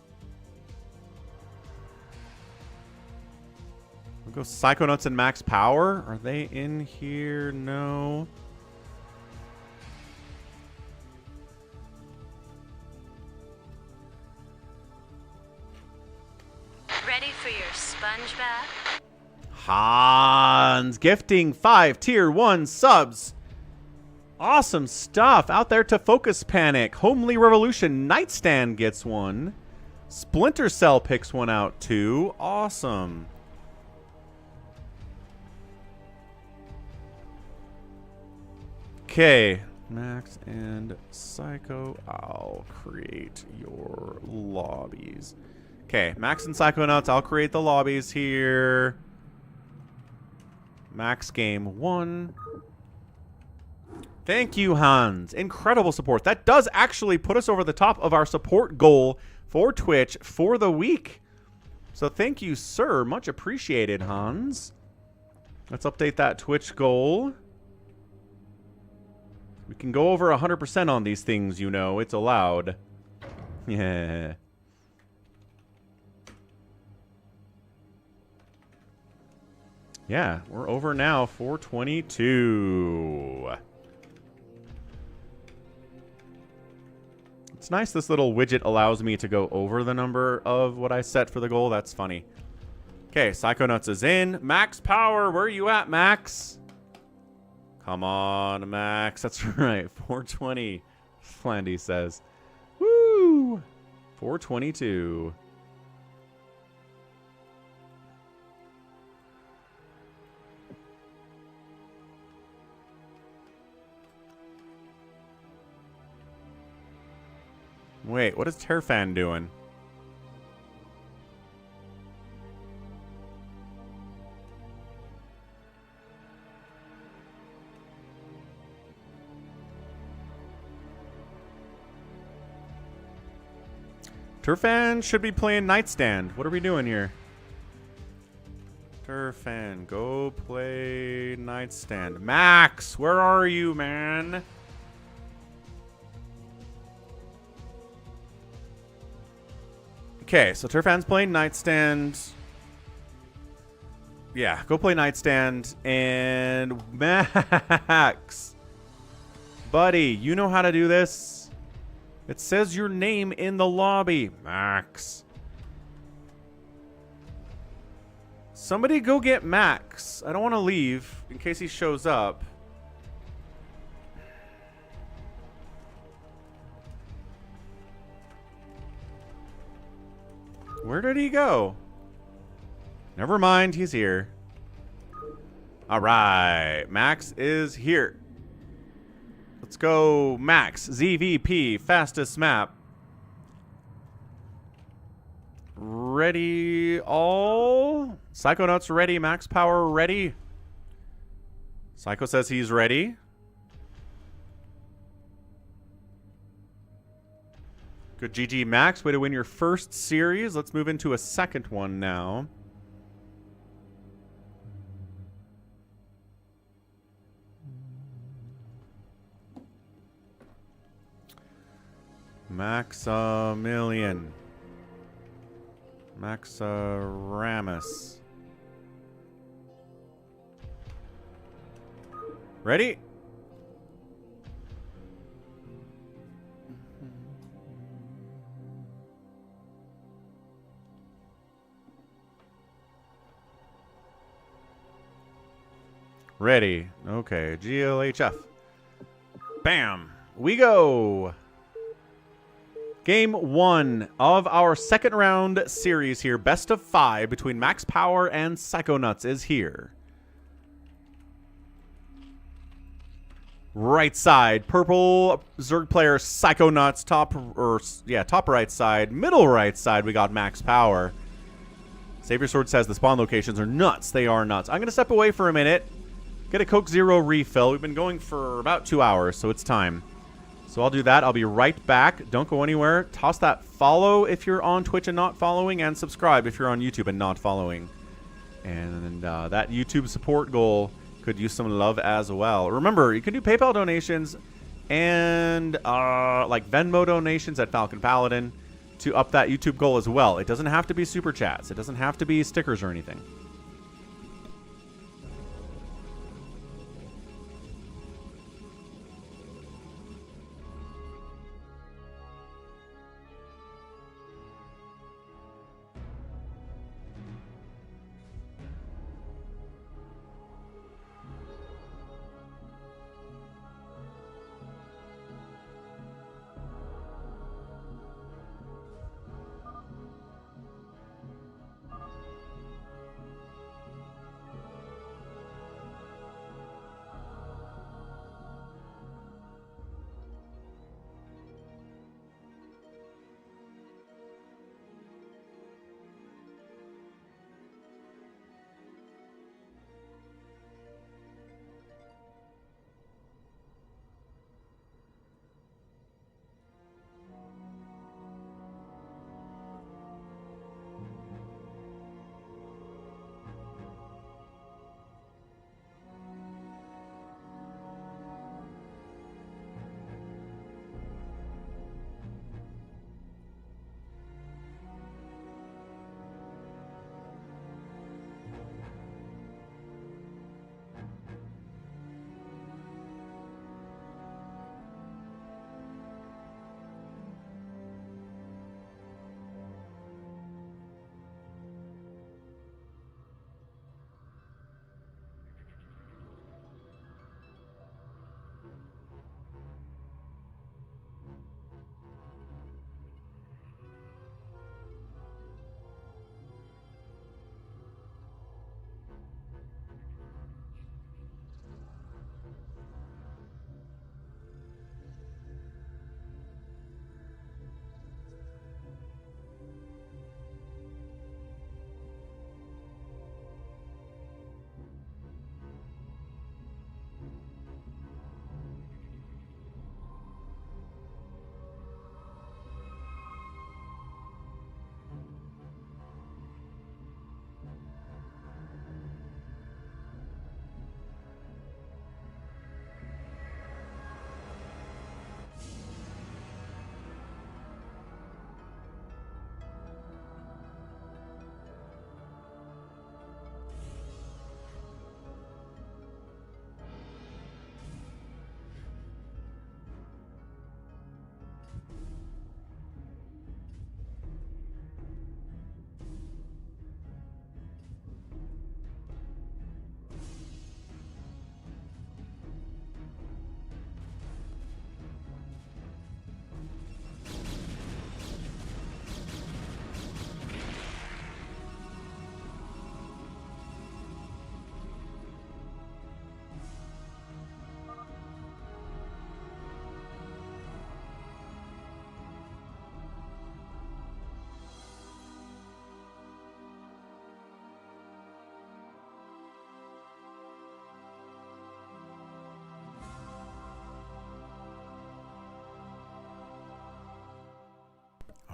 We'll go Psychonauts and Max Power. Are they in here? No. Ready for your sponge bath? Hans gifting 5 tier 1 subs. Awesome stuff out there to Focus Panic. Homely Revolution Nightstand gets one. Splinter Cell picks one out too. Awesome. Okay, Max and Psycho, I'll create your lobbies. Okay, Max and Psychonauts, I'll create the lobbies here. Max game 1. Thank you, Hans. Incredible support. That does actually put us over the top of our support goal for Twitch for the week. So thank you, sir. Much appreciated, Hans. Let's update that Twitch goal. We can go over 100% on these things, you know. It's allowed. Yeah. Yeah, we're over now, 422. It's nice this little widget allows me to go over the number of what I set for the goal. That's funny. Okay, Psychonauts is in. Max Power, where are you at, Max? Come on, Max. That's right, 420, Flandy says. Woo! 422. Wait, what is Terfan doing? Turfan should be playing Nightstand. What are we doing here? Turfan, go play Nightstand. Max, where are you, man? Okay, so Turfan's playing Nightstand. Yeah, go play Nightstand. And Max, buddy, you know how to do this. It says your name in the lobby, Max. Somebody go get Max. I don't want to leave in case he shows up. Where did he go? Never mind, he's here. All right, Max is here. Let's go, Max. ZVP, fastest map. ready all? Psychonauts ready. Max Power ready. Psycho says he's ready. Good GG, Max. Way to win your first series. Let's move into a second one now. Maximilian. Maxaramus. Ready? Ready. Okay. GLHF. Bam. We go. Game 1 of our second round series here. Best of 5 between Max Power and Psychonauts is here. Right side, purple Zerg player Psychonauts. Top right side. Middle right side, we got Max Power. Savior Sword says the spawn locations are nuts. They are nuts. I'm going to step away for a minute. Get a Coke Zero refill. We've been going for about 2 hours, so it's time. So I'll do that. I'll be right back. Don't go anywhere. Toss that follow if you're on Twitch and not following, and subscribe if you're on YouTube and not following. And that YouTube support goal could use some love as well. Remember, you can do PayPal donations and like Venmo donations at Falcon Paladin to up that YouTube goal as well. It doesn't have to be super chats. It doesn't have to be stickers or anything.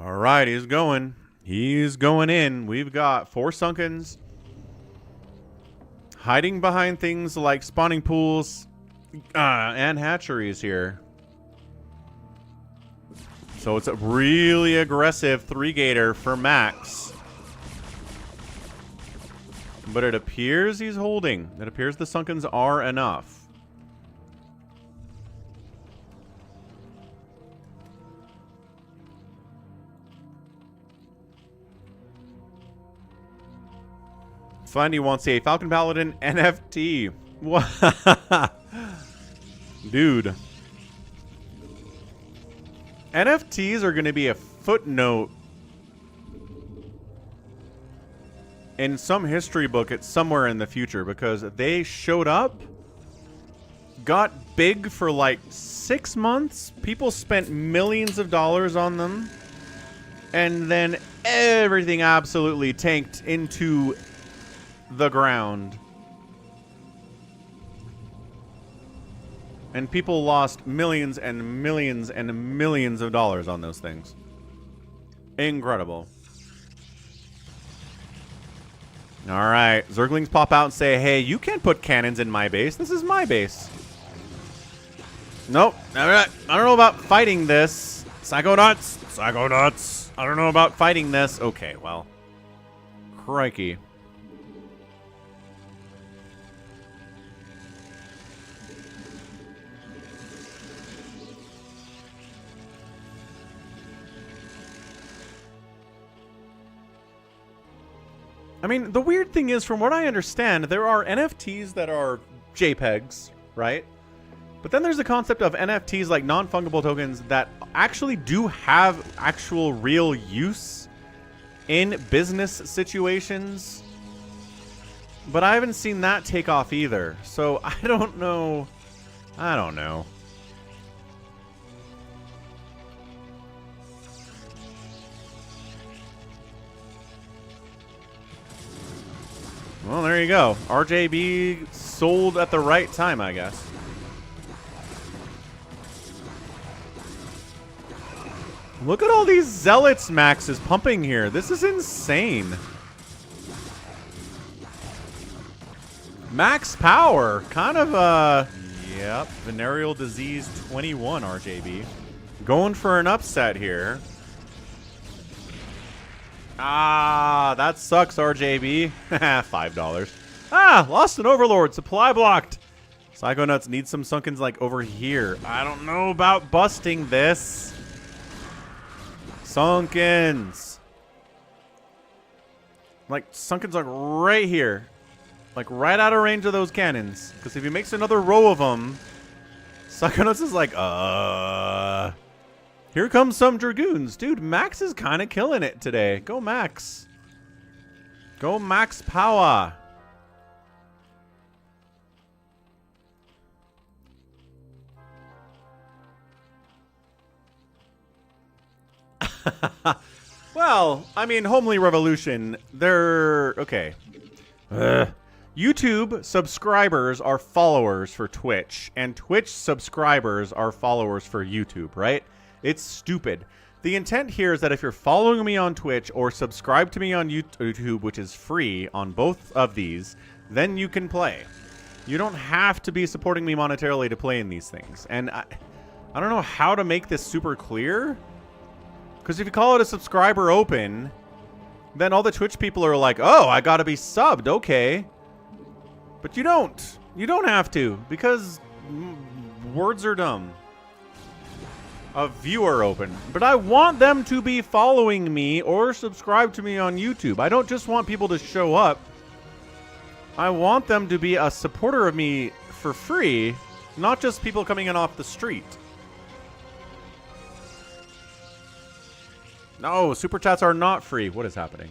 All right, he's going. He's going in. We've got 4 Sunkens hiding behind things like spawning pools and hatcheries here. So it's a really aggressive 3-gator for Max. But it appears he's holding. It appears the Sunkens are enough. Funny wants a Falcon Paladin NFT. Dude. NFTs are going to be a footnote in some history book at somewhere in the future because they showed up, got big for like 6 months. People spent millions of dollars on them. And then everything absolutely tanked into the ground. And people lost millions and millions and millions of dollars on those things. Incredible. Alright, Zerglings pop out and say, hey, you can't put cannons in my base. This is my base. Nope. I don't know about fighting this. Psychonauts. Psychonauts. I don't know about fighting this. Okay, well. Crikey. I mean, the weird thing is, from what I understand, there are NFTs that are JPEGs, right? But then there's the concept of NFTs like non-fungible tokens that actually do have actual real use in business situations. But I haven't seen that take off either. So I don't know. I don't know. Well, there you go. RJB sold at the right time, I guess. Look at all these zealots Max is pumping here. This is insane. Max power. Kind of, yep. Venereal disease 21, RJB. Going for an upset here. Ah, that sucks, RJB. $5. Ah, lost an overlord. Supply blocked. Psychonauts need some Sunkens like over here. I don't know about busting this. Sunkens. Like, Sunkens like right here. Like right out of range of those cannons. Because if he makes another row of them, Psychonauts is like, Here comes some Dragoons. Dude, Max is kind of killing it today. Go Max. Go Max power. Well, I mean, Homely Revolution, they're... Okay. YouTube subscribers are followers for Twitch, and Twitch subscribers are followers for YouTube, right? It's stupid. The intent here is that if you're following me on Twitch or subscribe to me on YouTube, which is free on both of these, then you can play. You don't have to be supporting me monetarily to play in these things. And I don't know how to make this super clear. Because if you call it a subscriber open, then all the Twitch people are like, oh, I gotta be subbed, okay. But you don't. You don't have to, because words are dumb. A viewer open. But I want them to be following me or subscribe to me on YouTube. I don't just want people to show up. I want them to be a supporter of me for free, not just people coming in off the street. No, super chats are not free. What is happening?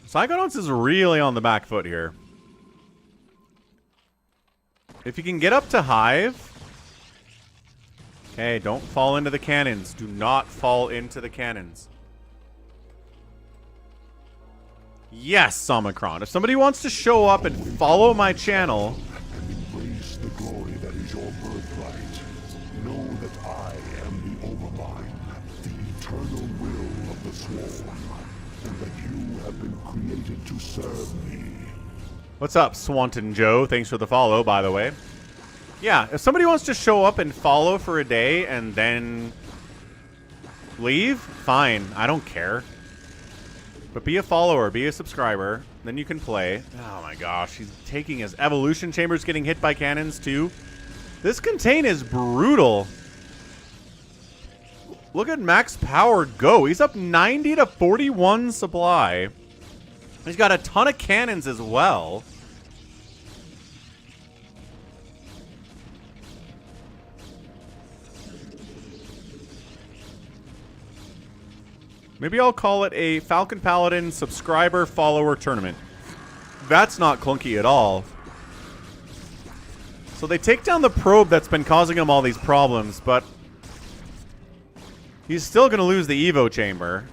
Psychonauts is really on the back foot here. If you can get up to Hive... Okay, don't fall into the cannons. Do not fall into the cannons. Yes, Omicron. If somebody wants to show up and follow my channel... Embrace the glory that is your birthright. Know overmind the eternal will of the Swarm, and that you have been created to serve me. What's up, Swanton Joe? Thanks for the follow, by the way. Yeah, if somebody wants to show up and follow for a day and then leave, fine. I don't care. But be a follower, be a subscriber, then you can play. Oh my gosh, he's taking his evolution chambers, getting hit by cannons too. This contain is brutal. Look at max power go. He's up 90 to 41 supply. He's got a ton of cannons as well. Maybe I'll call it a Falcon Paladin subscriber follower tournament. That's not clunky at all. So they take down the probe that's been causing him all these problems, but he's still going to lose the Evo chamber.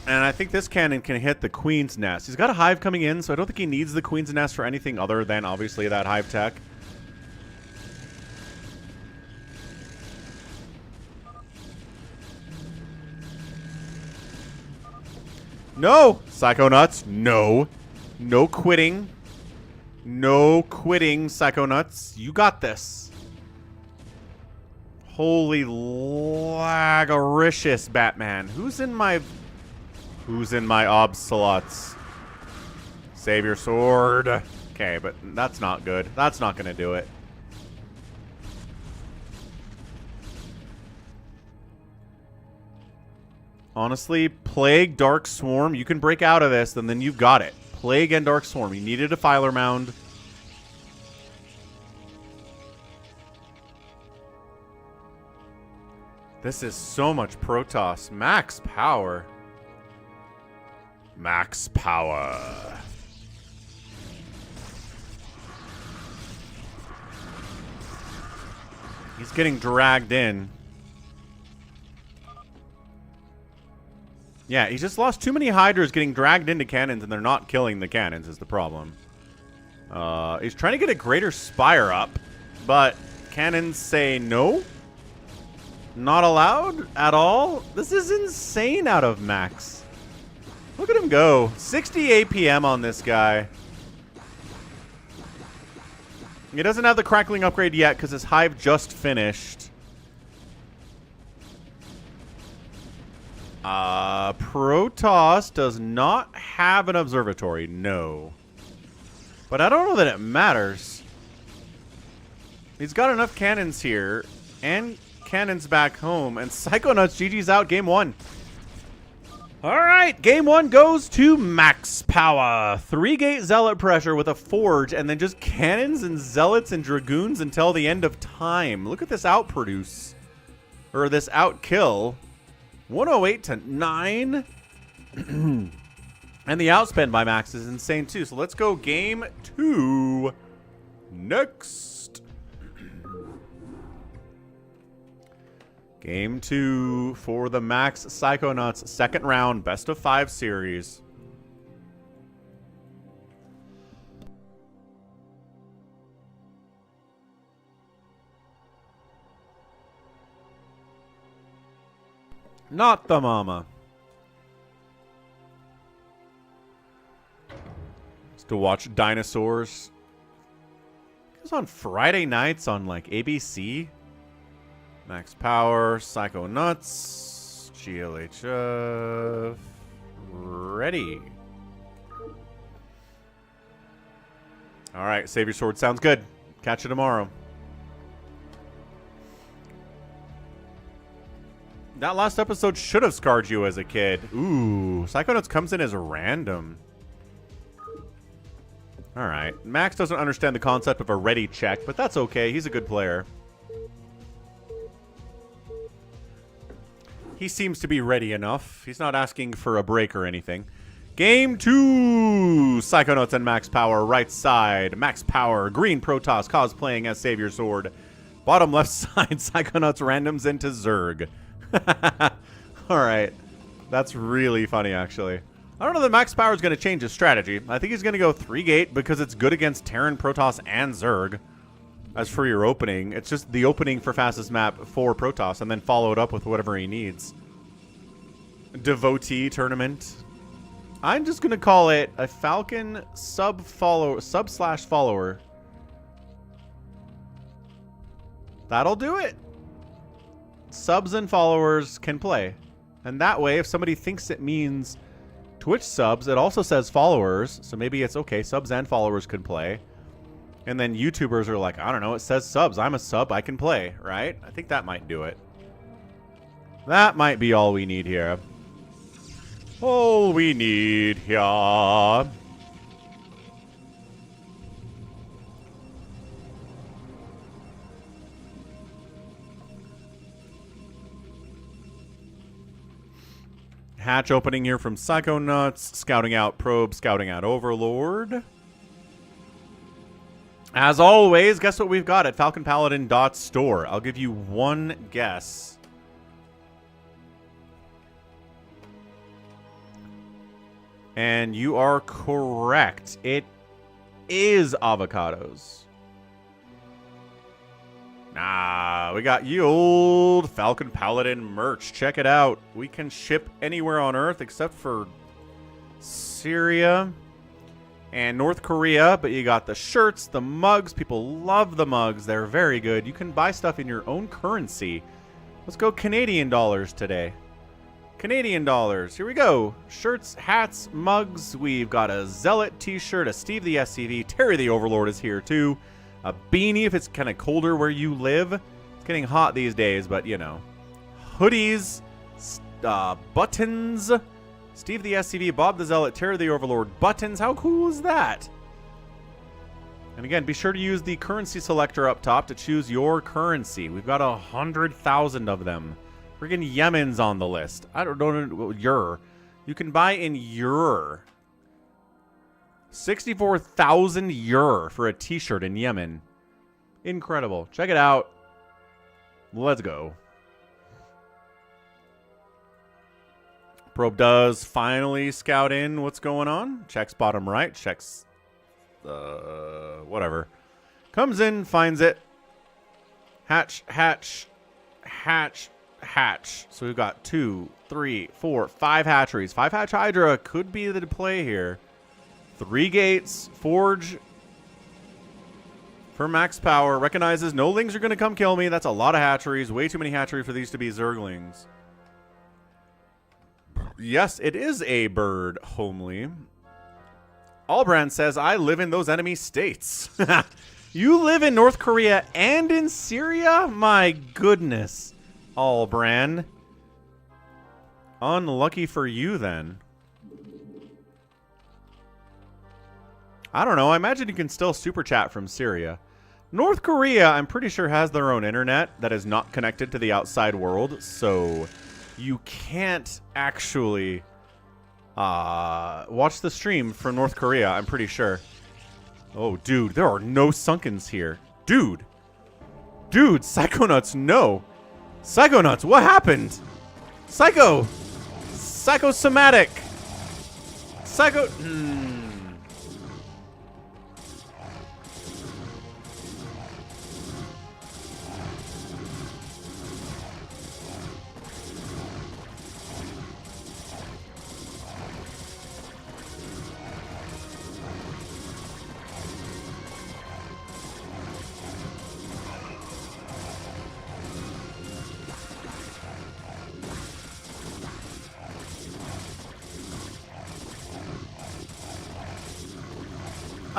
And I think this cannon can hit the Queen's Nest. He's got a hive coming in, so I don't think he needs the Queen's Nest for anything other than, obviously, that hive tech. No! Psychonauts, no. No quitting. No quitting, Psychonauts. You got this. Holy lagaricious Batman. Who's in my obsolots? Save your sword. Okay, but that's not good. That's not gonna do it. Honestly, Plague, Dark Swarm, you can break out of this, and then you've got it. Plague and Dark Swarm. You needed a Filer Mound. This is so much Protoss. Max power. Max power. He's getting dragged in. Yeah, he just lost too many Hydras getting dragged into cannons, and they're not killing the cannons is the problem. He's trying to get a greater Spire up, but cannons say no. Not allowed at all. This is insane out of Max. Look at him go. 60 APM on this guy. He doesn't have the crackling upgrade yet because his hive just finished. Protoss does not have an observatory. No. But I don't know that it matters. He's got enough cannons here and cannons back home. And Psychonauts GG's out game 1. Alright, game 1 goes to max power. 3-gate zealot pressure with a forge and then just cannons and zealots and dragoons until the end of time. Look at this outproduce. Or this outkill. 108 to 9. And the outspend by Max is insane too. So let's go game 2 next. Game 2 for the Max Psychonauts second round best of 5 series. Not the mama. Just to watch dinosaurs. It was on Friday nights on like ABC. Max Power, Psychonauts, GLHF. Ready. Alright, save your sword. Sounds good. Catch you tomorrow. That last episode should have scarred you as a kid. Ooh, Psychonauts comes in as random. Alright, Max doesn't understand the concept of a ready check, but that's okay. He's a good player. He seems to be ready enough. He's not asking for a break or anything. Game 2! Psychonauts and Max Power, right side. Max Power, green Protoss cosplaying as Savior Sword. Bottom left side, Psychonauts randoms into Zerg. Alright. That's really funny, actually. I don't know that Max Power is going to change his strategy. I think he's going to go 3-gate because it's good against Terran, Protoss, and Zerg. as for your opening. It's just the opening for fastest map for Protoss, and then follow it up with whatever he needs. Devotee tournament. I'm just gonna call it a Falcon sub/follower. That'll do it. Subs and followers can play. And that way, if somebody thinks it means Twitch subs, it also says followers. So maybe it's okay, subs and followers can play. And then YouTubers are like, I don't know, it says subs. I'm a sub, I can play, right? I think that might do it. That might be all we need here. All we need here. Hatch opening here from Psychonauts. Scouting out Probe, scouting out Overlord. As always, guess what we've got at FalconPaladin.store? I'll give you one guess. And you are correct. It is avocados. Nah, we got you old Falcon Paladin merch. Check it out. We can ship anywhere on Earth except for Syria and North Korea. But you got the shirts, the mugs. People love the mugs. They're very good. You can buy stuff in your own currency. Let's go Canadian dollars today. Canadian dollars. Here we go. Shirts, hats, mugs. We've got a Zealot t-shirt, a Steve the SCV. Terry the Overlord is here too. A beanie if it's kind of colder where you live. It's getting hot these days, but you know. Hoodies, buttons. Steve the SCV, Bob the Zealot, Terry the Overlord. Buttons. How cool is that? And again, be sure to use the currency selector up top to choose your currency. We've got 100,000 of them. Friggin' Yemen's on the list. I don't know. Euro. You can buy in euro. 64,000 euro for a t-shirt in Yemen. Incredible. Check it out. Let's go. Probe does finally scout in what's going on. Checks bottom right. Checks whatever. Comes in, finds it. Hatch, hatch, hatch, hatch. So we've got 2, 3, 4, 5 hatcheries. 5 hatch Hydra could be the play here. 3 gates. Forge for max power. Recognizes no lings are going to come kill me. That's a lot of hatcheries. Way too many hatcheries for these to be Zerglings. Yes, it is a bird, homely. Allbrand says, I live in those enemy states. You live in North Korea and in Syria? My goodness. Allbrand. Unlucky for you, then. I don't know. I imagine you can still super chat from Syria. North Korea, I'm pretty sure, has their own internet that is not connected to the outside world, so you can't actually watch the stream from North Korea, I'm pretty sure. Oh, dude, there are no Sunkens here. Dude, Psychonauts, no. Psychonauts, what happened? Psychosomatic.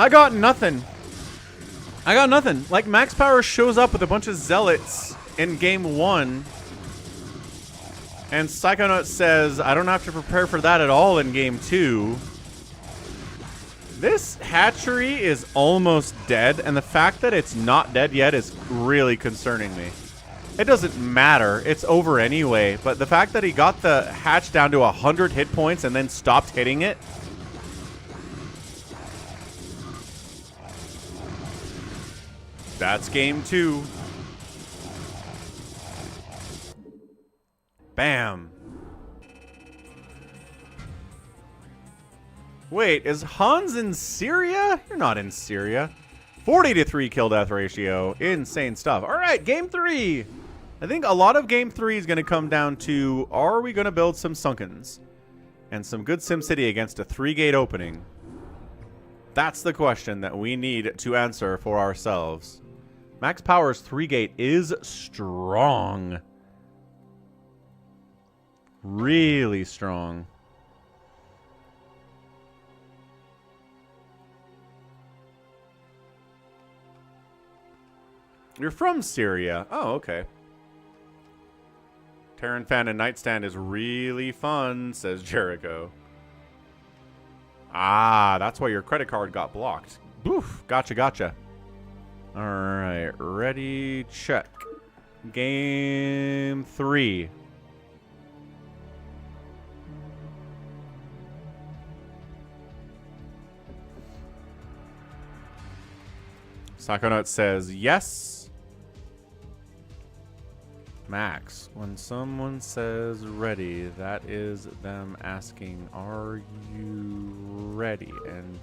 I got nothing. Like, Max Power shows up with a bunch of Zealots in game 1. And Psychonaut says, I don't have to prepare for that at all in game 2. This hatchery is almost dead. And the fact that it's not dead yet is really concerning me. It doesn't matter. It's over anyway. But the fact that he got the hatch down to 100 hit points and then stopped hitting it. That's game 2. Bam. Wait, is Hans in Syria? You're not in Syria. 40-3 kill death ratio. Insane stuff. All right, game 3. I think a lot of game 3 is going to come down to, are we going to build some Sunkens and some good SimCity against a 3-gate opening? That's the question that we need to answer for ourselves. Max Power's 3-gate is strong. Really strong. You're from Syria. Oh, okay. Terran Fan and Nightstand is really fun, says Jericho. Ah, that's why your credit card got blocked. Boof. Gotcha, gotcha. All right. Ready, check. Game 3. Psychonaut says yes. Max, when someone says ready, that is them asking, are you ready? And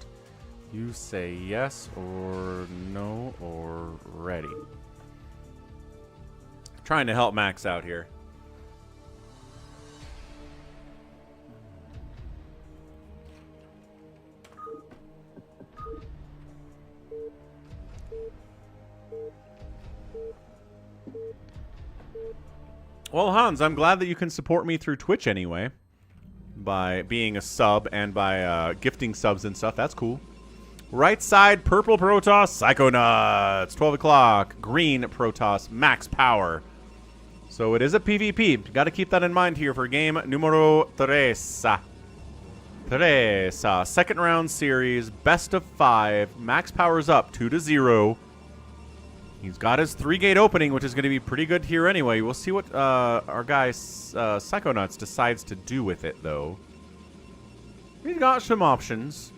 you say yes or no or ready. Trying to help Max out here. Well, Hans, I'm glad that you can support me through Twitch anyway. By being a sub and by gifting subs and stuff. That's cool. Right side, purple Protoss, Psychonauts. 12 o'clock. Green Protoss, Max Power. So it is a PvP. Got to keep that in mind here for game numero 3. Second round series, best of 5. Max Power's up 2-0. He's got his 3-gate opening, which is going to be pretty good here anyway. We'll see what our guy Psychonauts decides to do with it, though. He's got some options.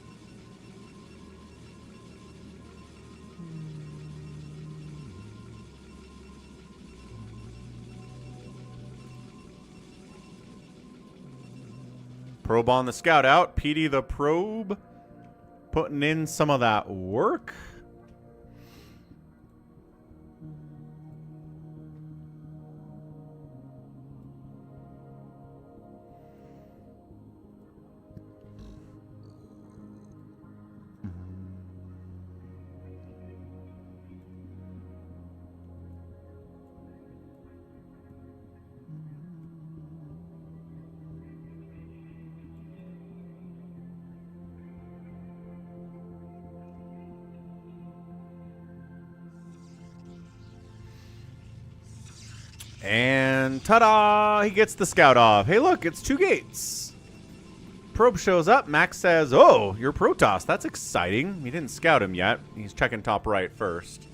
Probe on the scout out. PD the probe. Putting in some of that work. And ta-da! He gets the scout off. Hey, look, it's 2 gates. Probe shows up. Max says, oh, you're Protoss. That's exciting. He didn't scout him yet. He's checking top right first.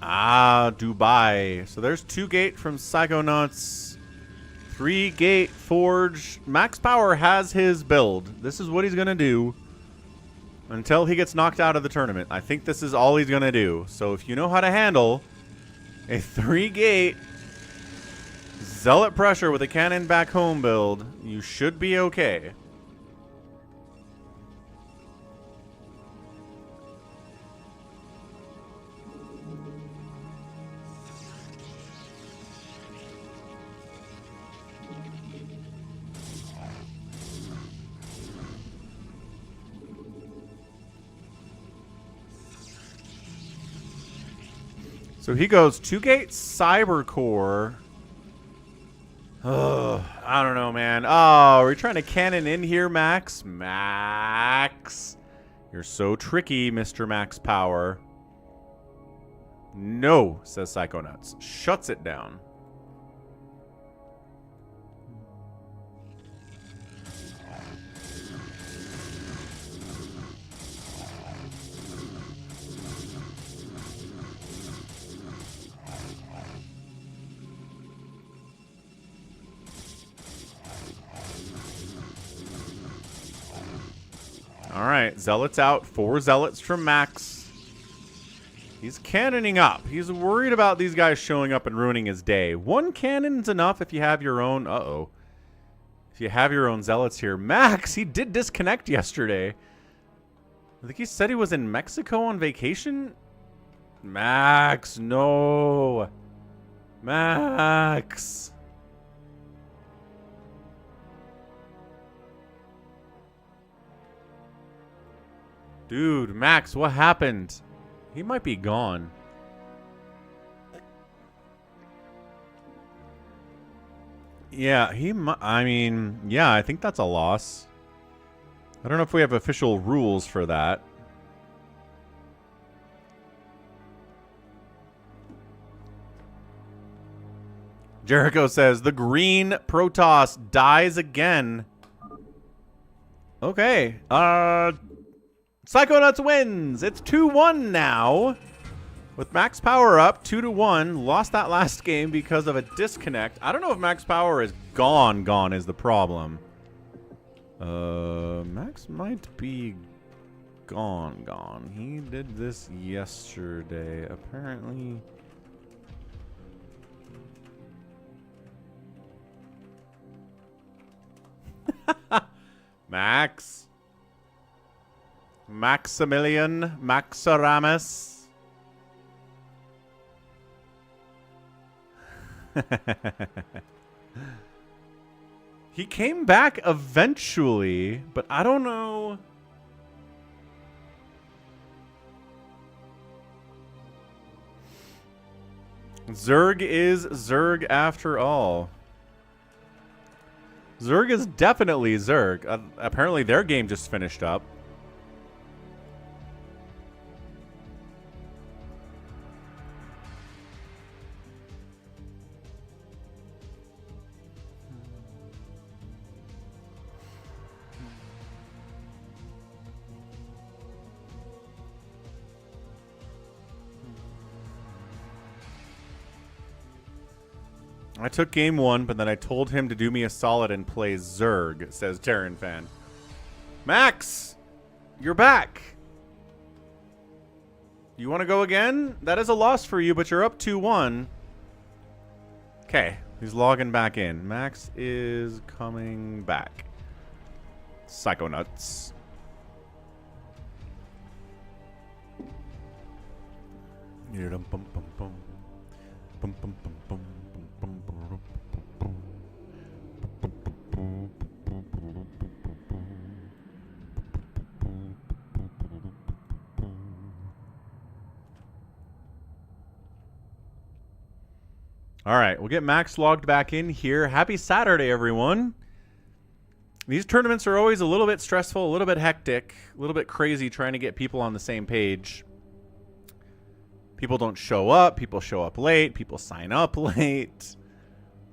Ah, Dubai. So there's 2 gate from Psychonauts. 3 gate Forge. Max Power has his build. This is what he's going to do until he gets knocked out of the tournament. I think this is all he's going to do. So if you know how to handle a 3 gate Zealot Pressure with a cannon back home build, you should be okay. So he goes 2 gate Cyber Core. Oh, I don't know, man. Oh, are we trying to cannon in here, Max? Max. You're so tricky, Mr. Max Power. No, says Psychonauts. Shuts it down. Alright, Zealots out. 4 Zealots from Max. He's cannoning up. He's worried about these guys showing up and ruining his day. 1 cannon's enough if you have your own. Uh-oh. If you have your own zealots here. Max, he did disconnect yesterday. I think he said he was in Mexico on vacation. Max, no. Max. Dude, Max, what happened? He might be gone. Yeah, I mean, yeah, I think that's a loss. I don't know if we have official rules for that. Jericho says, the green Protoss dies again. Okay. Psychonauts wins. It's 2-1 now. With max power up, 2-1. Lost that last game because of a disconnect. I don't know if max power is gone. Gone is the problem. Max might be gone. He did this yesterday. Apparently. Max. Maximilian. Maxaramus. He came back eventually, but I don't know. Zerg is Zerg after all. Zerg is definitely Zerg. Apparently their game just finished up. I took game 1, but then I told him to do me a solid and play Zerg, says Terran fan. Max! You're back! You want to go again? That is a loss for you, but you're up 2-1. Okay, he's logging back in. Max is coming back. Psychonauts. All right, we'll get Max logged back in here. Happy Saturday, everyone. These tournaments are always a little bit stressful, a little bit hectic, a little bit crazy trying to get people on the same page. People don't show up. People show up late. People sign up late.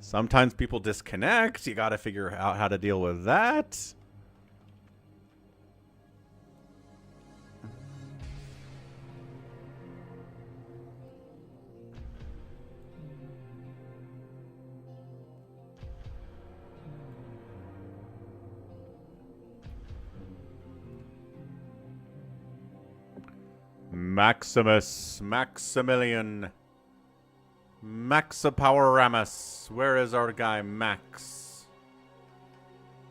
Sometimes people disconnect. You got to figure out how to deal with that. Maximus, Maximilian, Maxapoweramus. Where is our guy Max?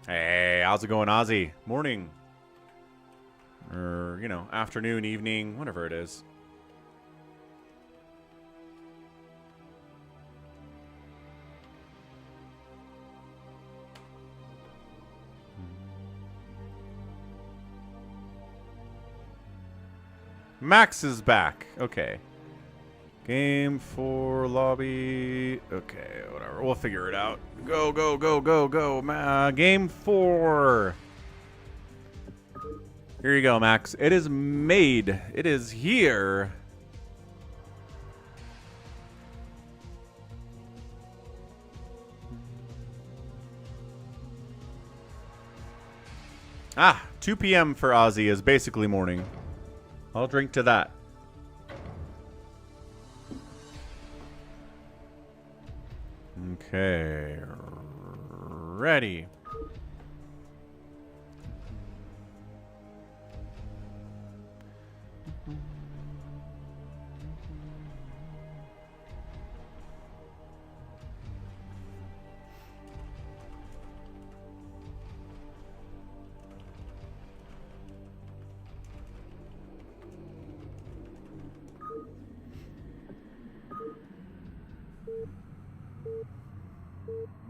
Hey, how's it going, Ozzy? Morning. Or, you know, afternoon, evening, whatever it is. Max is back. Okay. Game 4 lobby. Okay, whatever. We'll figure it out. Go, go, go, go, go. Game 4. Here you go, Max. It is made. It is here. Ah, 2 p.m. for Ozzy is basically morning. I'll drink to that. Okay. Ready.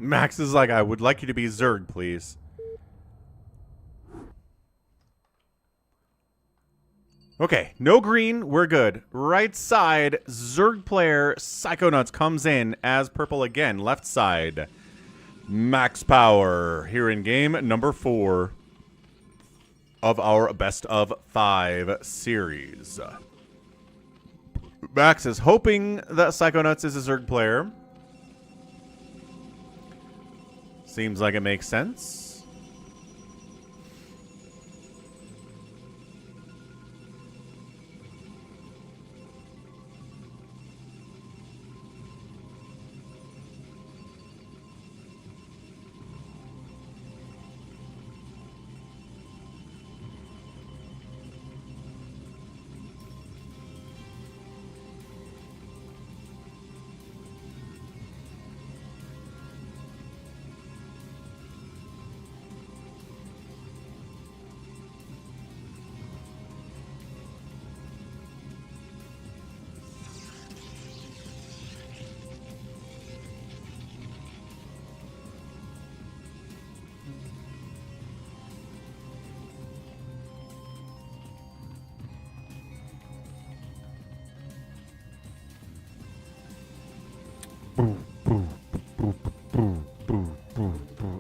Max is like, I would like you to be Zerg, please. Okay, no green, we're good. Right side, Zerg player, Psychonauts comes in as purple again. Left side, Max Power, here in game number 4 of our best of 5 series. Max is hoping that Psychonauts is a Zerg player. Seems like it makes sense.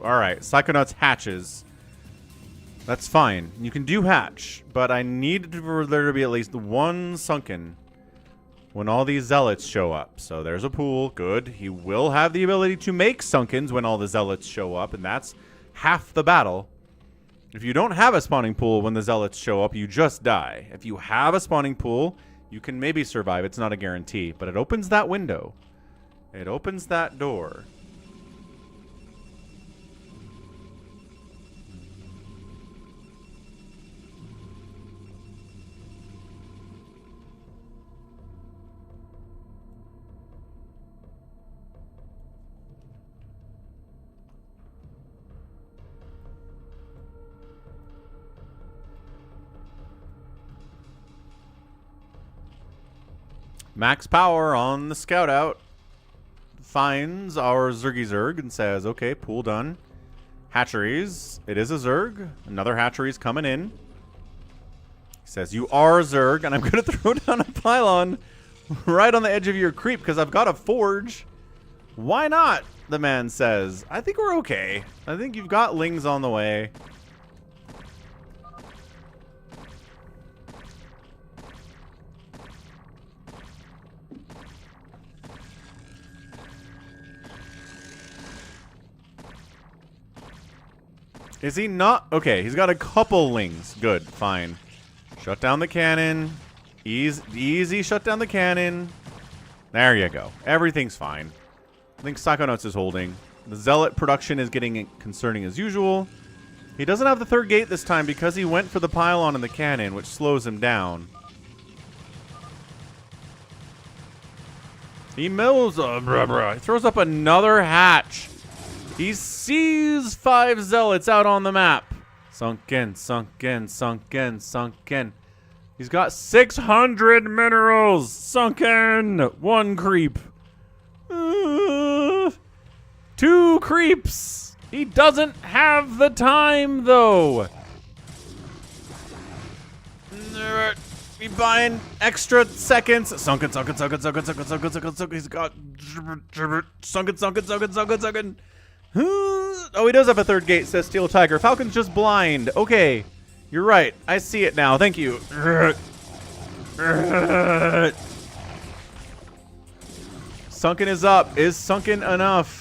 Alright, Psychonauts hatches. That's fine. You can do hatch, but I need for there to be at least one sunken when all these zealots show up. So there's a pool. Good. He will have the ability to make sunkens when all the zealots show up, and that's half the battle. If you don't have a spawning pool when the zealots show up, you just die. If you have a spawning pool, you can maybe survive. It's not a guarantee, but it opens that window. It opens that door. Max Power on the scout out finds our Zergy Zerg and says, okay, pool done. Hatcheries. It is a Zerg. Another hatchery's coming in. He says, you are a Zerg, and I'm going to throw down a pylon right on the edge of your creep because I've got a forge. Why not? The man says. I think we're okay. I think you've got lings on the way. Is he not? Okay, he's got a couple lings. Good, fine. Shut down the cannon. Easy, shut down the cannon. There you go. Everything's fine. I think Psychonauts is holding. The Zealot production is getting concerning as usual. He doesn't have the third gate this time because he went for the pylon and the cannon, which slows him down. He mills. He throws up another hatch. He sees 5 zealots out on the map. Sunken, sunken, sunken, sunken. He's got 600 minerals. Sunken. 1 creep. 2 creeps. He doesn't have the time, though. Be buying extra seconds. Sunken, sunken, sunken, sunken, sunken, sunken, sunken, sunken. He's got sunken, sunken, sunken, sunken, sunken. Oh, he does have a third gate, says Steel Tiger. Falcon's just blind. Okay. You're right. I see it now. Thank you. Sunken is up. Is sunken enough?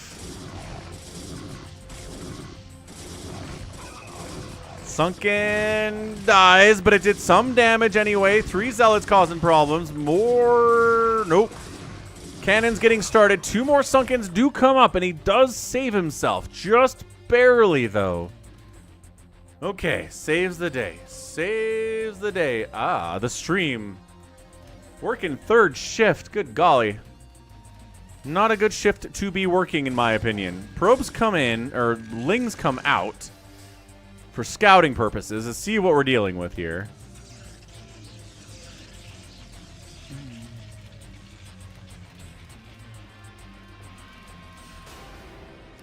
Sunken dies, but it did some damage anyway. 3 zealots causing problems. More. Nope. Cannon's getting started. 2 more Sunkens do come up, and he does save himself. Just barely, though. Okay, saves the day. Saves the day. Ah, the stream. Working 3rd shift. Good golly. Not a good shift to be working, in my opinion. Probes come in, or lings come out for scouting purposes. Let's see what we're dealing with here.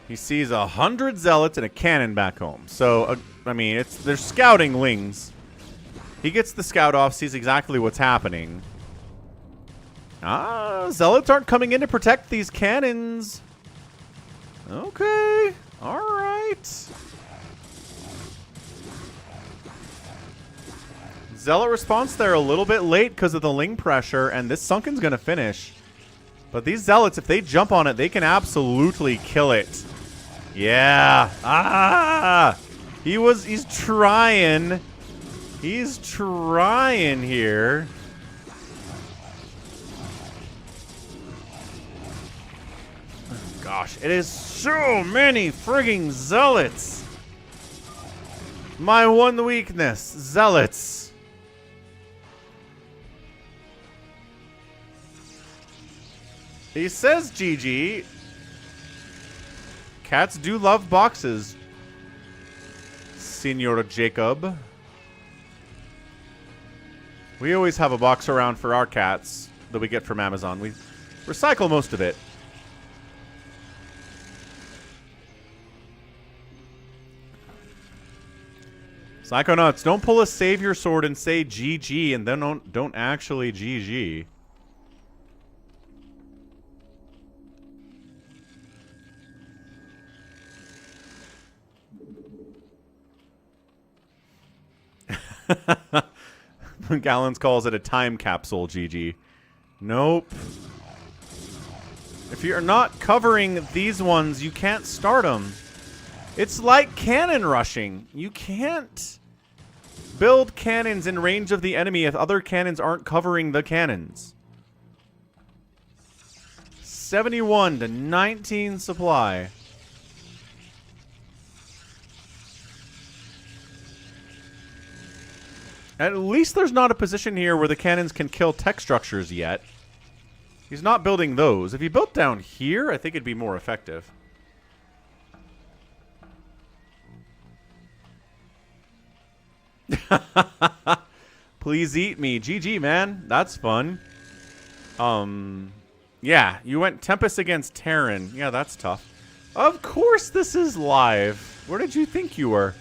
He sees 100 zealots and a cannon back home. So, I mean, they're scouting lings. He gets the scout off, sees exactly what's happening. Zealots aren't coming in to protect these cannons. Okay. All right. Zealot response there a little bit late because of the ling pressure, and this Sunken's going to finish. But these Zealots, if they jump on it, they can absolutely kill it. Yeah. He's trying. He's trying here. Gosh, it is so many frigging Zealots. My one weakness, Zealots. He says GG. Cats do love boxes, Senor Jacob. We always have a box around for our cats that we get from Amazon. We recycle most of it. Psychonauts, don't pull a savior sword and say GG and then don't actually GG. Gallons calls it a time capsule, GG. Nope. If you're not covering these ones, you can't start them. It's like cannon rushing. You can't build cannons in range of the enemy if other cannons aren't covering the cannons. 71 to 19 supply. At least there's not a position here where the cannons can kill tech structures yet. He's not building those. If he built down here, I think it'd be more effective. Please eat me. GG, man. That's fun. Yeah, you went Tempest against Terran. Yeah, that's tough. Of course this is live. Where did you think you were?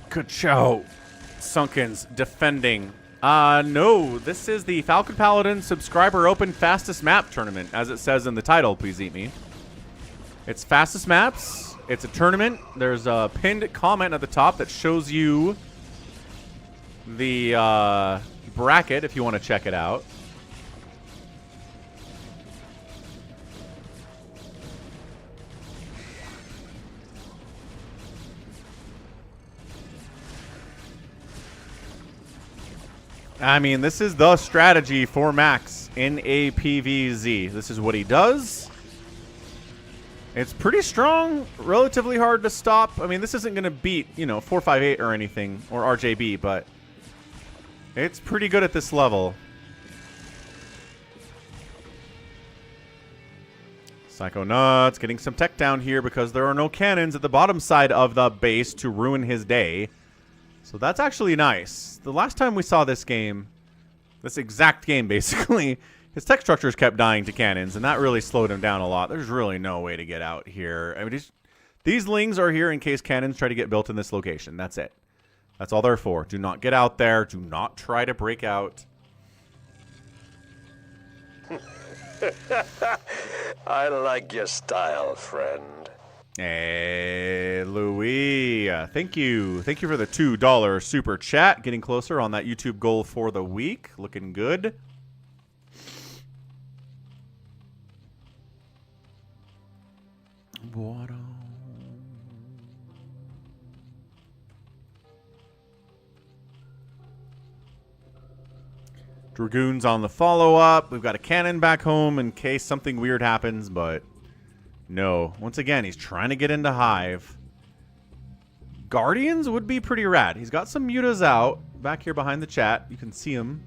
Good show. Sunken's defending. No, this is the FalconPaladin's subscriber open fastest map tournament, as it says in the title, please eat me. It's fastest maps. It's a tournament. There's a pinned comment at the top that shows you the bracket if you want to check it out. I mean, this is the strategy for Max in a PvZ. This is what he does. It's pretty strong, relatively hard to stop. I mean, this isn't going to beat, 458 or anything, or RJB, but it's pretty good at this level. Psychonauts getting some tech down here because there are no cannons at the bottom side of the base to ruin his day. So that's actually nice. The last time we saw this game, this exact game basically, his tech structures kept dying to cannons, and that really slowed him down a lot. There's really no way to get out here. I mean, these lings are here in case cannons try to get built in this location. That's it. That's all they're for. Do not get out there. Do not try to break out. I like your style, friend. Hey, Louis. Thank you. Thank you for the $2 super chat. Getting closer on that YouTube goal for the week. Looking good. Water. Dragoons on the follow-up. We've got a cannon back home in case something weird happens, but no. Once again, he's trying to get into Hive. Guardians would be pretty rad. He's got some mutas out back here behind the chat. You can see him.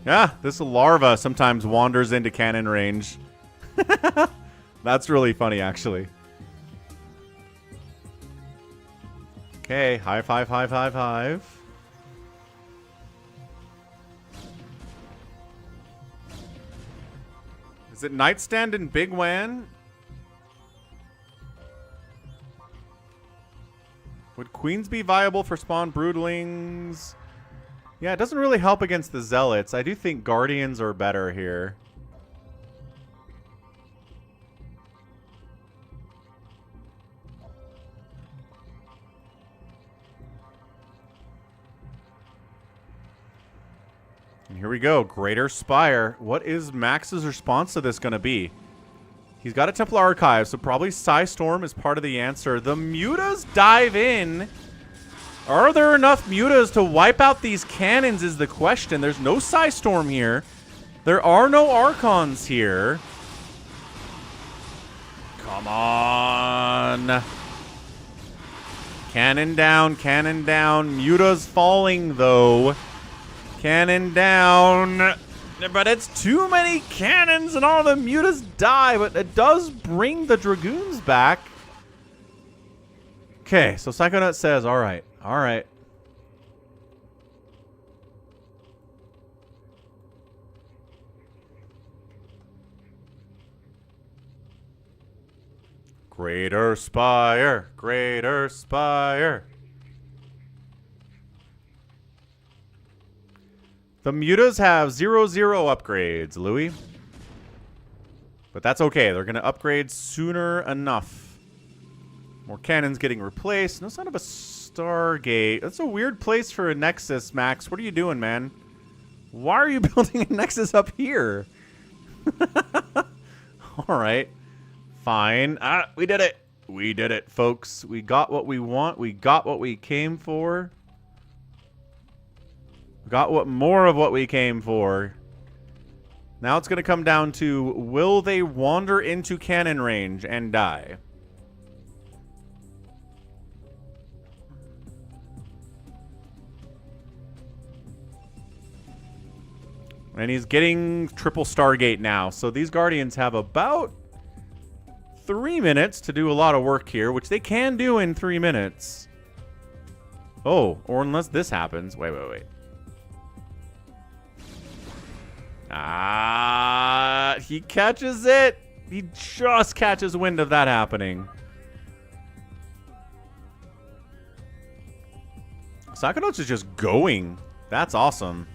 Yeah, this larva sometimes wanders into cannon range. That's really funny, actually. Okay, high five, high five, hive. Is it Nightstand and Big Wan? Would Queens be viable for spawn broodlings? Yeah, it doesn't really help against the Zealots. I do think Guardians are better here. And here we go. Greater Spire. What is Max's response to this going to be? He's got a Templar Archive, so probably Psystorm is part of the answer. The mutas dive in. Are there enough mutas to wipe out these cannons is the question. There's no Psystorm here. There are no Archons here. Come on. Cannon down, cannon down. Mutas falling, though. Cannon down. But it's too many cannons and all the mutas die. But it does bring the Dragoons back. Okay, so Psychonaut says, all right. All right. Greater Spire, Greater Spire. The mutas have 0/0 upgrades, Louis. But that's okay. They're going to upgrade sooner enough. More cannons getting replaced. No sign of a Stargate. That's a weird place for a Nexus, Max. What are you doing, man? Why are you building a Nexus up here? All right. Fine. We did it. We did it, folks. We got what we want. We got what we came for. We got more of what we came for. Now it's going to come down to, will they wander into cannon range and die? And he's getting triple Stargate now. So these Guardians have about 3 minutes to do a lot of work here, which they can do in 3 minutes. Oh, or unless this happens. Wait. He catches it. He just catches wind of that happening. Psychonauts is just going. That's awesome.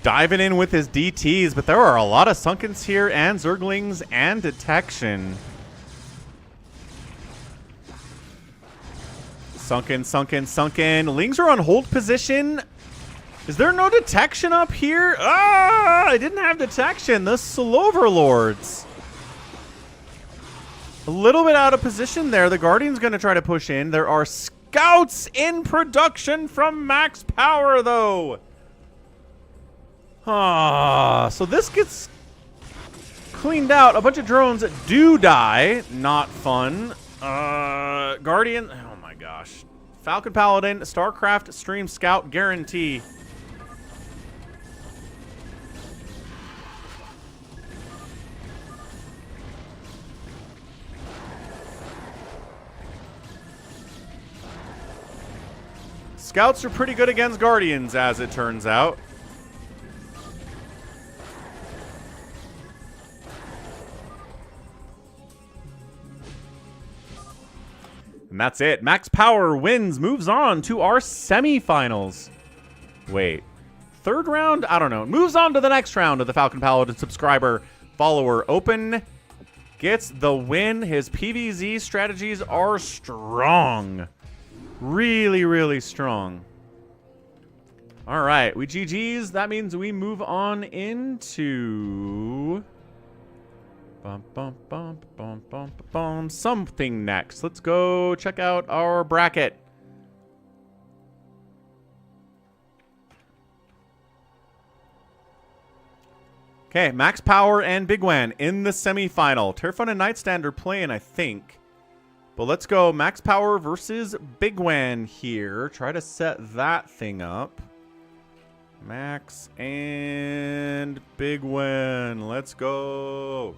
Diving in with his DTs, but there are a lot of Sunkens here, and Zerglings, and Detection. Sunken. Lings are on hold position. Is there no Detection up here? I didn't have Detection. The Sloverlords. A little bit out of position there. The Guardian's going to try to push in. There are Scouts in production from Max Power, though. So this gets cleaned out. A bunch of drones do die. Not fun. Guardian. Oh my gosh. Falcon Paladin, StarCraft Stream Scout guarantee. Scouts are pretty good against Guardians, as it turns out. And that's it. Max Power wins, moves on to our semifinals. Wait. Third round? I don't know. Moves on to the next round of the Falcon Paladin subscriber follower open. Gets the win. His PvZ strategies are strong. Really, really strong. All right. We GG's. That means we move on into... something next. Let's go check out our bracket. Okay, Max Power and Big Wan in the semifinal. Terrifun and Nightstand are playing, I think. But let's go Max Power versus Big Wan here. Try to set that thing up. Max and Big Wan. Let's go.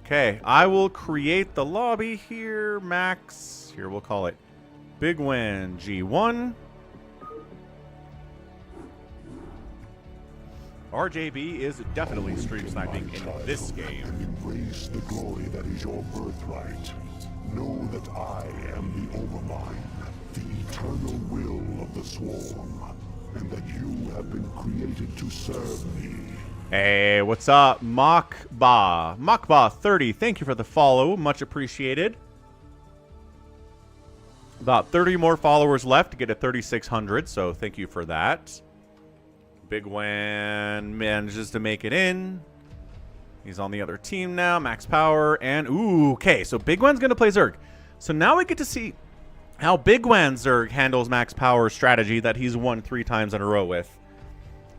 Okay, I will create the lobby here. Max. Here, we'll call it Big Wan G1. RJB is definitely stream sniping in this game. And embrace the glory that is your birthright. Know that I am the Overmind, the eternal will of the Swarm, and that you have been created to serve me. Hey, what's up, Machba? Machba30, thank you for the follow. Much appreciated. About 30 more followers left to get to 3,600, so thank you for that. Big Wan manages to make it in. He's on the other team now. Max Power. And, ooh, okay. So Big Wan's going to play Zerg. So now we get to see how Big Wan Zerg handles Max Power's strategy that he's won 3 times in a row with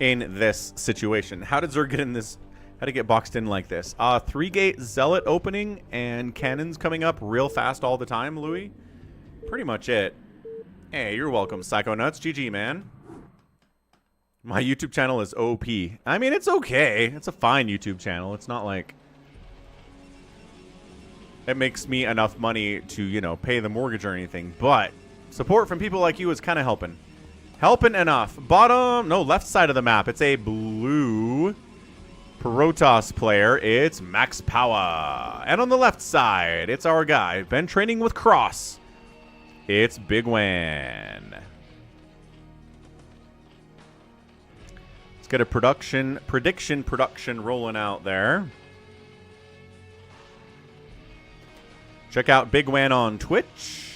in this situation. How did Zerg get in this? How to get boxed in like this? 3-gate Zealot opening and cannons coming up real fast all the time, Louis. Pretty much it. Hey, you're welcome, Psychonauts. GG, man. My YouTube channel is OP. I mean, it's okay. It's a fine YouTube channel. It's not like it makes me enough money to, you know, pay the mortgage or anything. But support from people like you is kind of helping. Helping enough. Bottom, no, left side of the map. It's a blue Protoss player. It's Max Power. And on the left side, it's our guy. Been training with Cross. It's Big Wan. Get a prediction rolling out there. Check out Big Wan on Twitch.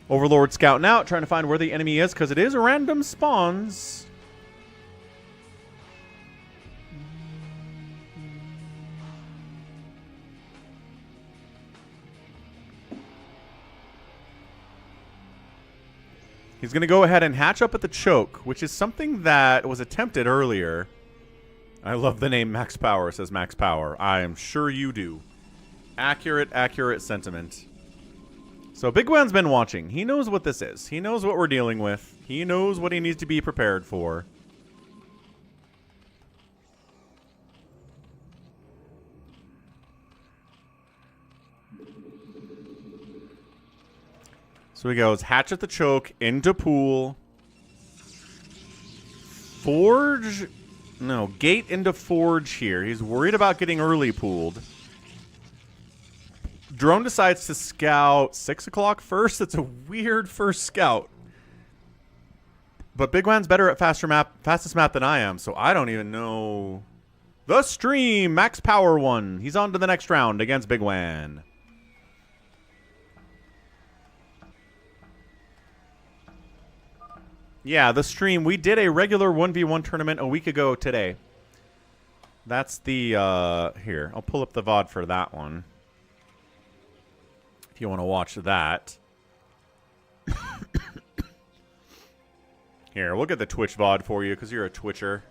Overlord scouting out, trying to find where the enemy is, because it is random spawns. He's going to go ahead and hatch up at the choke, which is something that was attempted earlier. I love the name Max Power, says Max Power. I am sure you do. Accurate, accurate sentiment. So Big Wan's been watching. He knows what this is. He knows what we're dealing with. He knows what he needs to be prepared for. So he goes hatch at the choke, into pool, forge, no, gate into forge here. He's worried about getting early pooled. Drone decides to scout 6 o'clock first. It's a weird first scout. But Big Wan's better at fastest map than I am, so I don't even know. The stream, Max Power won. He's on to the next round against Big Wan. Yeah, the stream. We did a regular 1v1 tournament a week ago today. That's the, here. I'll pull up the VOD for that one. If you want to watch that. Here, we'll get the Twitch VOD for you because you're a Twitcher.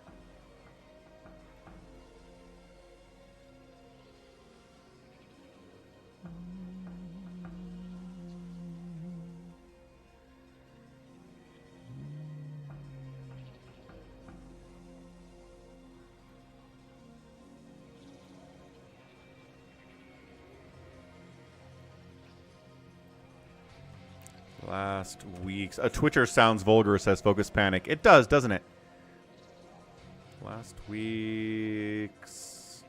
Last week's... A Twitcher sounds vulgar, says Focus Panic. It does, doesn't it? Last week's...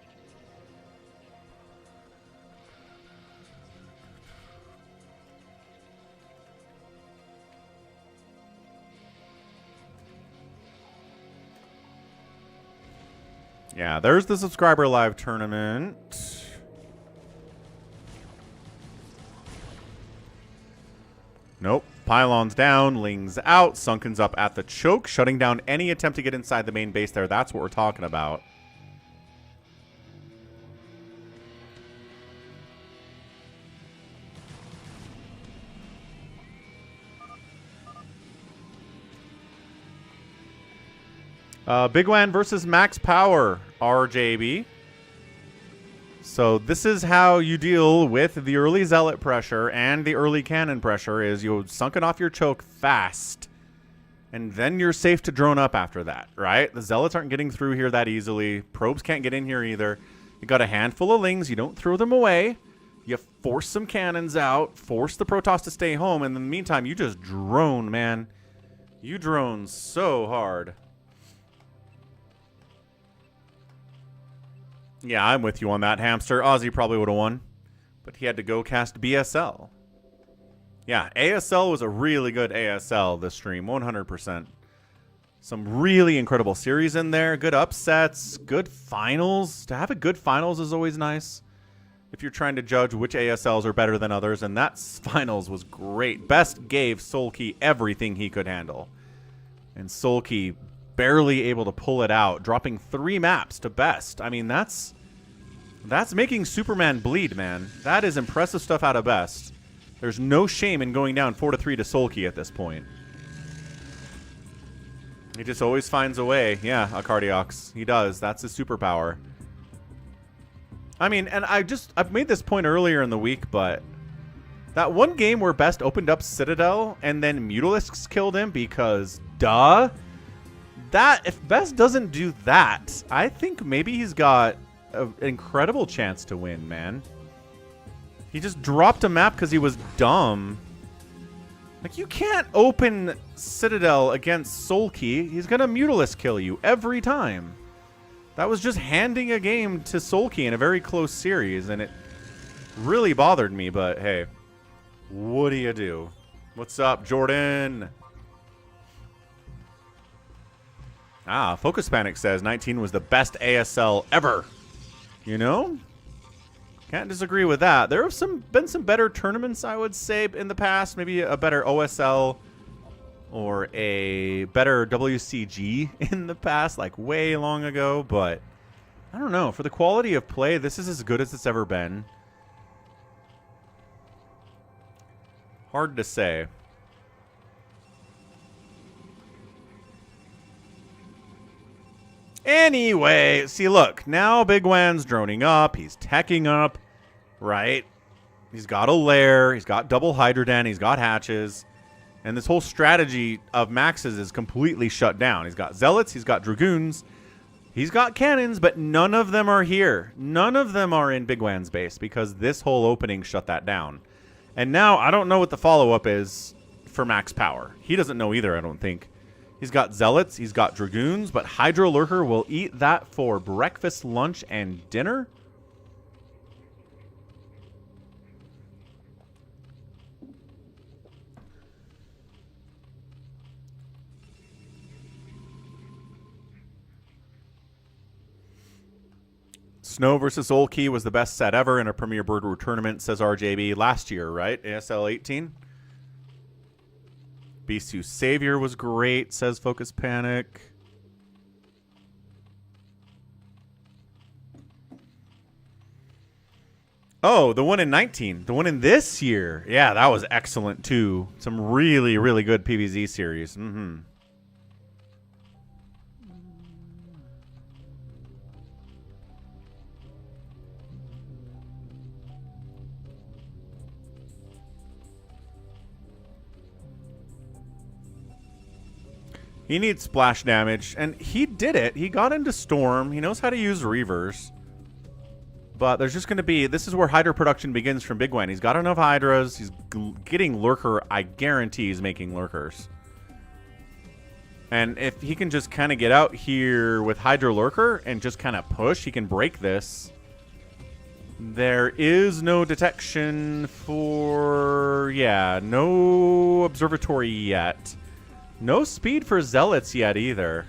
Yeah, there's the subscriber live tournament. Nope. Pylons down, Ling's out, Sunken's up at the choke, shutting down any attempt to get inside the main base there. That's what we're talking about. Big Wan versus Max Power, RJB. So this is how you deal with the early Zealot pressure and the early cannon pressure is you sunken off your choke fast. And then you're safe to drone up after that, right? The Zealots aren't getting through here that easily. Probes can't get in here either. You got a handful of Lings. You don't throw them away. You force some cannons out. Force the Protoss to stay home. And in the meantime, you just drone, man. You drone so hard. Yeah, I'm with you on that, Hamster. Ozzy probably would have won, but he had to go cast BSL. Yeah, ASL was a really good ASL this stream, 100%. Some really incredible series in there, good upsets, good finals. To have a good finals is always nice if you're trying to judge which ASLs are better than others, and that finals was great. Best gave Sulky everything he could handle, and Sulky barely able to pull it out, dropping 3 maps to best. I mean, that's making Superman bleed, man. That is impressive stuff out of best. There's no shame in going down 4-3 to Sulky at this point. He just always finds a way. Yeah, a Cardiox. He does. That's his superpower. I mean, and I've made this point earlier in the week, but that one game where Best opened up Citadel and then Mutalisks killed him because duh. That, if Best doesn't do that, I think maybe he's got an incredible chance to win, man. He just dropped a map because he was dumb. Like, you can't open Citadel against Sulky. He's going to Mutalisk kill you every time. That was just handing a game to Sulky in a very close series, and it really bothered me, but hey, what do you do? What's up, Jordan? Ah, Focus Panic says 19 was the best ASL ever. You know? Can't disagree with that. There have been some better tournaments, I would say, in the past. Maybe a better OSL or a better WCG in the past, like way long ago. But I don't know. For the quality of play, this is as good as it's ever been. Hard to say. Anyway, see, look, now Big Wan's droning up. He's teching up, right? He's got a lair. He's got double Hydroden. He's got hatches. And this whole strategy of Max's is completely shut down. He's got Zealots. He's got Dragoons. He's got cannons, but none of them are here. None of them are in Big Wan's base because this whole opening shut that down. And now I don't know what the follow-up is for Max Power. He doesn't know either, I don't think. He's got Zealots, he's got Dragoons, but Hydro Lurker will eat that for breakfast, lunch, and dinner. Snow versus Olkey was the best set ever in a Premier Bird War tournament, says RJB. Last year, right? ASL 18. Beast Savior was great, says Focus Panic. Oh, the one in 19. The one in this year. Yeah, that was excellent, too. Some really, really good PvZ series. Mm-hmm. He needs splash damage, and he did it. He got into Storm. He knows how to use Reavers. But there's just going to be... This is where Hydra production begins from Big Wan. He's got enough Hydras. He's getting Lurker. I guarantee he's making Lurkers. And if he can just kind of get out here with Hydra Lurker and just kind of push, he can break this. There is no detection for... Yeah, no observatory yet. No speed for Zealots yet either.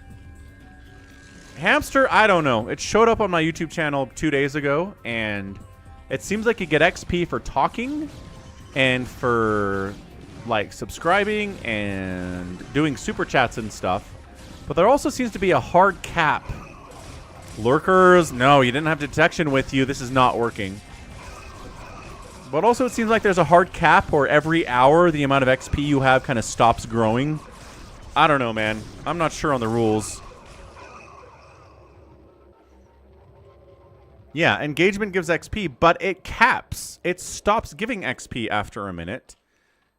Hamster, I don't know. It showed up on my YouTube channel 2 days ago, and it seems like you get XP for talking and for, like, subscribing and doing super chats and stuff. But there also seems to be a hard cap. Lurkers, no, you didn't have detection with you. This is not working. But also it seems like there's a hard cap where every hour the amount of XP you have kind of stops growing. I don't know, man. I'm not sure on the rules. Yeah, engagement gives XP, but it caps. It stops giving XP after a minute.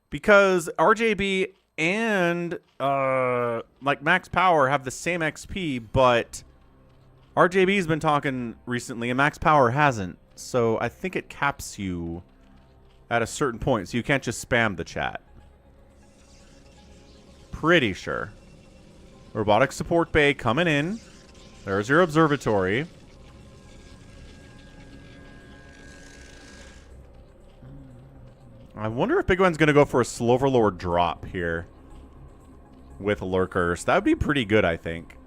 Because RJB and like Max Power have the same XP, but RJB's been talking recently and Max Power hasn't. So I think it caps you at a certain point, so you can't just spam the chat. Pretty sure. Robotic Support Bay coming in. There's your observatory. I wonder if Big One's going to go for a Sloverlord drop here with Lurkers. That would be pretty good, I think.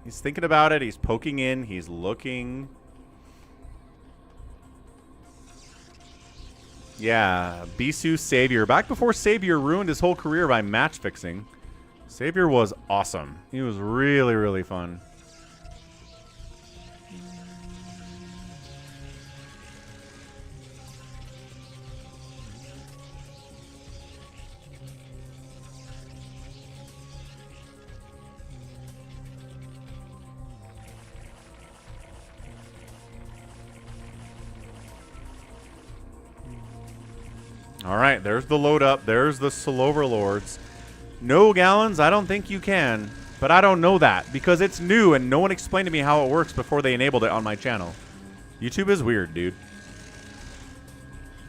He's thinking about it. He's poking in. He's looking. Yeah, Bisu Savior. Back before Savior ruined his whole career by match fixing. Savior was awesome. He was really, really fun. All right, there's the load up. There's the Sloverlords. No gallons, I don't think you can. But I don't know that because it's new and no one explained to me how it works before they enabled it on my channel. YouTube is weird, dude.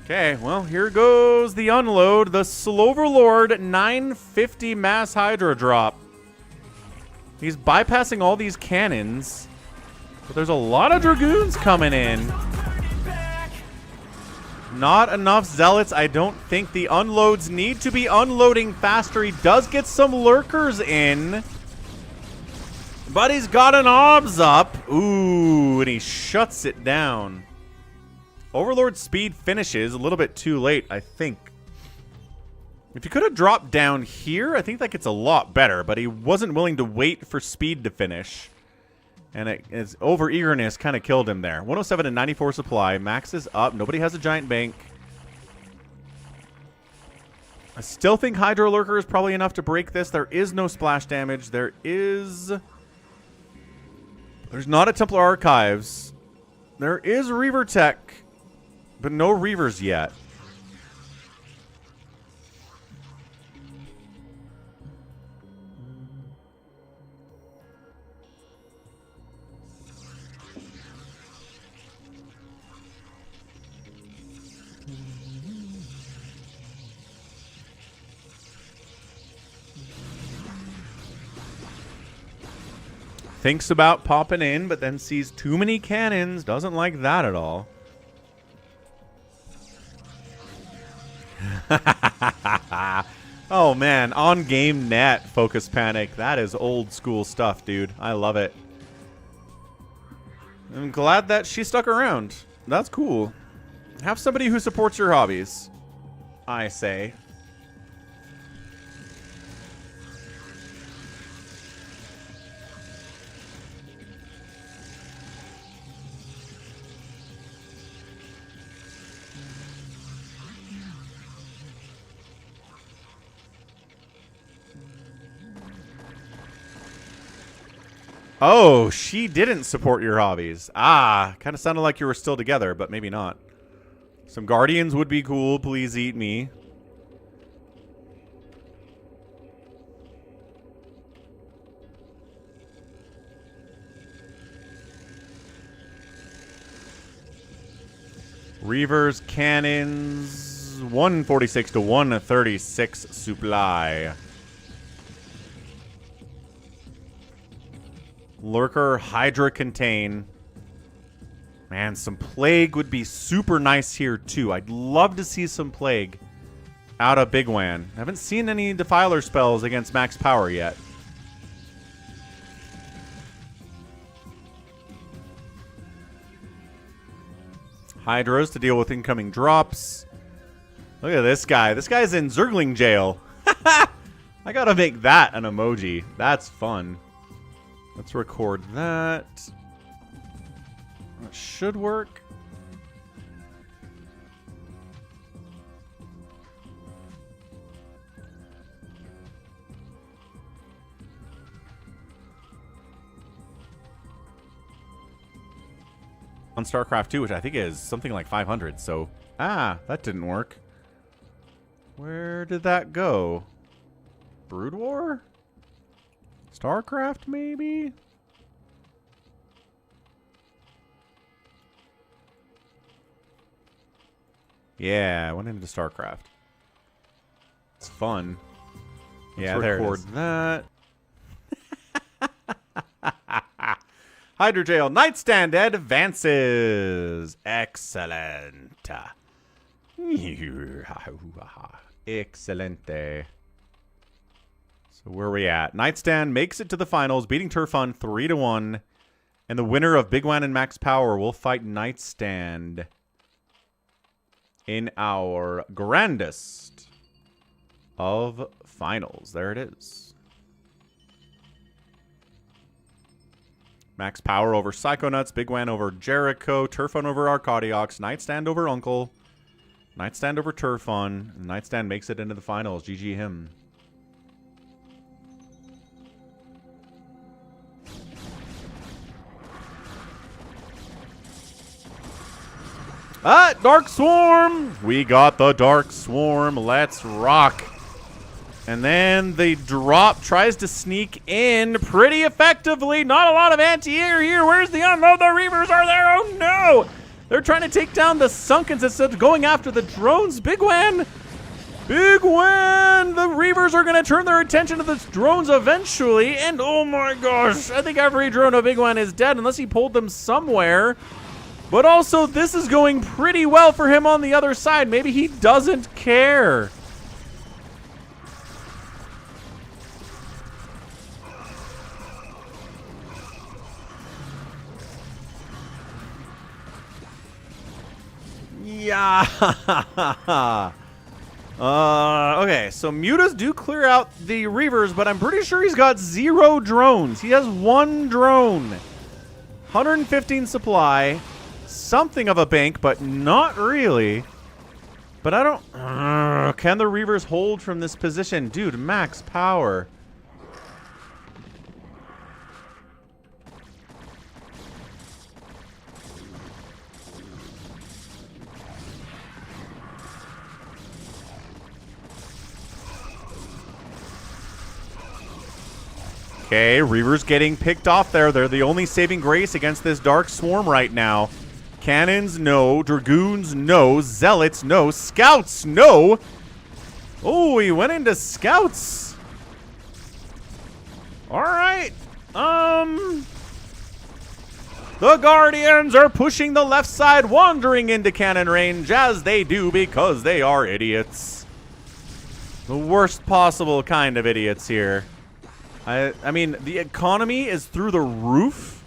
Okay, well, here goes the unload. The Sloverlord 950 mass Hydra drop. He's bypassing all these cannons. But there's a lot of Dragoons coming in. Not enough Zealots. I don't think the unloads need to be unloading faster. He does get some Lurkers in. But he's got an OBS up. Ooh, and he shuts it down. Overlord speed finishes a little bit too late, I think. If he could have dropped down here, I think that gets a lot better. But he wasn't willing to wait for speed to finish. And his over-eagerness kind of killed him there. 107 and 94 supply. Max is up. Nobody has a giant bank. I still think Hydro Lurker is probably enough to break this. There is no splash damage. There's not a Templar Archives. There is Reaver Tech, but no Reavers yet. Thinks about popping in, but then sees too many cannons. Doesn't like that at all. Oh, man. On game net, Focus Panic. That is old school stuff, dude. I love it. I'm glad that she stuck around. That's cool. Have somebody who supports your hobbies, I say. Oh, she didn't support your hobbies. Ah, kind of sounded like you were still together, but maybe not. Some Guardians would be cool. Please eat me. Reavers, cannons, 146 to 136 supply. Lurker, Hydra contain. Man, some Plague would be super nice here, too. I'd love to see some Plague out of Big Wan. I haven't seen any Defiler spells against max power yet. Hydras to deal with incoming drops. Look at this guy. This guy's in Zergling jail. I gotta make that an emoji. That's fun. Let's record that. That should work. On StarCraft 2, which I think is something like 500, so... Ah, that didn't work. Where did that go? Brood War? StarCraft, maybe? Yeah, I went into StarCraft. It's fun. Yeah, there it is. That. Hydra Jail Nightstand advances. Excellent. Excelente. So where are we at? Nightstand makes it to the finals, beating Turfun 3-1. And the winner of Big Wan and Max Power will fight Nightstand in our grandest of finals. There it is. Max Power over Psychonauts, Big Wan over Jericho, Turfun over Arcadiox, Nightstand over Uncle, Nightstand over Turfun, and Nightstand makes it into the finals. GG him. Ah, Dark Swarm! We got the Dark Swarm. Let's rock. And then the drop tries to sneak in pretty effectively. Not a lot of anti-air here. Where's the unload? The Reavers are there. Oh, no. They're trying to take down the Sunkens instead of going after the drones. Big Wan. Big Wan. The Reavers are going to turn their attention to the drones eventually. And, oh, my gosh. I think every drone of Big Wan is dead unless he pulled them somewhere. But also, this is going pretty well for him on the other side. Maybe he doesn't care. Yeah. Okay, so Mutas do clear out the Reavers, but I'm pretty sure he's got 0 drones. He has 1 drone. 115 supply. Something of a bank, but not really. But I don't... can the Reavers hold from this position? Dude, max power. Okay, Reavers getting picked off there. They're the only saving grace against this Dark Swarm right now. Cannons, no. Dragoons, no. Zealots, no. Scouts, no. Oh, he went into Scouts. All right. The Guardians are pushing the left side, wandering into cannon range, as they do because they are idiots. The worst possible kind of idiots here. I mean, the economy is through the roof.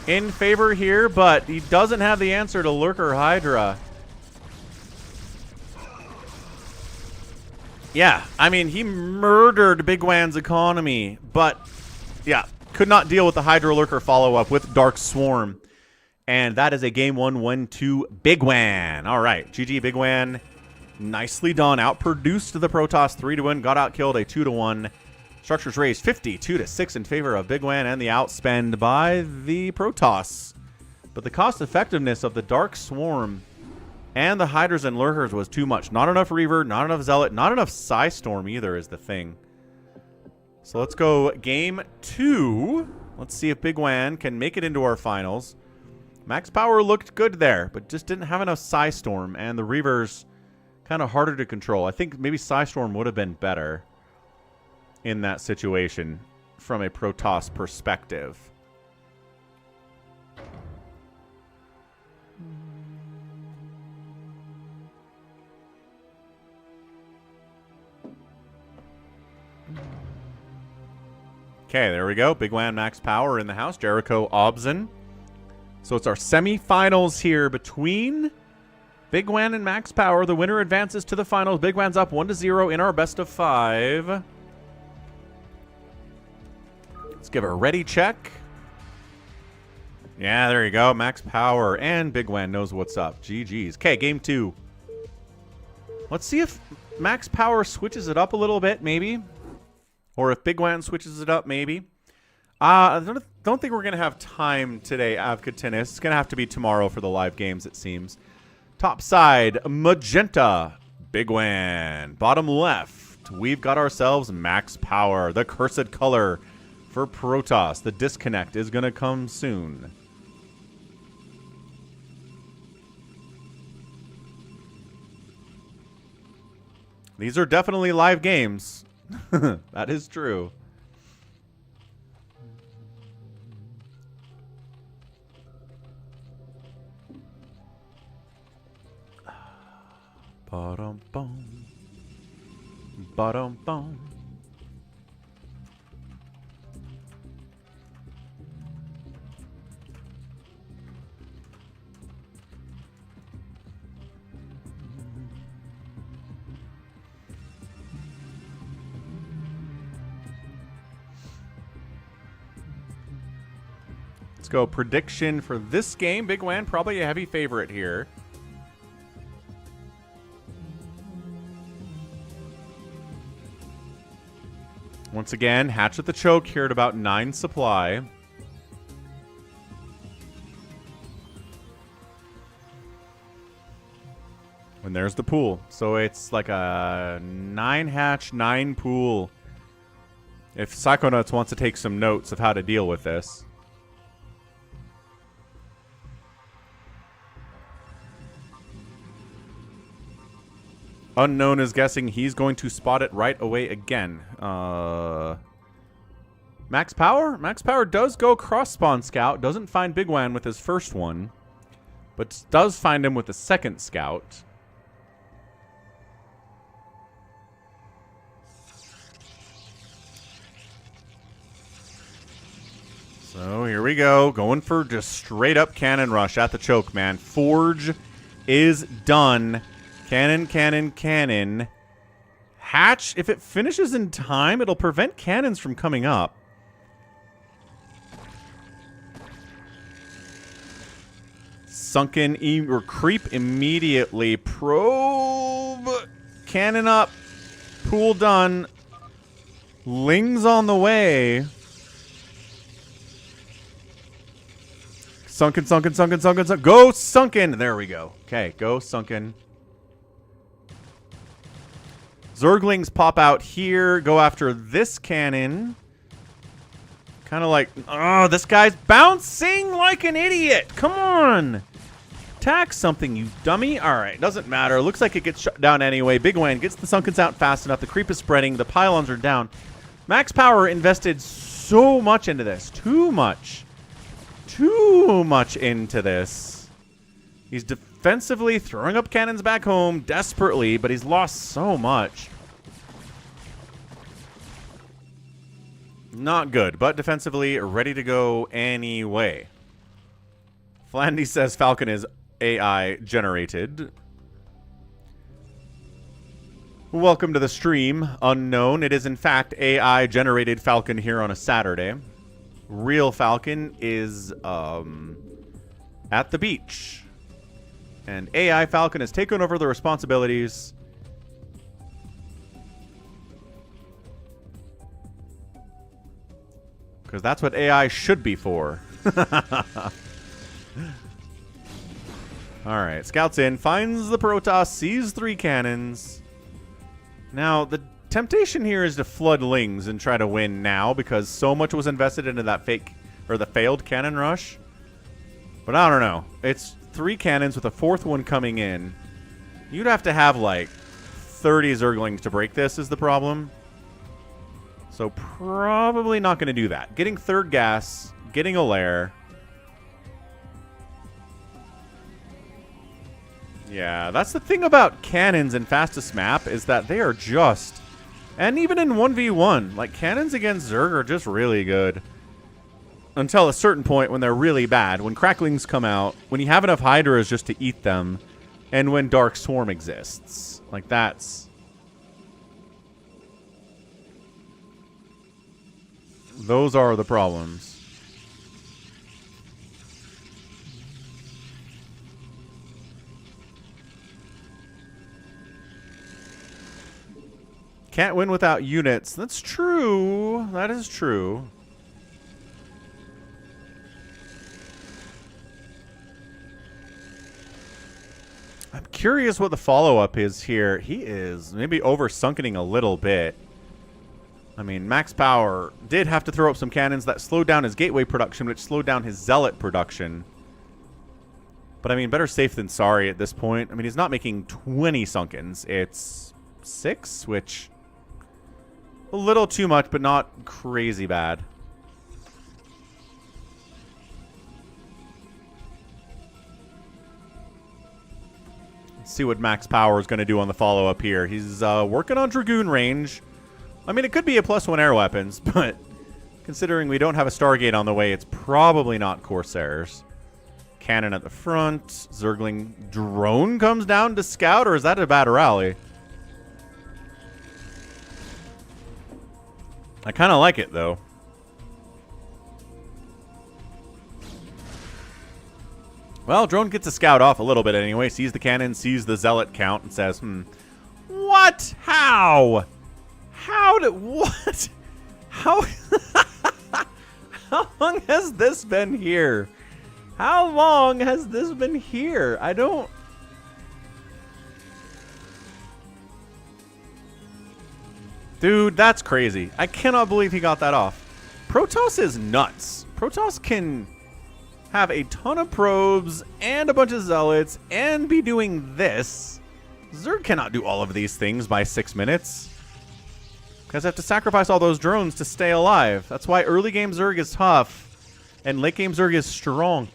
In favor here, but he doesn't have the answer to Lurker Hydra. Yeah, I mean, he murdered Big Wan's economy, but yeah, could not deal with the Hydra Lurker follow-up with Dark Swarm. And that is a game 1 win to Big Wan. All right, GG Big Wan. Nicely done. Outproduced the Protoss 3-1. Got outkilled a 2-1. Structures raised 52-6 in favor of Big Wan and the outspend by the Protoss. But the cost effectiveness of the Dark Swarm and the Hydras and Lurkers was too much. Not enough Reaver, not enough Zealot, not enough Psystorm either is the thing. So let's go game 2. Let's see if Big Wan can make it into our finals. Max Power looked good there, but just didn't have enough Psystorm, and the Reavers kind of harder to control. I think maybe Psystorm would have been better in that situation from a Protoss perspective. Okay, there we go. Big Wan Max Power in the house. Jericho Obson. So it's our semifinals here between Big Wan and Max Power. The winner advances to the finals. Big Wan's up 1-0 in our best of 5. Let's give a ready check. Yeah, there you go. Max Power and Big Wan knows what's up. GG's. Okay, game 2. Let's see if Max Power switches it up a little bit, maybe. Or if Big Wan switches it up, maybe. I don't think we're going to have time today, Avka It's going to have to be tomorrow for the live games, it seems. Top side, Magenta, Big Wan. Bottom left, we've got ourselves Max Power, the cursed color for Protoss. The disconnect is going to come soon. These are definitely live games. That is true. Ba-dum bum. Ba-dum bum. Let's go prediction for this game. Big Wan, probably a heavy favorite here. Once again, hatch at the choke here at about 9 supply. And there's the pool. So it's like a 9 hatch, 9 pool. If Psychonauts wants to take some notes of how to deal with this. Unknown is guessing he's going to spot it right away again. Max Power? Max Power does go cross-spawn scout. Doesn't find Big Wan with his first one. But does find him with the second scout. So here we go. Going for just straight up cannon rush at the choke, man. Forge is done. Cannon, cannon, cannon. Hatch, if it finishes in time, it'll prevent cannons from coming up. Sunken or creep immediately. Probe. Cannon up. Pool done. Lings on the way. Sunken, sunken, sunken, sunken, sunken. Go sunken. There we go. Okay, go sunken. Zerglings pop out here. Go after this cannon. Kind of like, oh, this guy's bouncing like an idiot. Come on. Attack something, you dummy. All right, doesn't matter. Looks like it gets shut down anyway. Big Wan gets the Sunkens out fast enough. The creep is spreading. The pylons are down. Max Power invested so much into this. Too much. Too much into this. He's defensively throwing up cannons back home desperately, but he's lost so much. Not good, but defensively ready to go anyway. Flandy says Falcon is AI generated. Welcome to the stream, unknown. It is in fact AI generated Falcon here on a Saturday. Real Falcon is at the beach. And AI Falcon has taken over the responsibilities. Because that's what AI should be for. Alright, scouts in, finds the Protoss, sees 3 cannons. Now, the temptation here is to flood Lings and try to win now because so much was invested into that the failed cannon rush. But I don't know. It's 3 cannons with a 4th one coming in. You'd have to have like 30 Zerglings to break this is the problem. So probably not going to do that. Getting 3rd gas, getting a lair. Yeah, that's the thing about cannons in fastest map is that they are just And even in 1v1, like, cannons against Zerg are just really good. Until a certain point when they're really bad. When cracklings come out, when you have enough Hydras just to eat them, and when Dark Swarm exists. Like, that's... Those are the problems. Can't win without units. That's true. That is true. I'm curious what the follow-up is here. He is maybe over-sunkening a little bit. I mean, Max Power did have to throw up some cannons that slowed down his Gateway production, which slowed down his Zealot production. But, I mean, better safe than sorry at this point. I mean, he's not making 20 sunkens. It's 6, which... a little too much, but not crazy bad. Let's see what Max Power is going to do on the follow-up here. He's working on Dragoon range. I mean, it could be a +1 air weapons, but considering we don't have a Stargate on the way, it's probably not Corsairs. Cannon at the front. Zergling drone comes down to scout, or is that a bad rally? I kind of like it, though. Well, drone gets a scout off a little bit anyway. Sees the cannon, sees the Zealot count, and says, What? How? How did... What? How... How long has this been here? How long has this been here? I don't... Dude, that's crazy. I cannot believe he got that off. Protoss is nuts. Protoss can have a ton of probes and a bunch of zealots and be doing this. Zerg cannot do all of these things by 6 minutes. Because I have to sacrifice all those drones to stay alive. That's why early game Zerg is tough and late game Zerg is strong.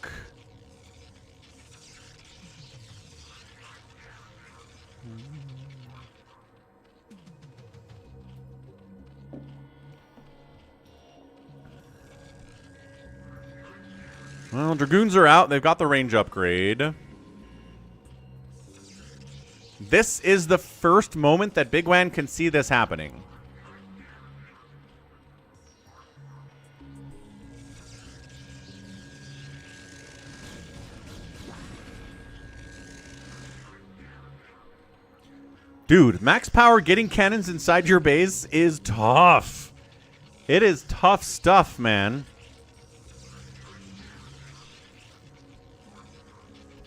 Well, Dragoons are out. They've got the range upgrade. This is the first moment that Big Wan can see this happening. Dude, max power getting cannons inside your base is tough. It is tough stuff, man.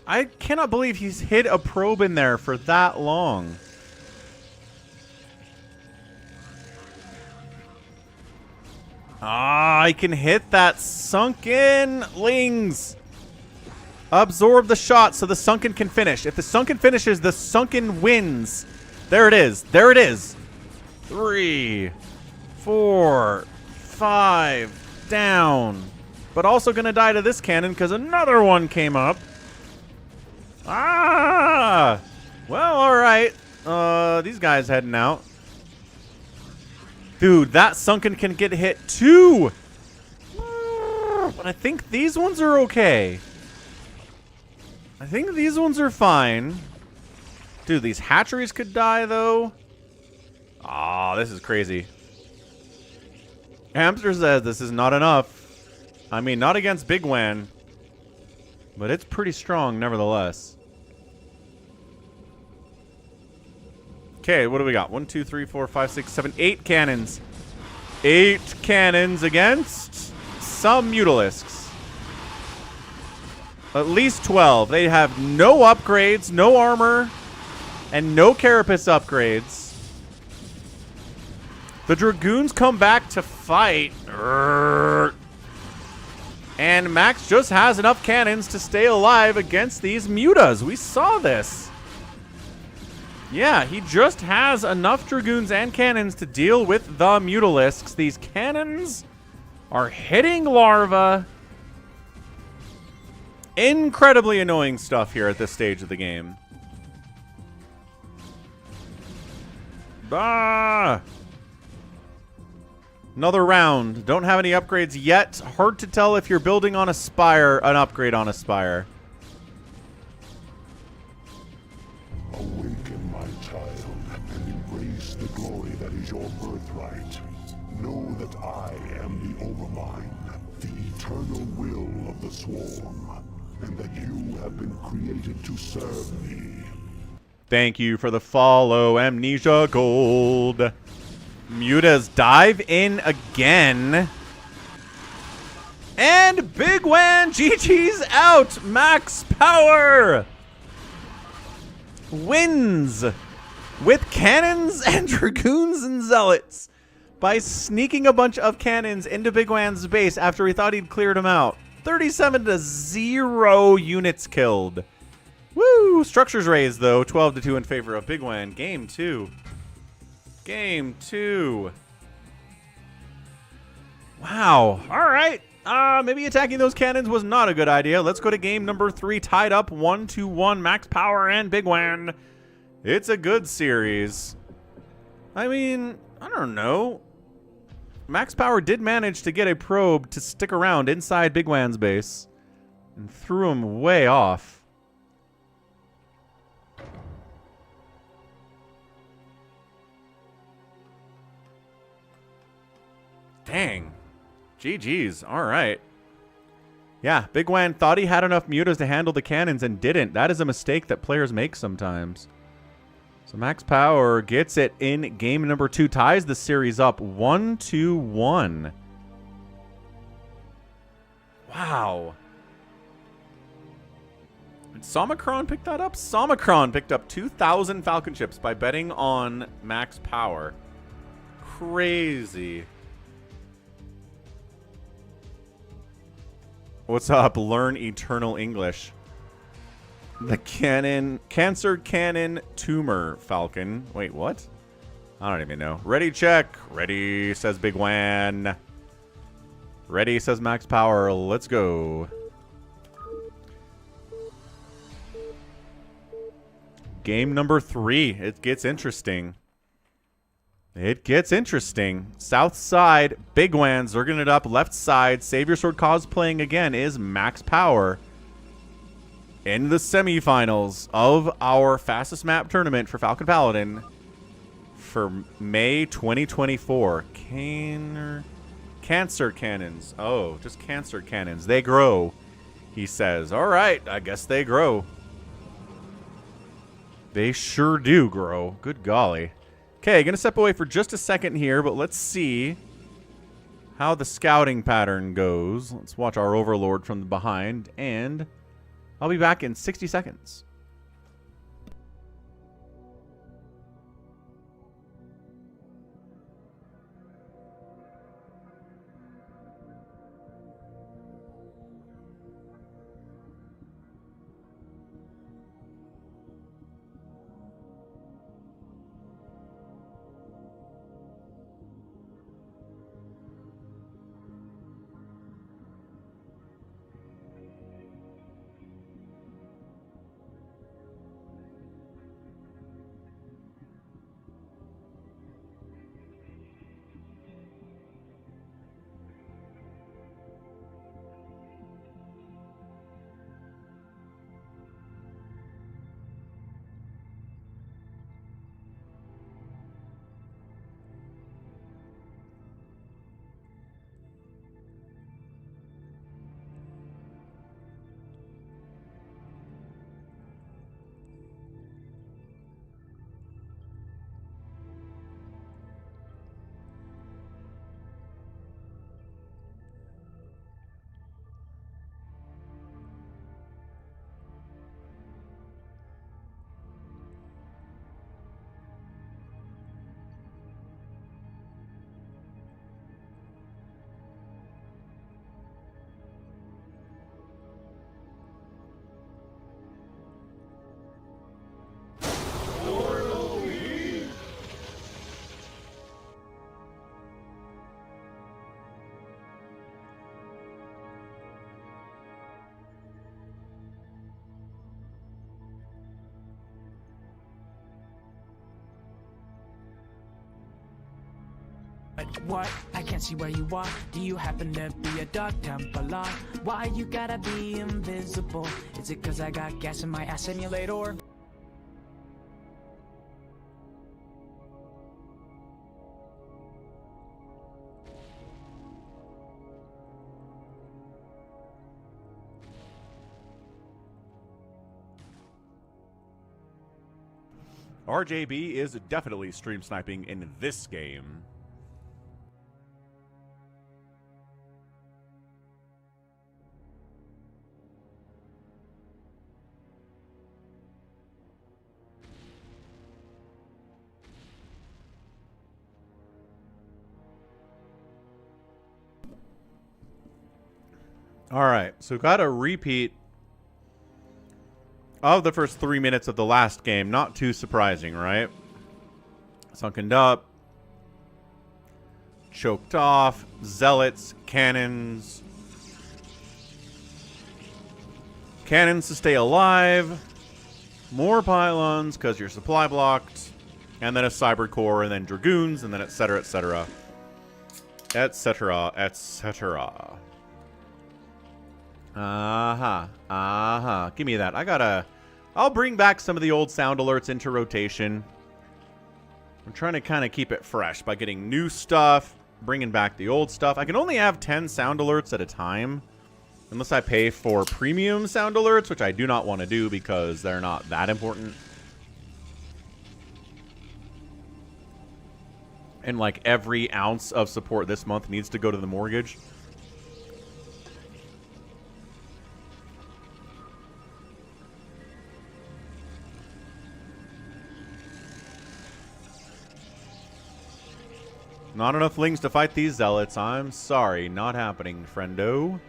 I cannot believe he's hid a probe in there for that long. Ah, I can hit that sunken lings. Absorb the shot so the sunken can finish. If the sunken finishes, the sunken wins. There it is. There it is. 3, 4, 5 down. But also going to die to this cannon because another one came up. Ah! Well, alright. These guys heading out. Dude, that sunken can get hit too! But I think these ones are okay. I think these ones are fine. Dude, these hatcheries could die, though. Ah, this is crazy. Hamster says this is not enough. I mean, not against Big Wan. But it's pretty strong, nevertheless. Okay, what do we got? 1, 2, 3, 4, 5, 6, 7, 8 cannons. 8 cannons against some Mutalisks. At least 12. They have no upgrades, no armor, and no Carapace upgrades. The Dragoons come back to fight. And Max just has enough cannons to stay alive against these mutas. We saw this. Yeah, he just has enough Dragoons and cannons to deal with the Mutalisks. These cannons are hitting larvae. Incredibly annoying stuff here at this stage of the game. Bah! Another round. Don't have any upgrades yet. Hard to tell if you're building on a spire, an upgrade on a spire. Awaken, my child, and embrace the glory that is your birthright. Know that I am the Overmind, the eternal will of the Swarm, and that you have been created to serve me. Thank you for the follow, Amnesia Gold. Mutas dive in again. And Big Wan GG's out. Max Power wins with cannons and dragoons and zealots by sneaking a bunch of cannons into Big Wan's base after he thought he'd cleared him out. 37-0 units killed. Woo! Structures raised, though. 12-2 in favor of Big Wan. Game 2. Game 2. Wow. All right. Maybe attacking those cannons was not a good idea. Let's go to game number 3. Tied up 1-1. Max Power and Big Wan. It's a good series. I mean, I don't know. Max Power did manage to get a probe to stick around inside Big Wan's base and threw him way off. Dang. GG's. All right. Yeah, Big Wan thought he had enough mutas to handle the cannons and didn't. That is a mistake that players make sometimes. So Max Power gets it in game number 2. Ties the series up 1-1. Wow. Did Somicron pick that up? Somicron picked up 2,000 Falcon chips by betting on Max Power. Crazy. What's up? Learn Eternal English. The Cancer Cannon Tumor Falcon. Wait, what? I don't even know. Ready, check. Ready, says Big Wan. Ready, says Max Power. Let's go. Game number 3. It gets interesting. It gets interesting. South side, Big Wan zerging it up. Left side, Savior Sword cosplaying again is Max Power. In the semifinals of our fastest map tournament for Falcon Paladin for May 2024. Cancer cannons. Oh, just cancer cannons. They grow, he says. All right, I guess they grow. They sure do grow. Good golly. Okay, gonna step away for just a second here, but let's see how the scouting pattern goes. Let's watch our Overlord from behind, and I'll be back in 60 seconds. What? I can't see where you are. Do you happen to be a Dark Templar? Why you gotta be invisible? Is it cause I got gas in my ass simulator? RJB is definitely stream sniping in this game. All right, so got a repeat of the first 3 minutes of the last game. Not too surprising, right? Sunken up. Choked off. Zealots. Cannons. Cannons to stay alive. More pylons because you're supply blocked. And then a cyber core, and then dragoons, and then etc., etc. Etc., etc. Give me that. I'll bring back some of the old sound alerts into rotation. I'm trying to kind of keep it fresh by getting new stuff, bringing back the old stuff. I can only have 10 sound alerts at a time, unless I pay for premium sound alerts, which I do not want to do because they're not that important. And like every ounce of support this month needs to go to the mortgage. Not enough lings to fight these zealots. I'm sorry. Not happening, friendo.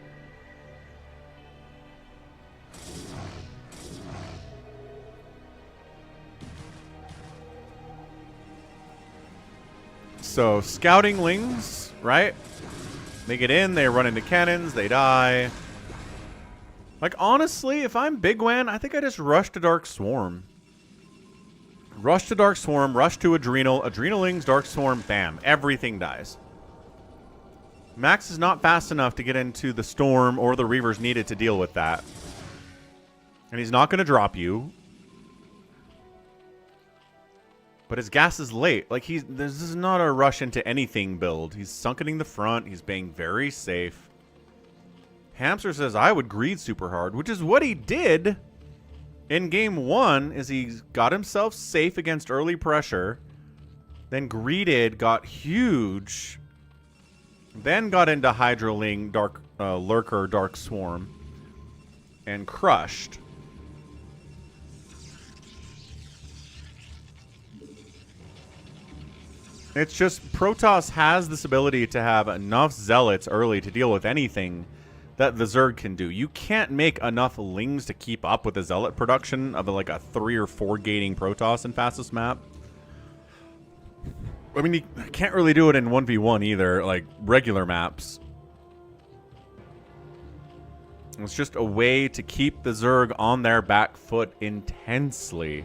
So, scouting lings, right? They get in, they run into cannons, they die. Like, honestly, if I'm Big Wan, I think I just rush to Dark Swarm. Rush to Dark Swarm, rush to Adrenal, Adrenalings, Dark Swarm, bam. Everything dies. Max is not fast enough to get into the Storm or the Reavers needed to deal with that. And he's not going to drop you. But his gas is late. Like, this is not a rush into anything build. He's sunkening the front. He's being very safe. Hamster says, I would greed super hard, which is what he did in game 1, is he got himself safe against early pressure, then greeded, got huge, then got into Hydraling, Lurker, Dark Swarm, and crushed. It's just Protoss has this ability to have enough zealots early to deal with anything that the Zerg can do. You can't make enough lings to keep up with the zealot production of like a 3 or 4 gating Protoss in fastest map. I mean, you can't really do it in 1v1 either, like regular maps. It's just a way to keep the Zerg on their back foot intensely.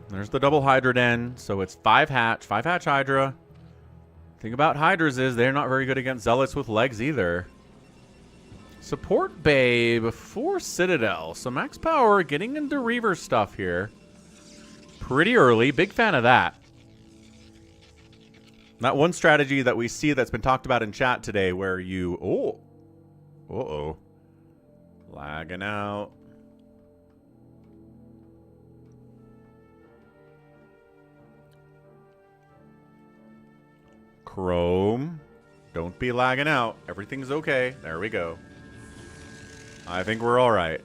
There's the double Hydra Den, so it's 5 hatch Hydra. Thing about Hydras is they're not very good against Zealots with legs either. Support Bay before Citadel. So max power, getting into Reaver stuff here. Pretty early. Big fan of that. That one strategy that we see that's been talked about in chat today where you... Oh. Uh-oh. Lagging out. Chrome, don't be lagging out. Everything's okay. There we go. I think we're all right.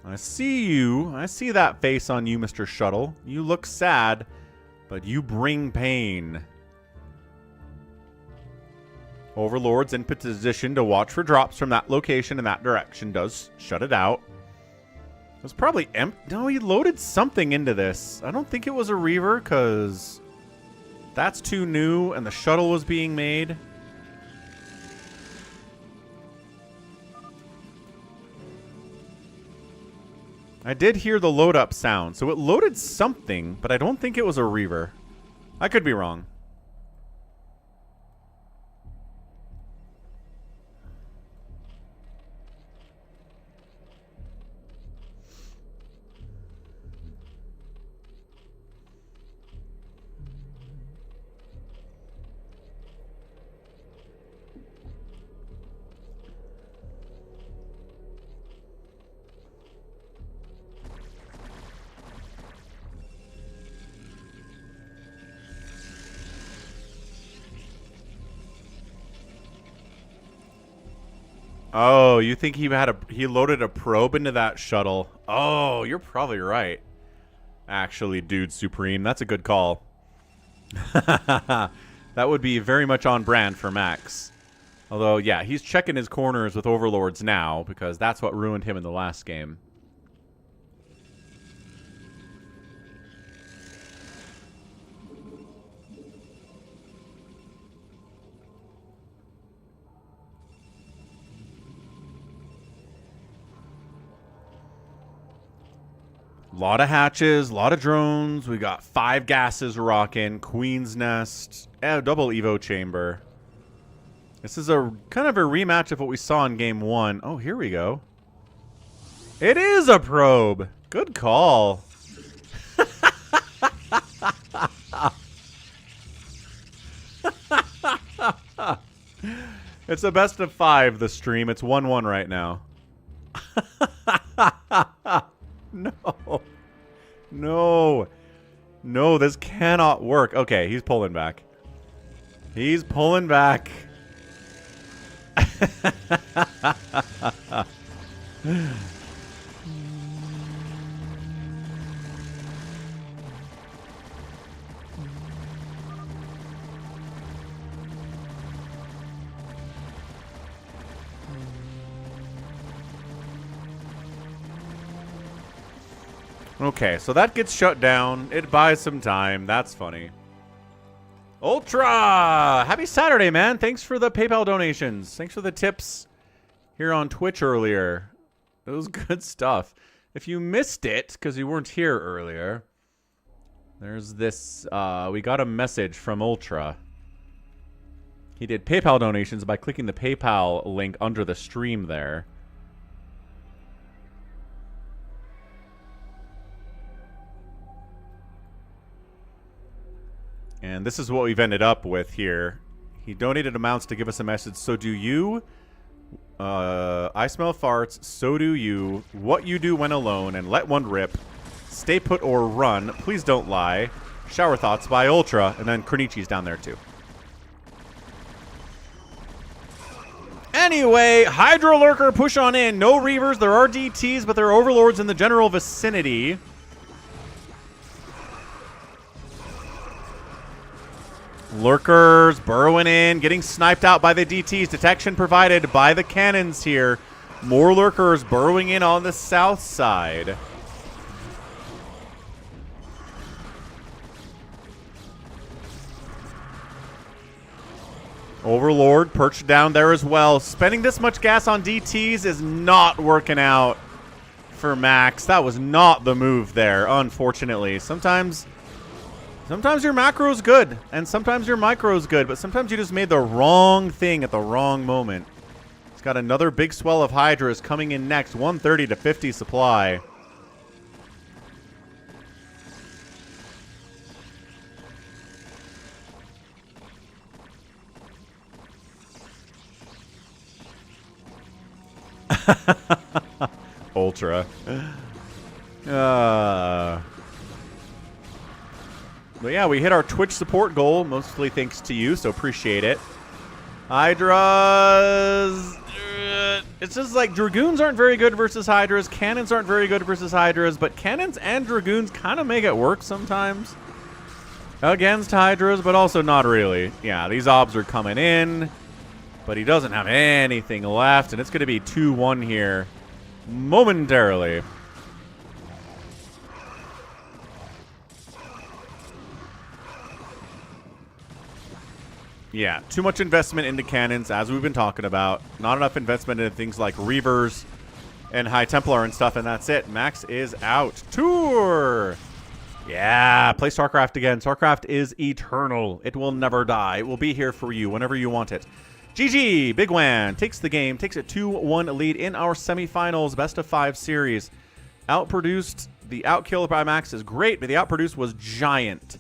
I see you. I see that face on you, Mr. Shuttle. You look sad, but you bring pain. Overlord's in position to watch for drops from that location in that direction. Does shut it out. It was probably empty. No, he loaded something into this. I don't think it was a Reaver, because that's too new, and the shuttle was being made. I did hear the load up sound. So it loaded something, but I don't think it was a Reaver. I could be wrong. Oh, you think he loaded a probe into that shuttle? Oh, you're probably right. Actually, dude, Supreme, that's a good call. That would be very much on brand for Max. Although, yeah, he's checking his corners with Overlords now because that's what ruined him in the last game. Lot of hatches, a lot of drones. We got 5 gases rocking, Queen's Nest, double Evo chamber. This is a kind of a rematch of what we saw in game 1. Oh, here we go. It is a probe. Good call. It's a best of 5, the stream. It's 1-1 right now. No. No. No, this cannot work. Okay, he's pulling back. He's pulling back. Okay, so that gets shut down. It buys some time. That's funny. Ultra! Happy Saturday, man. Thanks for the PayPal donations. Thanks for the tips here on Twitch earlier. It was good stuff. If you missed it, because you weren't here earlier, there's this, we got a message from Ultra. He did PayPal donations by clicking the PayPal link under the stream there. And this is what we've ended up with here. He donated amounts to give us a message. So do you. I smell farts. So do you. What you do when alone. And let one rip. Stay put or run. Please don't lie. Shower thoughts by Ultra. And then Kronichi's down there too. Anyway, Hydra Lurker, push on in. No Reavers. There are DTs, but there are Overlords in the general vicinity. Lurkers burrowing in, getting sniped out by the DTs. Detection provided by the cannons here. More Lurkers burrowing in on the south side. Overlord perched down there as well. Spending this much gas on DTs is not working out for Max. That was not the move there, unfortunately. Sometimes your macro's good, and sometimes your micro's good, but sometimes you just made the wrong thing at the wrong moment. It's got another big swell of Hydras coming in next. 130 to 50 supply. Ultra. But yeah, we hit our Twitch support goal, mostly thanks to you, so appreciate it. Hydras. It's just like Dragoons aren't very good versus Hydras. Cannons aren't very good versus Hydras, but Cannons and Dragoons kind of make it work sometimes against Hydras, but also not really. Yeah, these obs are coming in, but he doesn't have anything left, and it's going to be 2-1 here momentarily. Yeah, too much investment into cannons, as we've been talking about. Not enough investment into things like Reavers and High Templar and stuff, and that's it. Max is out. Tour! Yeah, play StarCraft again. StarCraft is eternal. It will never die. It will be here for you whenever you want it. GG! Big Wan takes the game, takes a 2-1 lead in our semifinals, best of 5 series. Outproduced. The outkill by Max is great, but the outproduced was giant.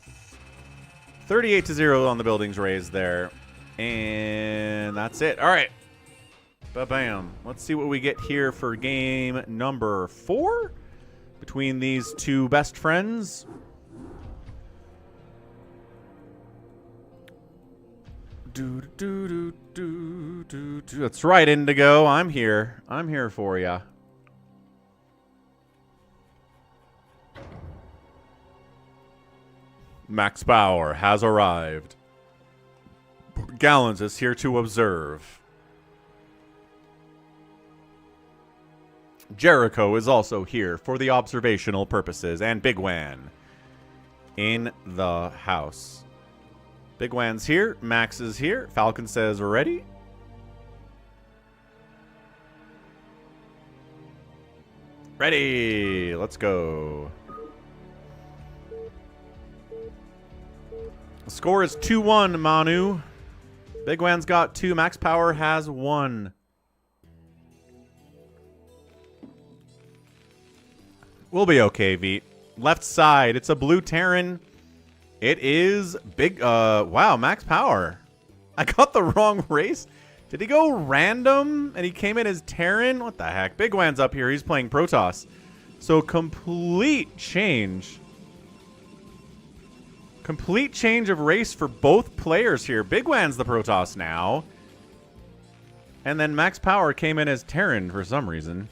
38-0 on the buildings raised there. And that's it. All right. Ba-bam. Let's see what we get here for game number 4 between these two best friends. That's right, Indigo. I'm here. I'm here for ya. Max Power has arrived. Gallons is here to observe. Jericho is also here for the observational purposes. And Big Wan in the house. Big Wan's here. Max is here. Falcon says we're ready. Ready. Let's go. The score is 2-1, Manu. Big Wan's got 2. Max Power has 1. We'll be okay, Veet. Left side. It's a blue Terran. It is big. Wow, Max Power. I got the wrong race. Did he go random and he came in as Terran? What the heck? Big Wan's up here. He's playing Protoss. So complete change. Complete change of race for both players here. Big Wan's the Protoss now. And then Max Power came in as Terran for some reason.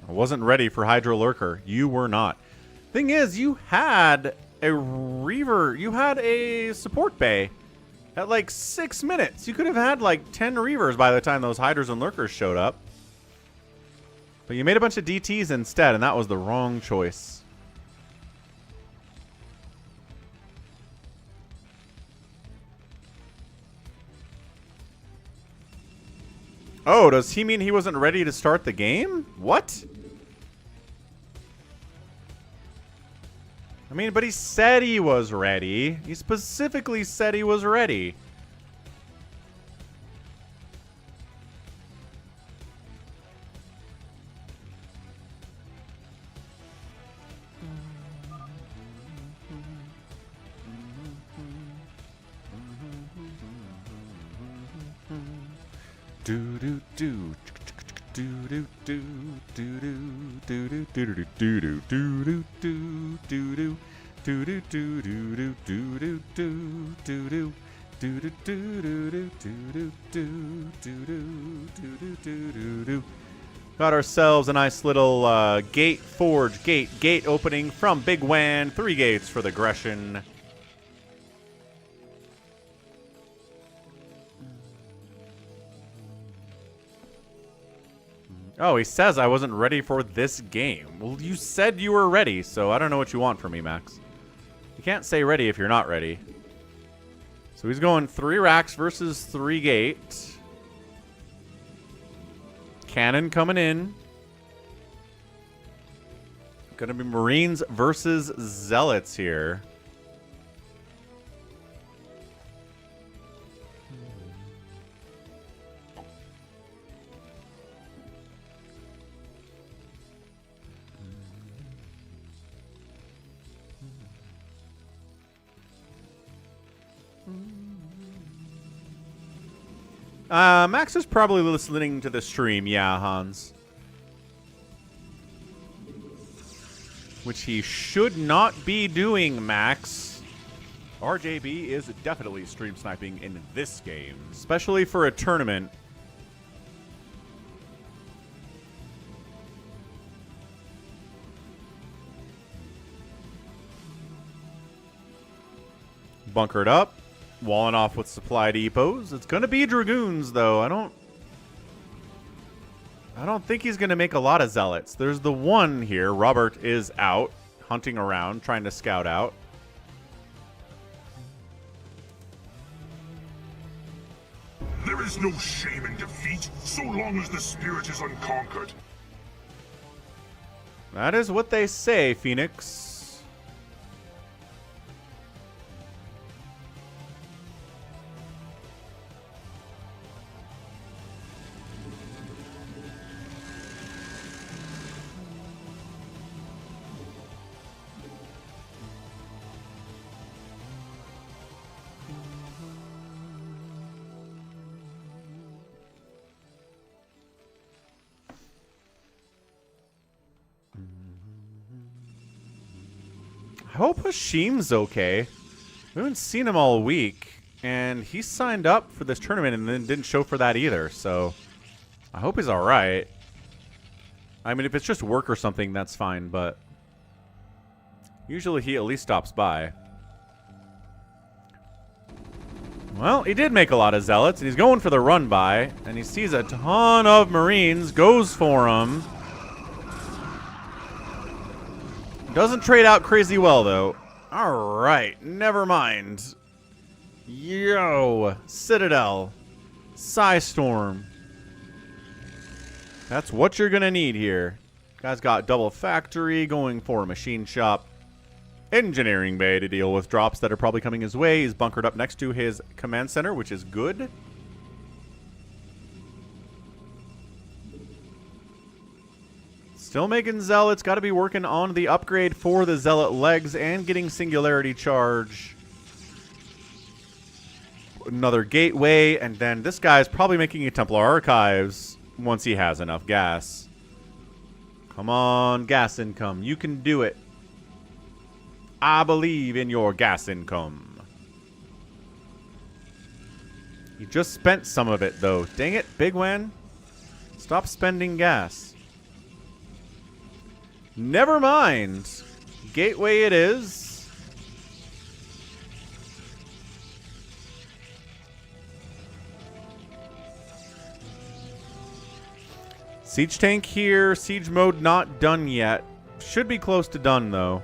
I wasn't ready for Hydro Lurker. You were not. Thing is, you had a Reaver. You had a support bay at like 6 minutes. You could have had like 10 Reavers by the time those Hydras and Lurkers showed up. But you made a bunch of DTs instead, and that was the wrong choice. Oh, does he mean he wasn't ready to start the game? What? I mean, but he said he was ready. He specifically said he was ready. Do do do do do do do do do do do do do do. Got ourselves a nice little gate forge gate opening from Big Wan. 3 gates for the Grecian. Oh, he says I wasn't ready for this game. Well, you said you were ready, so I don't know what you want from me, Max. You can't say ready if you're not ready. So he's going 3 racks versus 3 gate. Cannon coming in. Gonna be Marines versus Zealots here. Max is probably listening to the stream, yeah, Hans. Which he should not be doing, Max. RJB is definitely stream sniping in this game. Especially for a tournament. Bunkered up. Walling off with supply depots. It's going to be Dragoons, though. I don't I don't think he's going to make a lot of zealots. There's the one here. Robert is out, hunting around, trying to scout out. There is no shame in defeat, so long as the spirit is unconquered. That is what they say, Phoenix. I hope Hashim's okay. We haven't seen him all week, and he signed up for this tournament and then didn't show for that either, so I hope he's alright. I mean, if it's just work or something, that's fine, but usually he at least stops by. Well, he did make a lot of zealots, and he's going for the run-by, and he sees a ton of Marines, goes for them. Doesn't trade out crazy well, though. Alright, never mind. Yo, Citadel. Psystorm. That's what you're going to need here. Guy's got double factory, going for a machine shop. Engineering bay to deal with drops that are probably coming his way. He's bunkered up next to his command center, which is good. Still making zealots. Got to be working on the upgrade for the zealot legs and getting singularity charge. Another gateway, and then this guy's probably making a Templar Archives once he has enough gas. Come on, gas income. You can do it. I believe in your gas income. You just spent some of it, though. Dang it, Big Wen. Stop spending gas. Never mind. Gateway it is. Siege tank here. Siege mode not done yet. Should be close to done, though.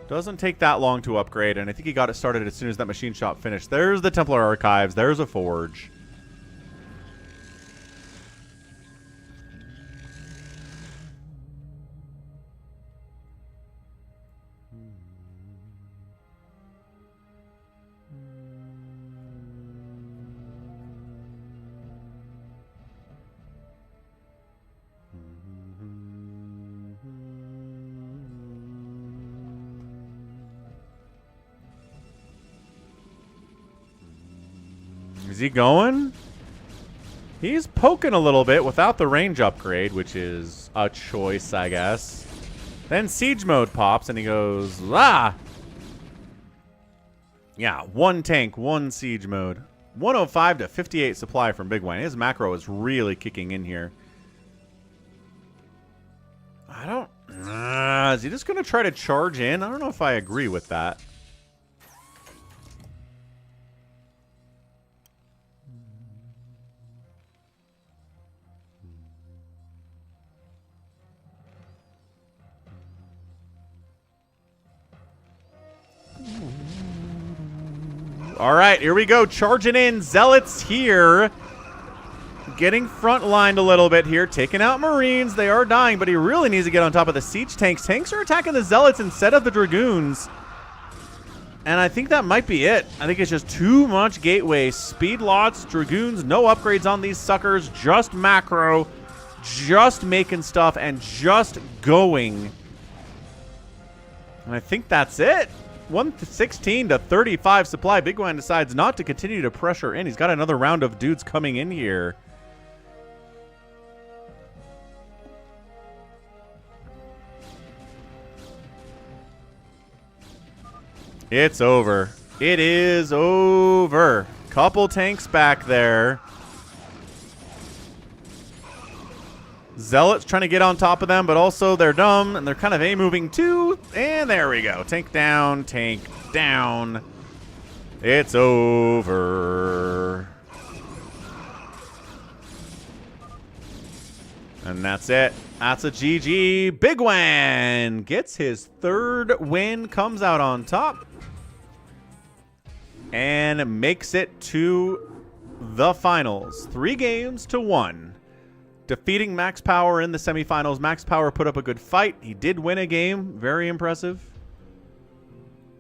Doesn't take that long to upgrade, and I think he got it started as soon as that machine shop finished. There's the Templar Archives. There's a forge. Is he going? He's poking a little bit without the range upgrade, which is a choice, I guess. Then siege mode pops, and he goes, ah! Yeah, one tank, one siege mode. 105 to 58 supply from Big Wayne. His macro is really kicking in here. I don't... is he just going to try to charge in? I don't know if I agree with that. All right, here we go. Charging in. Zealots here. Getting front-lined a little bit here. Taking out Marines. They are dying, but he really needs to get on top of the siege tanks. Tanks are attacking the Zealots instead of the Dragoons. And I think that might be it. I think it's just too much gateway. Speed lots, Dragoons, no upgrades on these suckers. Just macro. Just making stuff and just going. And I think that's it. 116 to 35 supply. Big Wine decides not to continue to pressure in. He's got another round of dudes coming in here. It's over. It is over. Couple tanks back there. Zealots trying to get on top of them, but also they're dumb, and they're kind of A-moving too. And there we go. Tank down, tank down. It's over. And And that's it. That's a GG. Big Wan gets his 3rd win, comes out on top, and makes it to the finals. 3 games to 1. Defeating Max Power in the semifinals. Max Power put up a good fight. He did win a game. Very impressive.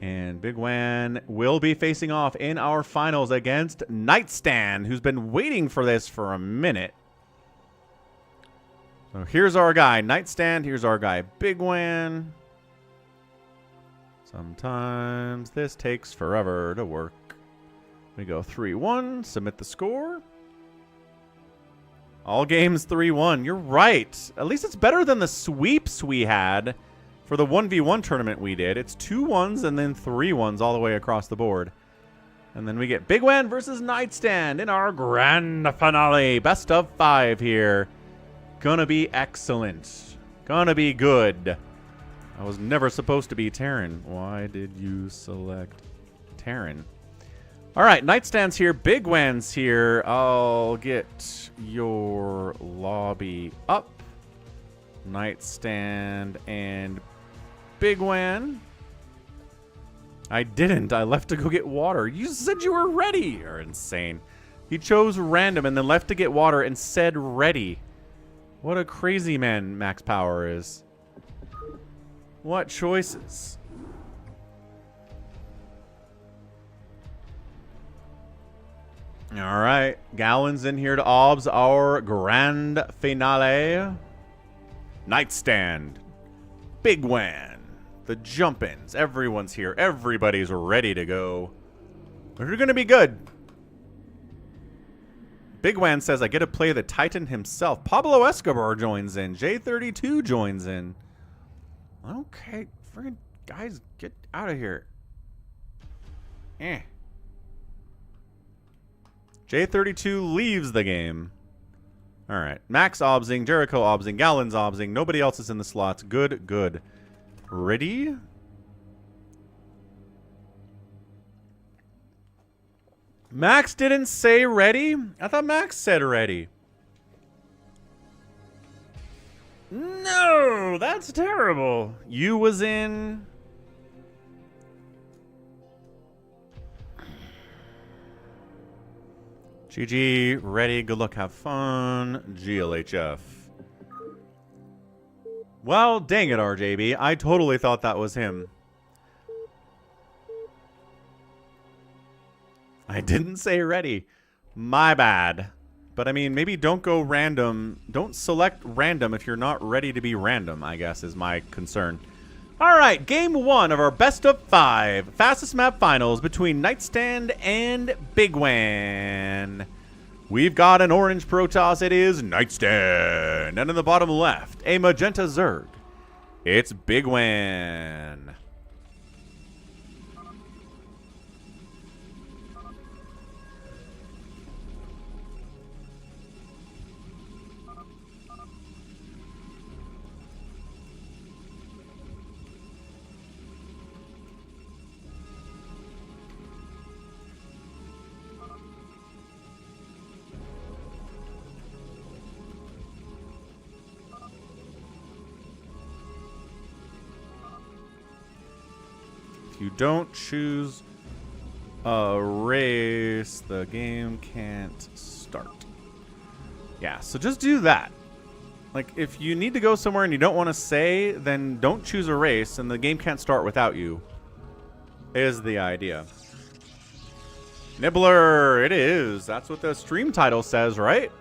And Big Wan will be facing off in our finals against Nightstand, who's been waiting for this for a minute. So here's our guy, Nightstand. Here's our guy, Big Wan. Sometimes this takes forever to work. We go 3-1, submit the score. All games 3-1. You're right. At least it's better than the sweeps we had for the 1v1 tournament we did. It's 2 1s and then 3 1s all the way across the board. And then we get Big Wan versus Nightstand in our grand finale. Best of 5 here. Gonna be excellent. Gonna be good. I was never supposed to be Terran. Why did you select Terran? All right, Nightstand's here. Big Wan's here. I'll get your lobby up. Nightstand and Big Wan. I didn't. I left to go get water. You said you were ready. You're insane. He chose random and then left to get water and said ready. What a crazy man Max Power is. What choices? All right. Gallon's in here to obs our grand finale. Nightstand. Big Wan. The jump-ins. Everyone's here. Everybody's ready to go. We're going to be good. Big Wan says, I get to play the Titan himself. Pablo Escobar joins in. J32 joins in. Okay. Friggin' guys, get out of here. J32 leaves the game. All right. Max obsing, Jericho obsing, Gallon's obsing. Nobody else is in the slots. Good, good. Ready? Max didn't say ready? I thought Max said ready. No, that's terrible. You was in... GG, ready, good luck, have fun. GLHF. Well, dang it, RJB. I totally thought that was him. I didn't say ready. My bad. But I mean, maybe don't go random. Don't select random if you're not ready to be random, I guess, is my concern. All right, game 1 of our best of 5 fastest map finals between Nightstand and Big Wan. We've got an orange Protoss. It is Nightstand. And in the bottom left, a magenta Zerg. It's Big Wan. If you don't choose a race, the game can't start. Yeah, so just do that. Like, if you need to go somewhere and you don't want to say, then don't choose a race and the game can't start without you, is the idea. Nibbler, it is. That's what the stream title says, right?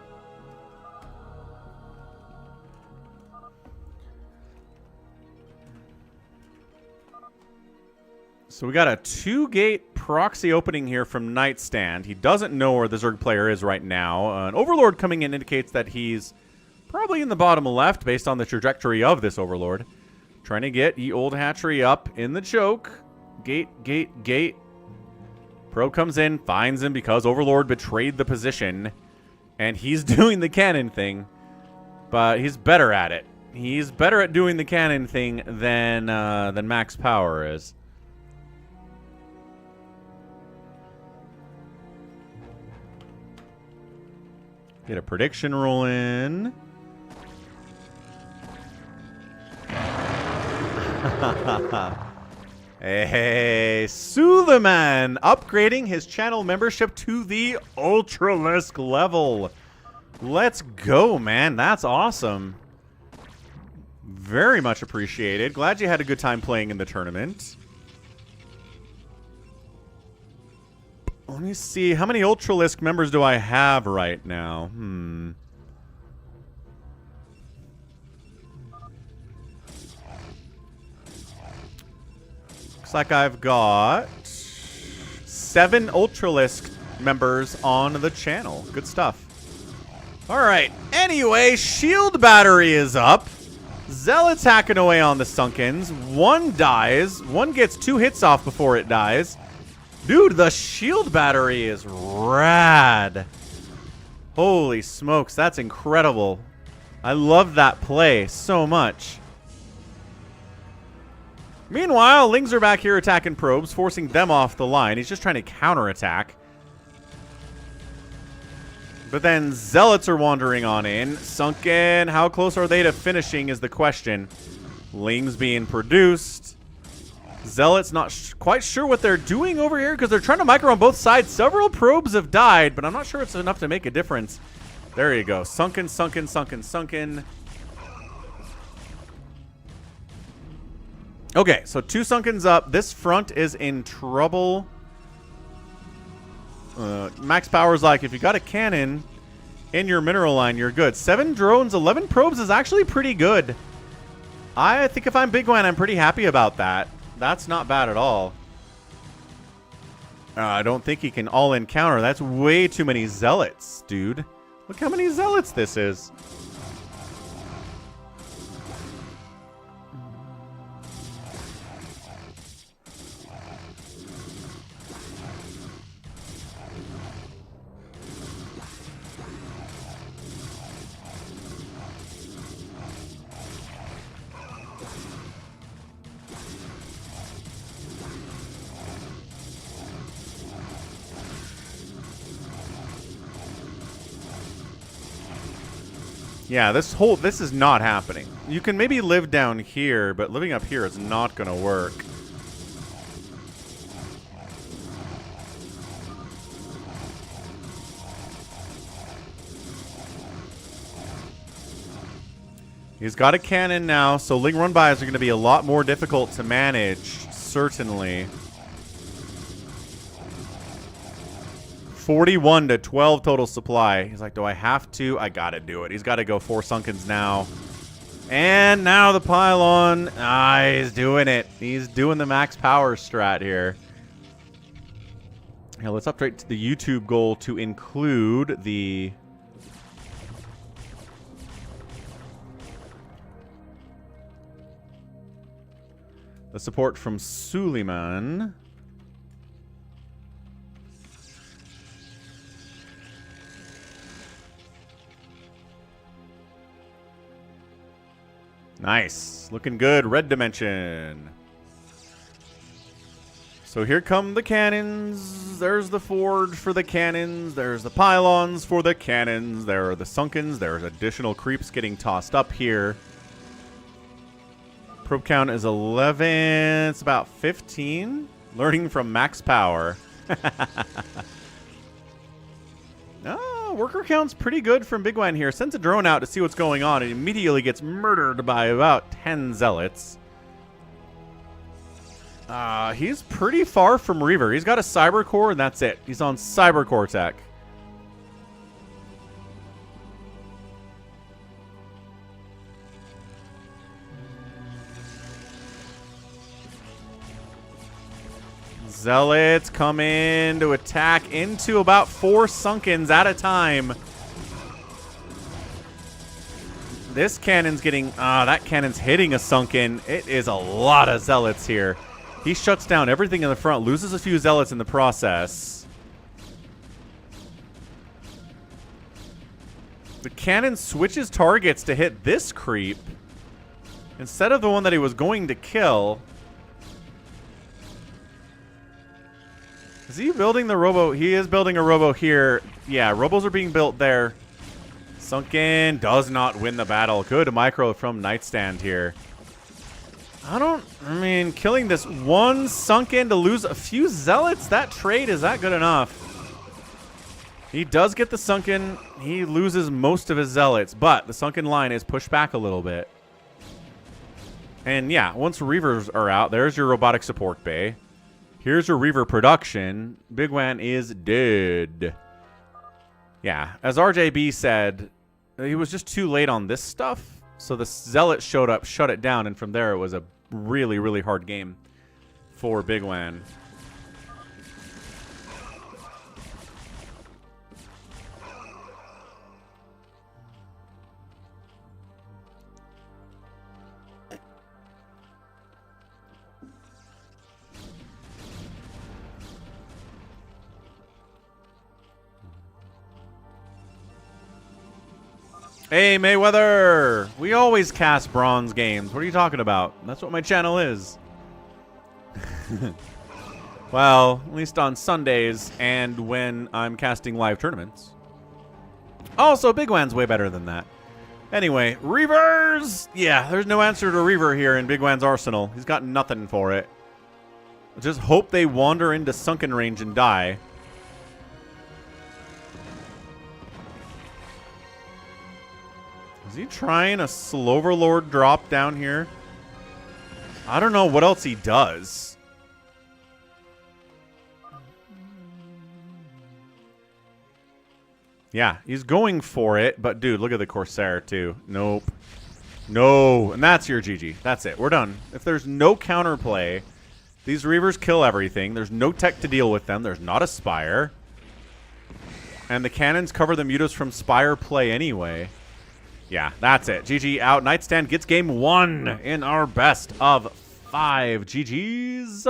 So we got a 2-gate proxy opening here from Nightstand. He doesn't know where the Zerg player is right now. An Overlord coming in indicates that he's probably in the bottom left based on the trajectory of this Overlord. Trying to get Ye Old Hatchery up in the choke. Gate, gate, gate. Probe comes in, finds him because Overlord betrayed the position. And he's doing the cannon thing. But he's better at it. He's better at doing the cannon thing than Max Power is. Get a prediction roll in. Hey, Suleiman upgrading his channel membership to the Ultralisk level. Let's go, man. That's awesome. Very much appreciated. Glad you had a good time playing in the tournament. Let me see. How many Ultralisk members do I have right now? Looks like I've got 7 Ultralisk members on the channel. Good stuff. Alright. Anyway, shield battery is up. Zealot's hacking away on the Sunkens. One dies. One gets 2 hits off before it dies. Dude, the shield battery is rad. Holy smokes, that's incredible. I love that play so much. Meanwhile, Lings are back here attacking probes, forcing them off the line. He's just trying to counterattack. But then Zealots are wandering on in. Sunken, how close are they to finishing is the question. Lings being produced. Zealots not quite sure what they're doing over here because they're trying to micro on both sides. Several probes have died, but I'm not sure it's enough to make a difference. There you go. Sunken, sunken, sunken, sunken. Okay, so 2 Sunkens up. This front is in trouble. Max Power's like, if you got a cannon in your mineral line, you're good. 7 drones, 11 probes is actually pretty good. I think if I'm Bigwan, I'm pretty happy about that. That's not bad at all. I don't think he can all-in counter. That's way too many Zealots, dude. Look how many Zealots this is. Yeah, this is not happening. You can maybe live down here, but living up here is not going to work. He's got a cannon now, so Ling run-bys are going to be a lot more difficult to manage, certainly. 41 to 12 total supply. He's like, do I have to? I gotta do it. He's got to go 4 Sunkens now. And now the pylon. Ah, he's doing it. He's doing the max power strat here. Here, let's upgrade to the YouTube goal to include the... support from Suleiman. Nice. Looking good. Red dimension. So here come the cannons. There's the forge for the cannons. There's the pylons for the cannons. There are the Sunkens. There's additional creeps getting tossed up here. Probe count is 11. It's about 15. Learning from max power. Oh, worker count's pretty good from Bigwan here. Sends a drone out to see what's going on and immediately gets murdered by about 10 Zealots. He's pretty far from Reaver. He's got a Cyber Core and that's it. He's on Cyber Core tech. Zealots come in to attack into about 4 Sunkens at a time. This cannon's getting... that cannon's hitting a Sunken. It is a lot of Zealots here. He shuts down everything in the front, loses a few Zealots in the process. The cannon switches targets to hit this creep instead of the one that he was going to kill. Is he building the robo? He is building a robo here. Yeah, robos are being built there. Sunken does not win the battle. Good micro from Nightstand here. I mean, killing this one sunken to lose a few zealots, that trade, is that good enough? He does get the sunken. He loses most of his zealots, but the sunken line is pushed back a little bit. And yeah, once Reavers are out, there's your robotic support bay. Here's your Reaver production. Big Wan is dead. Yeah, as RJB said, he was just too late on this stuff. So the Zealot showed up, shut it down, and from there it was a really, really hard game for Big Wan. Hey, Mayweather! We always cast bronze games. What are you talking about? That's what my channel is. Well, at least on Sundays and when I'm casting live tournaments. Also, Big Wan's way better than that. Anyway, Reavers! Yeah, there's no answer to Reaver here in Big Wan's arsenal. He's got nothing for it. Just hope they wander into sunken range and die. Is he trying a Sloverlord drop down here? I don't know what else he does. Yeah, he's going for it, but dude, look at the Corsair too. Nope. No, and that's your GG. That's it. We're done. If there's no counterplay, these Reavers kill everything. There's no tech to deal with them. There's not a Spire. And the cannons cover the mutas from Spire play anyway. Yeah, that's it. GG out. Nightstand gets game 1 in our best of 5. GG's.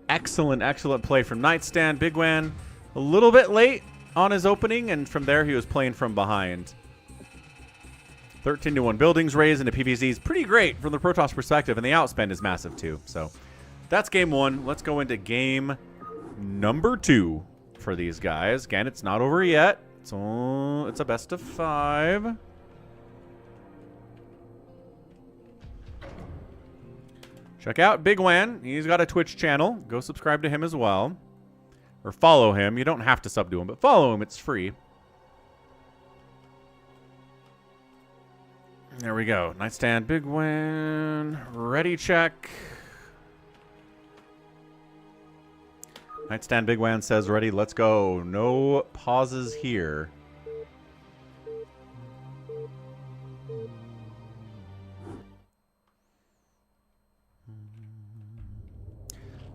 Excellent, excellent play from Nightstand. Big Wan a little bit late on his opening, and from there he was playing from behind. 13-1 buildings raised into PVZ is pretty great from the Protoss perspective, and the outspend is massive too. So that's game 1. Let's go into game number 2 for these guys. Again, it's not over yet. So it's a best of 5. Check out Big Wan. He's got a Twitch channel. Go subscribe to him as well. Or follow him. You don't have to sub to him, but follow him. It's free. There we go. Nightstand, Big Wan. Ready check. Nightstand, Big Wan says ready. Let's go. No pauses here.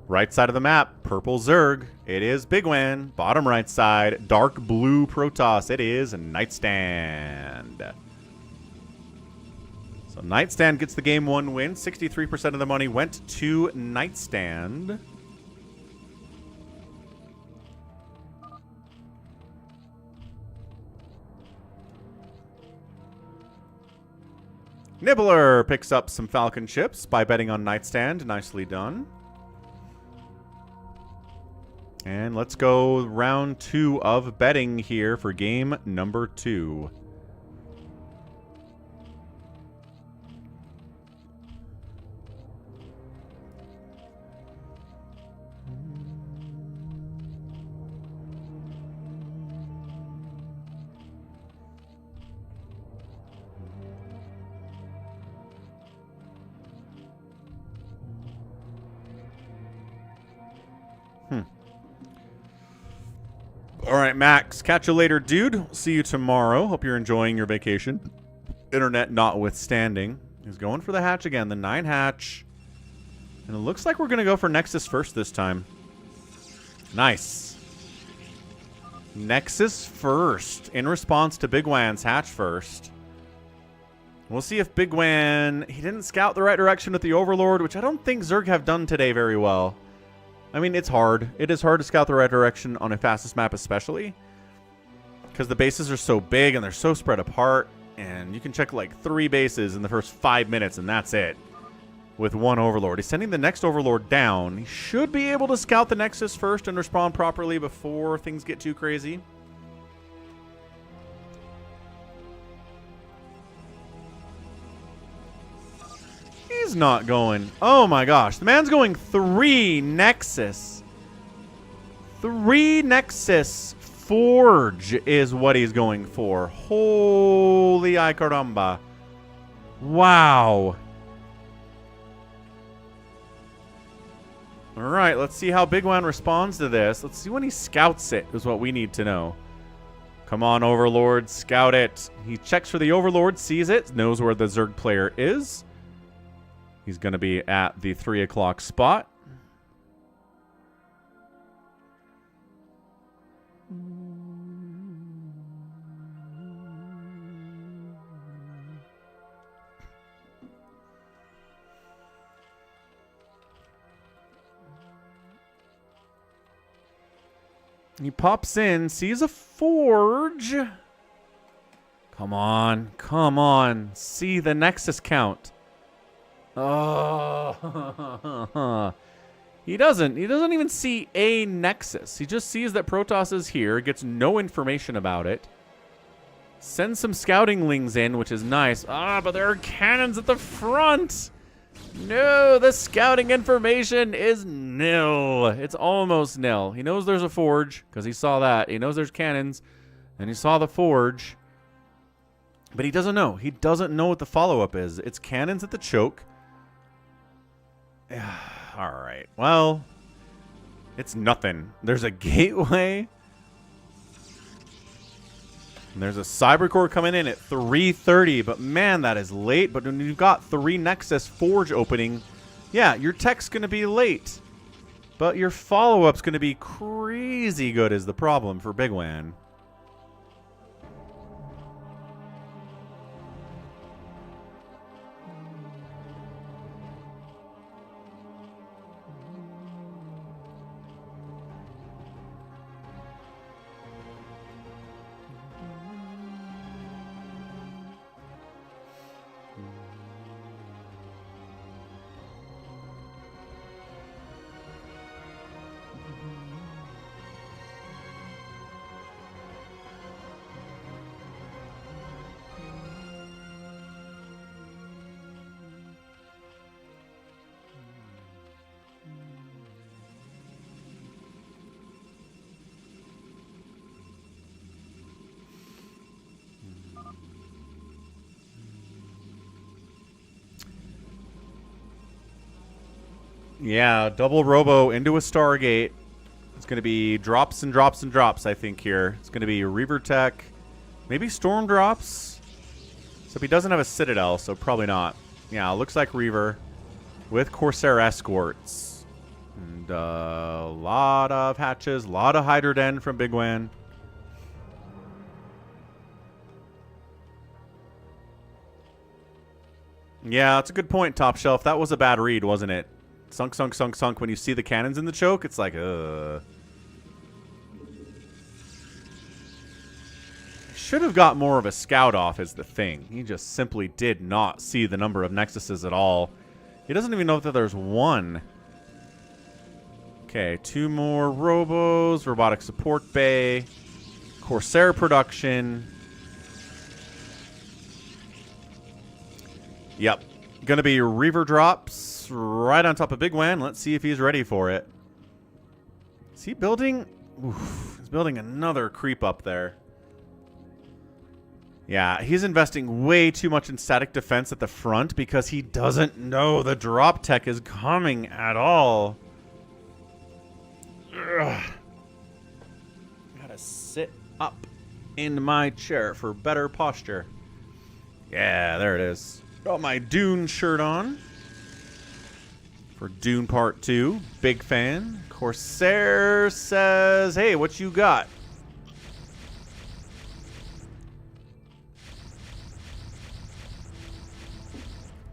Right side of the map, purple Zerg. It is Big Wan. Bottom right side, dark blue Protoss. It is Nightstand. So Nightstand gets the game 1 win. 63% of the money went to Nightstand. Nibbler picks up some Falcon chips by betting on Nightstand. Nicely done. And let's go round 2 of betting here for game number 2. All right, Max. Catch you later, dude. See you tomorrow. Hope you're enjoying your vacation. Internet notwithstanding. He's going for the hatch again, the 9 hatch. And it looks like we're going to go for Nexus first this time. Nice. Nexus first in response to Big Wan's hatch first. We'll see if Big Wan... He didn't scout the right direction with the Overlord, which I don't think Zerg have done today very well. I mean, it's hard. It is hard to scout the right direction on a fastest map especially. Because the bases are so big and they're so spread apart. And you can check like 3 bases in the first 5 minutes and that's it. With 1 Overlord. He's sending the next Overlord down. He should be able to scout the Nexus first and respond properly before things get too crazy. He's he's not going. Oh my gosh. The man's going 3 Nexus. 3 Nexus Forge is what he's going for. Holy ay caramba. Wow. Alright, let's see how Big Wan responds to this. Let's see when he scouts it, is what we need to know. Come on, Overlord, scout it. He checks for the Overlord, sees it, knows where the Zerg player is. He's going to be at the 3 o'clock spot. He pops in, sees a forge. Come on, come on. See the Nexus count. Oh. He doesn't even see a Nexus. He just sees that Protoss is here, gets no information about it. Sends some scouting lings in, which is nice. Ah, but there are cannons at the front. No, the scouting information is nil. It's almost nil. He knows there's a forge because he saw that. He knows there's cannons and he saw the forge. But he doesn't know. He doesn't know what the follow-up is. It's cannons at the choke. All right. Well, it's nothing. There's a gateway. And there's a Cybercore coming in at 3:30, but man, that is late. But when you've got 3 Nexus Forge opening, yeah, your tech's going to be late. But your follow-up's going to be crazy good is the problem for Big Wan. Yeah, double robo into a Stargate. It's going to be drops and drops and drops, I think, here. It's going to be Reaver Tech. Maybe Storm drops. Except he doesn't have a Citadel, so probably not. Yeah, looks like Reaver with Corsair Escorts. And a lot of hatches, a lot of Hydroden from Big Wan. Yeah, that's a good point, Top Shelf. That was a bad read, wasn't it? Sunk, sunk, sunk, sunk. When you see the cannons in the choke, it's like, Should have got more of a scout off is the thing. He just simply did not see the number of Nexuses at all. He doesn't even know that there's 1. Okay, 2 more Robos, Robotic Support Bay, Corsair Production. Yep. Gonna be Reaver drops right on top of Big Wan. Let's see if he's ready for it. Is he building? Oof, he's building another creep up there. Yeah, he's investing way too much in static defense at the front because he doesn't know the drop tech is coming at all. Ugh. Gotta sit up in my chair for better posture. Yeah, there it is. Got my Dune shirt on for Dune Part 2. Big fan. Corsair says, hey, what you got?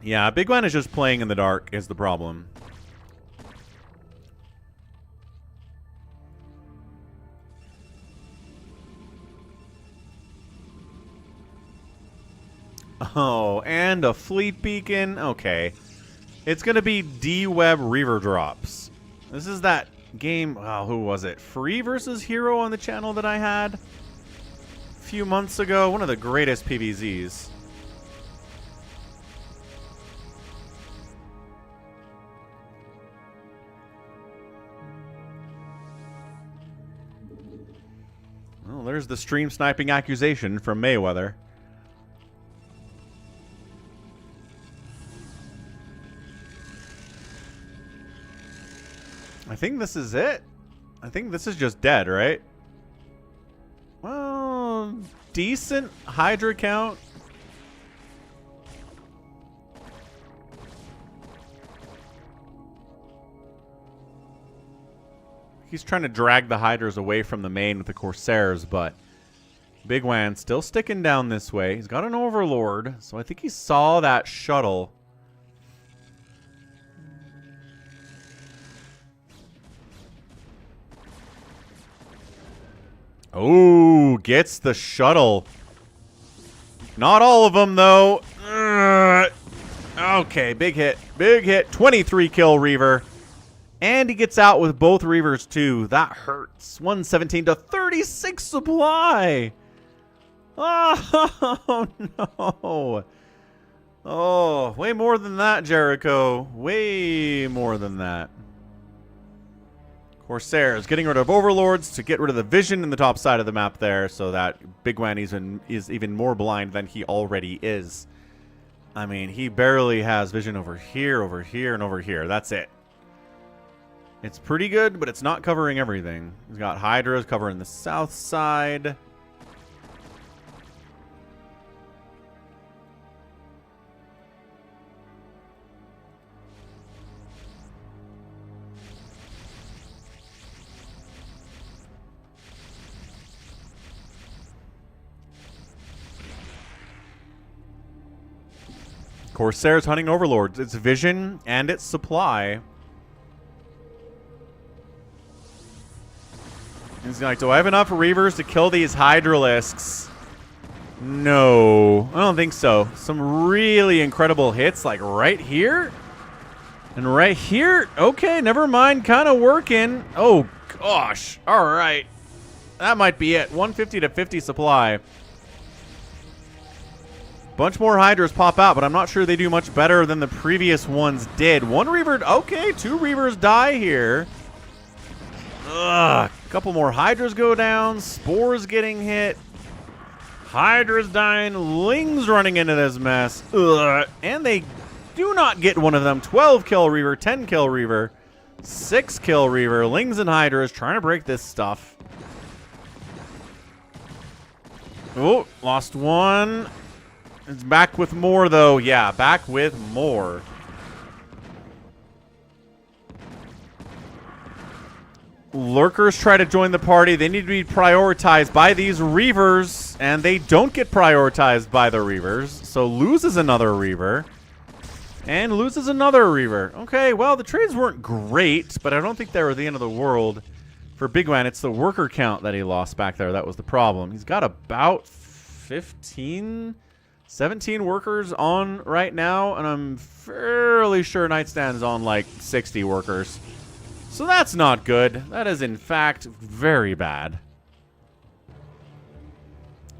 Yeah, Big Wan is just playing in the dark is the problem. Oh, and a fleet beacon. Okay. It's going to be D-Web Reaver drops. This is that game. Oh, who was it? Free versus Hero on the channel that I had a few months ago. One of the greatest PvZs. Well, there's the stream sniping accusation from Mayweather. I think this is it. I think this is just dead, right? Well, decent Hydra count. He's trying to drag the Hydras away from the main with the Corsairs, but Big Wan still sticking down this way. He's got an Overlord, so I think he saw that shuttle. Oh, gets the shuttle. Not all of them, though. Okay, big hit. Big hit. 23 kill Reaver. And he gets out with both Reavers, too. That hurts. 117 to 36 supply. Oh, no. Oh, way more than that, Jericho. Way more than that. Corsairs getting rid of Overlords to get rid of the vision in the top side of the map there so that Big Wan is even more blind than he already is. I mean, he barely has vision over here, and over here. That's it. It's pretty good, but it's not covering everything. He's got Hydras covering the south side. Corsairs hunting Overlords. It's vision and it's supply. He's like, do I have enough Reavers to kill these Hydralisks? No, I don't think so. Some really incredible hits, like right here. And right here. Okay, never mind. Kind of working. Oh, gosh. All right. That might be it. 150 to 50 supply. Bunch more Hydras pop out, but I'm not sure they do much better than the previous ones did. One Reaver, okay, 2 Reavers die here. Ugh, couple more Hydras go down. Spores getting hit. Hydras dying. Lings running into this mess. Ugh, and they do not get one of them. 12 kill Reaver, 10 kill Reaver, 6 kill Reaver. Lings and Hydras trying to break this stuff. Oh, lost one. It's back with more, though. Yeah, back with more. Lurkers try to join the party. They need to be prioritized by these Reavers, and they don't get prioritized by the Reavers. So loses another Reaver, and loses another Reaver. Okay, well, the trades weren't great, but I don't think they were the end of the world. For Big Wan, it's the worker count that he lost back there. That was the problem. He's got about 15... 17 workers on right now, and I'm fairly sure Nightstand's on like 60 workers. So that's not good. That is, in fact, very bad.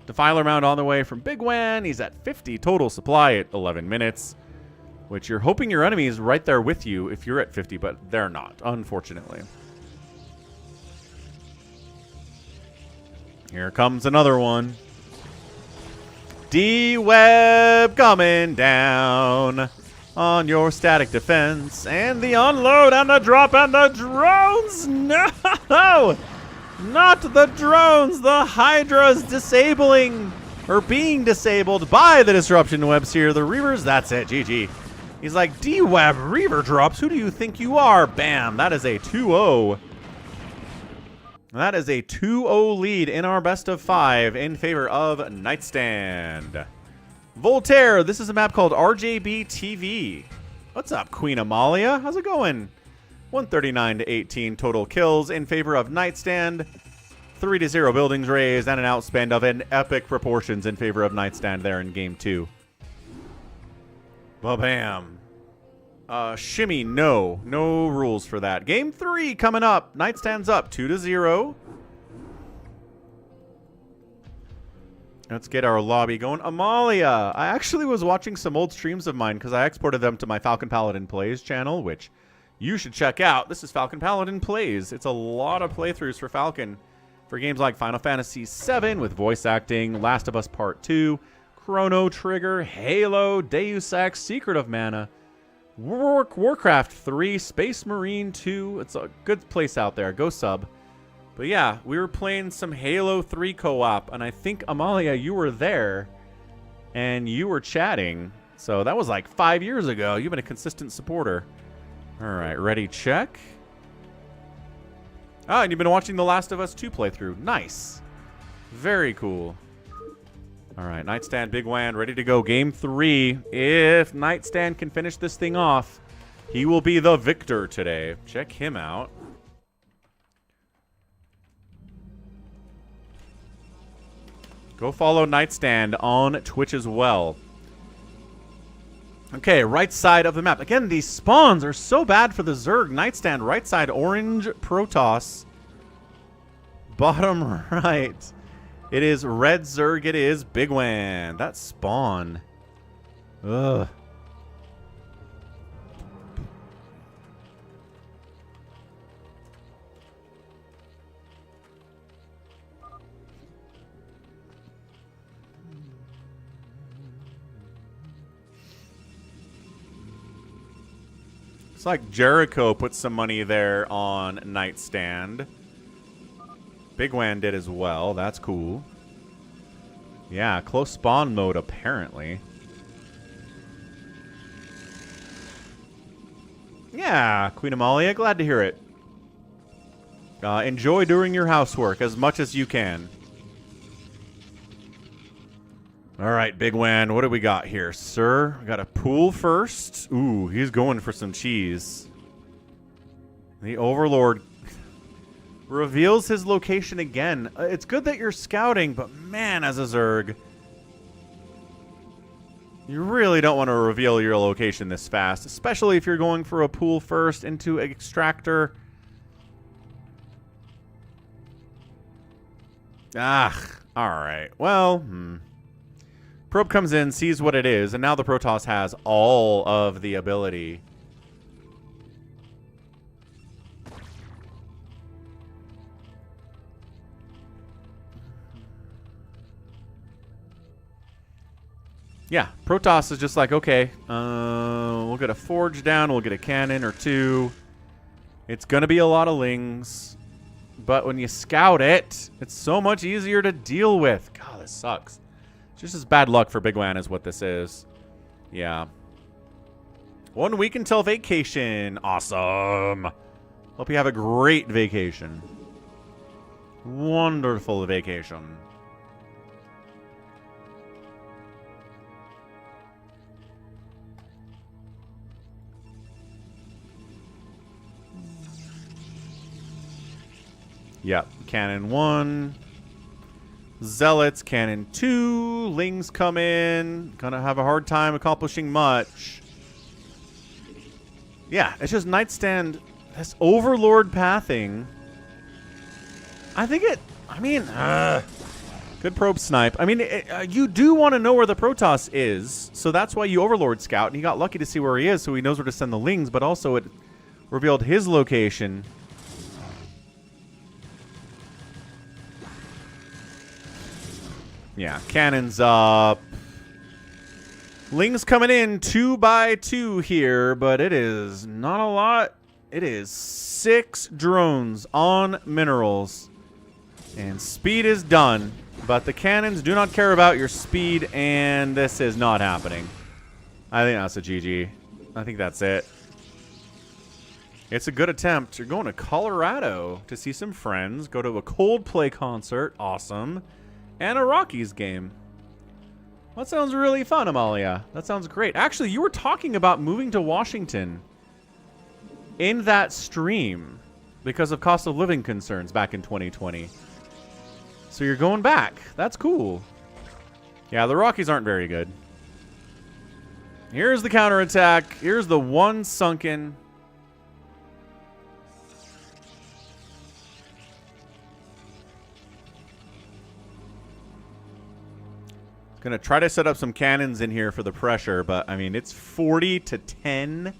Defiler Mound on the way from Big Wan. He's at 50 total supply at 11 minutes, which you're hoping your enemy is right there with you if you're at 50, but they're not, unfortunately. Here comes another one. D-Web coming down on your static defense. And the unload and the drop and the drones. No! Not the drones. The Hydra's disabling or being disabled by the disruption webs here. The Reavers, that's it. GG. He's like, D-Web Reaver drops. Who do you think you are? Bam. That is a 2-0. That is a 2-0 lead in our best of 5 in favor of Nightstand. Voltaire, this is a map called RJB TV. What's up, Queen Amalia? How's it going? 139 to 18 total kills in favor of Nightstand. 3-0 buildings raised and an outspend of an epic proportions in favor of Nightstand there in game 2. Ba-bam. Shimmy, no. No rules for that. Game 3 coming up. Nightstand's up 2-0. Let's get our lobby going. Amalia. I actually was watching some old streams of mine because I exported them to my Falcon Paladin Plays channel, which you should check out. This is Falcon Paladin Plays. It's a lot of playthroughs for Falcon. For games like Final Fantasy VII with voice acting, Last of Us Part 2, Chrono Trigger, Halo, Deus Ex, Secret of Mana, Warcraft 3, Space Marine 2. It's a good place out there. Go sub. But yeah, we were playing some Halo 3 co-op, and I think, Amalia, you were there, and you were chatting. So that was like 5 years ago. You've been a consistent supporter. All right, ready, check. Oh, and you've been watching The Last of Us 2 playthrough. Nice. Very cool. All right, Nightstand, Big Wan, ready to go. Game 3. If Nightstand can finish this thing off, he will be the victor today. Check him out. Go follow Nightstand on Twitch as well. Okay, right side of the map. Again, these spawns are so bad for the Zerg. Nightstand, right side, orange Protoss. Bottom right. It is red Zerg. It is Big Wan. That spawn. Ugh. It's like Jericho put some money there on Nightstand. Big Wan did as well. That's cool. Yeah, close spawn mode apparently. Yeah, Queen Amalia, glad to hear it. Enjoy doing your housework as much as you can. All right, Big Wan, what do we got here, sir? We got a pool first. Ooh, he's going for some cheese. The Overlord reveals his location again. It's good that you're scouting, but man, as a Zerg, you really don't want to reveal your location this fast, especially if you're going for a pool first into extractor. Ah, all right. Well, Probe comes in, sees what it is, and now the Protoss has all of the ability. Yeah, Protoss is just like, okay, we'll get a forge down, we'll get a cannon or two. It's going to be a lot of lings, but when you scout it, it's so much easier to deal with. God, this sucks. Just as bad luck for Big Wan is what this is. Yeah. 1 week until vacation. Awesome. Hope you have a great vacation. Wonderful vacation. Yep. Cannon 1. Zealots, Cannon 2. Lings come in. Gonna have a hard time accomplishing much. Yeah, it's just Nightstand. This Overlord pathing. I think it... I mean... good probe snipe. I mean, you do want to know where the Protoss is. So that's why you Overlord scout. And he got lucky to see where he is, so he knows where to send the Lings. But also it revealed his location. Yeah, cannons up. Lings coming in 2 by 2 here, but it is not a lot. It is 6 drones on minerals. And speed is done, but the cannons do not care about your speed, and this is not happening. I think that's a GG. I think that's it. It's a good attempt. You're going to Colorado to see some friends, go to a Coldplay concert. Awesome. And a Rockies game. That sounds really fun, Amalia. That sounds great. Actually, you were talking about moving to Washington in that stream because of cost of living concerns back in 2020. So you're going back. That's cool. Yeah, the Rockies aren't very good. Here's the counterattack. Here's the one sunken. Gonna try to set up some cannons in here for the pressure, but I mean, it's 40 to 10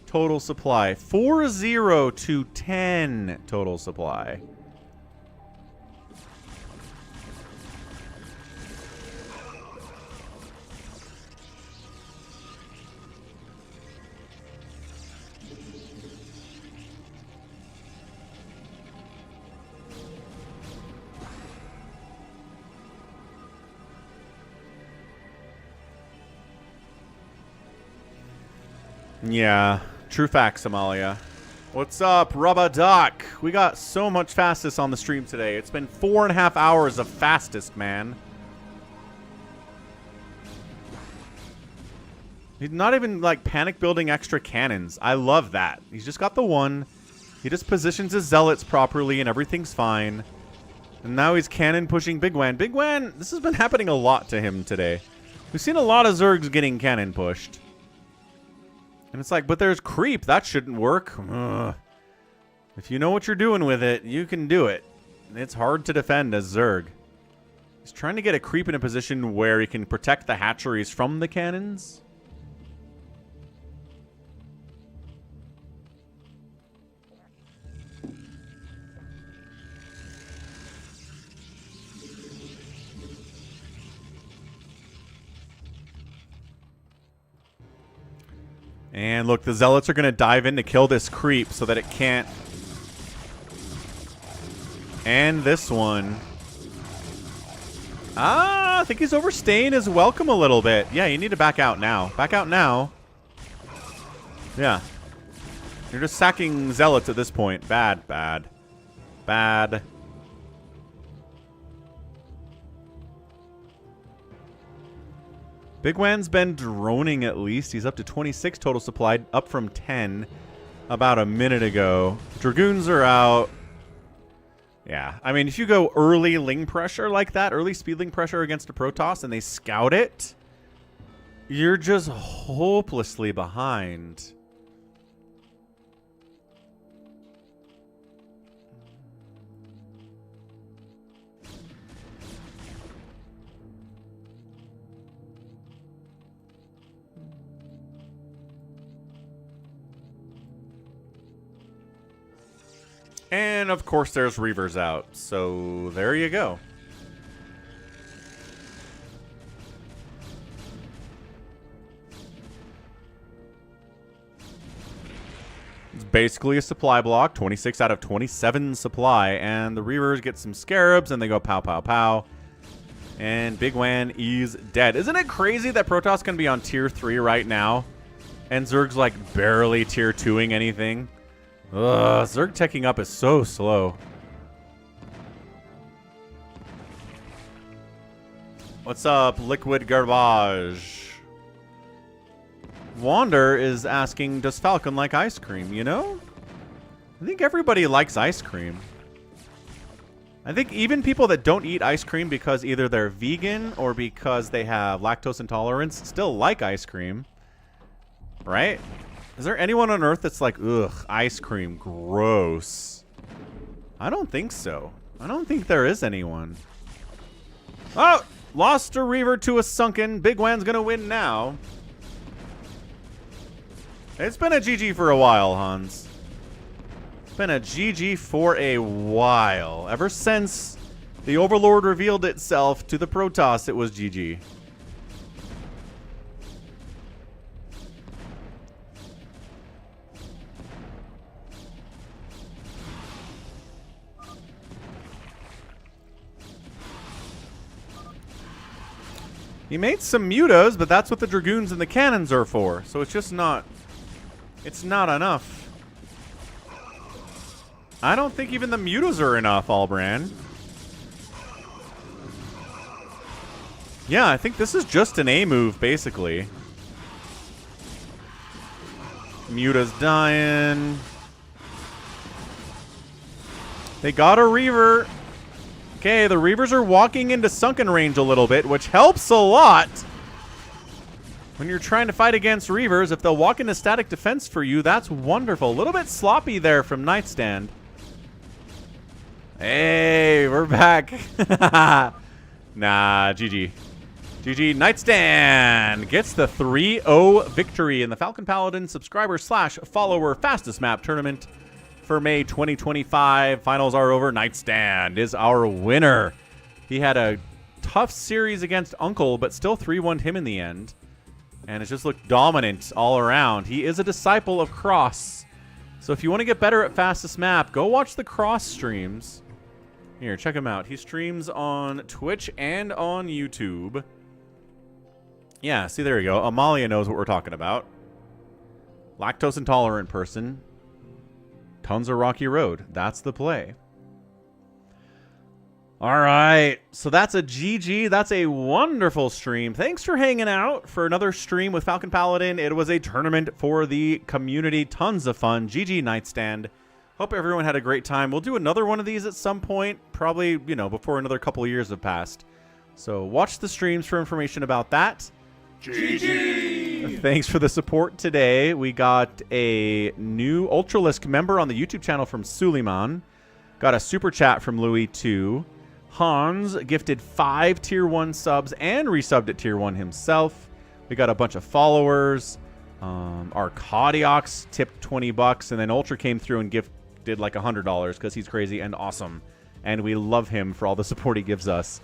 total supply. 40 to 10 total supply. Yeah, true facts, Amalia. What's up, Rubba Doc? We got so much fastest on the stream today. It's been 4.5 hours of fastest, man. He's not even, like, panic building extra cannons. I love that. He's just got the one. He just positions his zealots properly and everything's fine. And now he's cannon pushing Big Wan. Big Wan, this has been happening a lot to him today. We've seen a lot of Zergs getting cannon pushed. And it's like, but there's creep. That shouldn't work. Ugh. If you know what you're doing with it, you can do it. It's hard to defend as Zerg. He's trying to get a creep in a position where he can protect the hatcheries from the cannons. And look, the zealots are going to dive in to kill this creep so that it can't. And this one. I think he's overstaying his welcome a little bit. Yeah, you need to back out now. Back out now. Yeah. You're just sacking zealots at this point. Bad, bad. Bad. Big Wan's been droning at least. He's up to 26 total supply, up from 10 about a minute ago. Dragoons are out. Yeah, I mean, if you go early ling pressure like that, early speed ling pressure against a Protoss and they scout it, you're just hopelessly behind. And, of course, there's Reavers out. So, there you go. It's basically a supply block. 26 out of 27 supply. And the Reavers get some Scarabs, and they go pow, pow, pow. And Big Wan is dead. Isn't it crazy that Protoss can be on tier 3 right now? And Zerg's, like, barely tier 2ing anything? Ugh, Zerg teching up is so slow. What's up, Liquid Garbage? Wander is asking, does Falcon like ice cream? You know? I think everybody likes ice cream. I think even people that don't eat ice cream because either they're vegan or because they have lactose intolerance still like ice cream. Right? Is there anyone on Earth that's like, ugh, ice cream, gross? I don't think so. I don't think there is anyone. Oh, lost a Reaver to a Sunken. Big Wan's gonna win now. It's been a GG for a while, Hans. It's been a GG for a while. Ever since the Overlord revealed itself to the Protoss, it was GG. He made some mutas, but that's what the Dragoons and the cannons are for. So it's just not... It's not enough. I don't think even the mutas are enough, Albrand. Yeah, I think this is just an A move, basically. Muta's dying. They got a Reaver. Okay, the Reavers are walking into Sunken range a little bit, which helps a lot. When you're trying to fight against Reavers, if they'll walk into static defense for you, that's wonderful. A little bit sloppy there from Nightstand. Hey, we're back. Nah, GG. GG. Nightstand gets the 3-0 victory in the FalconPaladin subscriber/follower fastest map tournament for May 2025. Finals are over. Nightstand is our winner. He had a tough series against Uncle, but still 3-1'd him in the end. And it's just looked dominant all around. He is a disciple of Cross. So if you want to get better at fastest map, go watch the Cross streams. Here, check him out. He streams on Twitch and on YouTube. Yeah, see, there you go. Amalia knows what we're talking about. Lactose intolerant person. Tons of rocky road. That's the play. All right, so that's a GG. That's a wonderful stream. Thanks for hanging out for another stream with Falcon Paladin. It was a tournament for the community. Tons of fun. GG Nightstand. Hope everyone had a great time. We'll do another one of these at some point, probably, you know, before another couple of years have passed. So watch the streams for information about that. GG! Thanks for the support today. We got a new Ultralisk member on the YouTube channel from Suleiman. Got a super chat from Louis 2. Hans gifted 5 Tier 1 subs and resubbed at Tier 1 himself. We got a bunch of followers. Arcadiox tipped 20 bucks, and then Ultra came through and gifted like $100 because he's crazy and awesome. And we love him for all the support he gives us.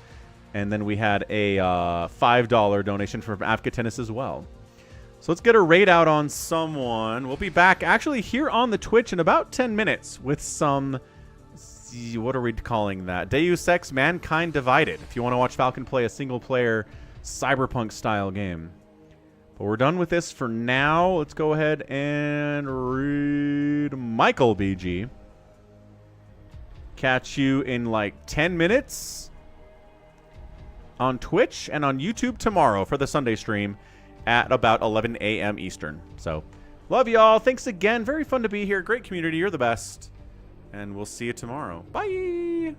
And then we had a $5 donation from Africa Tennis as well. So let's get a raid out on someone. We'll be back actually here on the Twitch in about 10 minutes with some... what are we calling that? Deus Ex Mankind Divided. If you want to watch Falcon play a single-player cyberpunk-style game. But we're done with this for now. Let's go ahead and read Michael BG. Catch you in like 10 minutes on Twitch and on YouTube tomorrow for the Sunday stream at about 11 a.m. Eastern. So, love y'all. Thanks again. Very fun to be here. Great community. You're the best. And we'll see you tomorrow. Bye!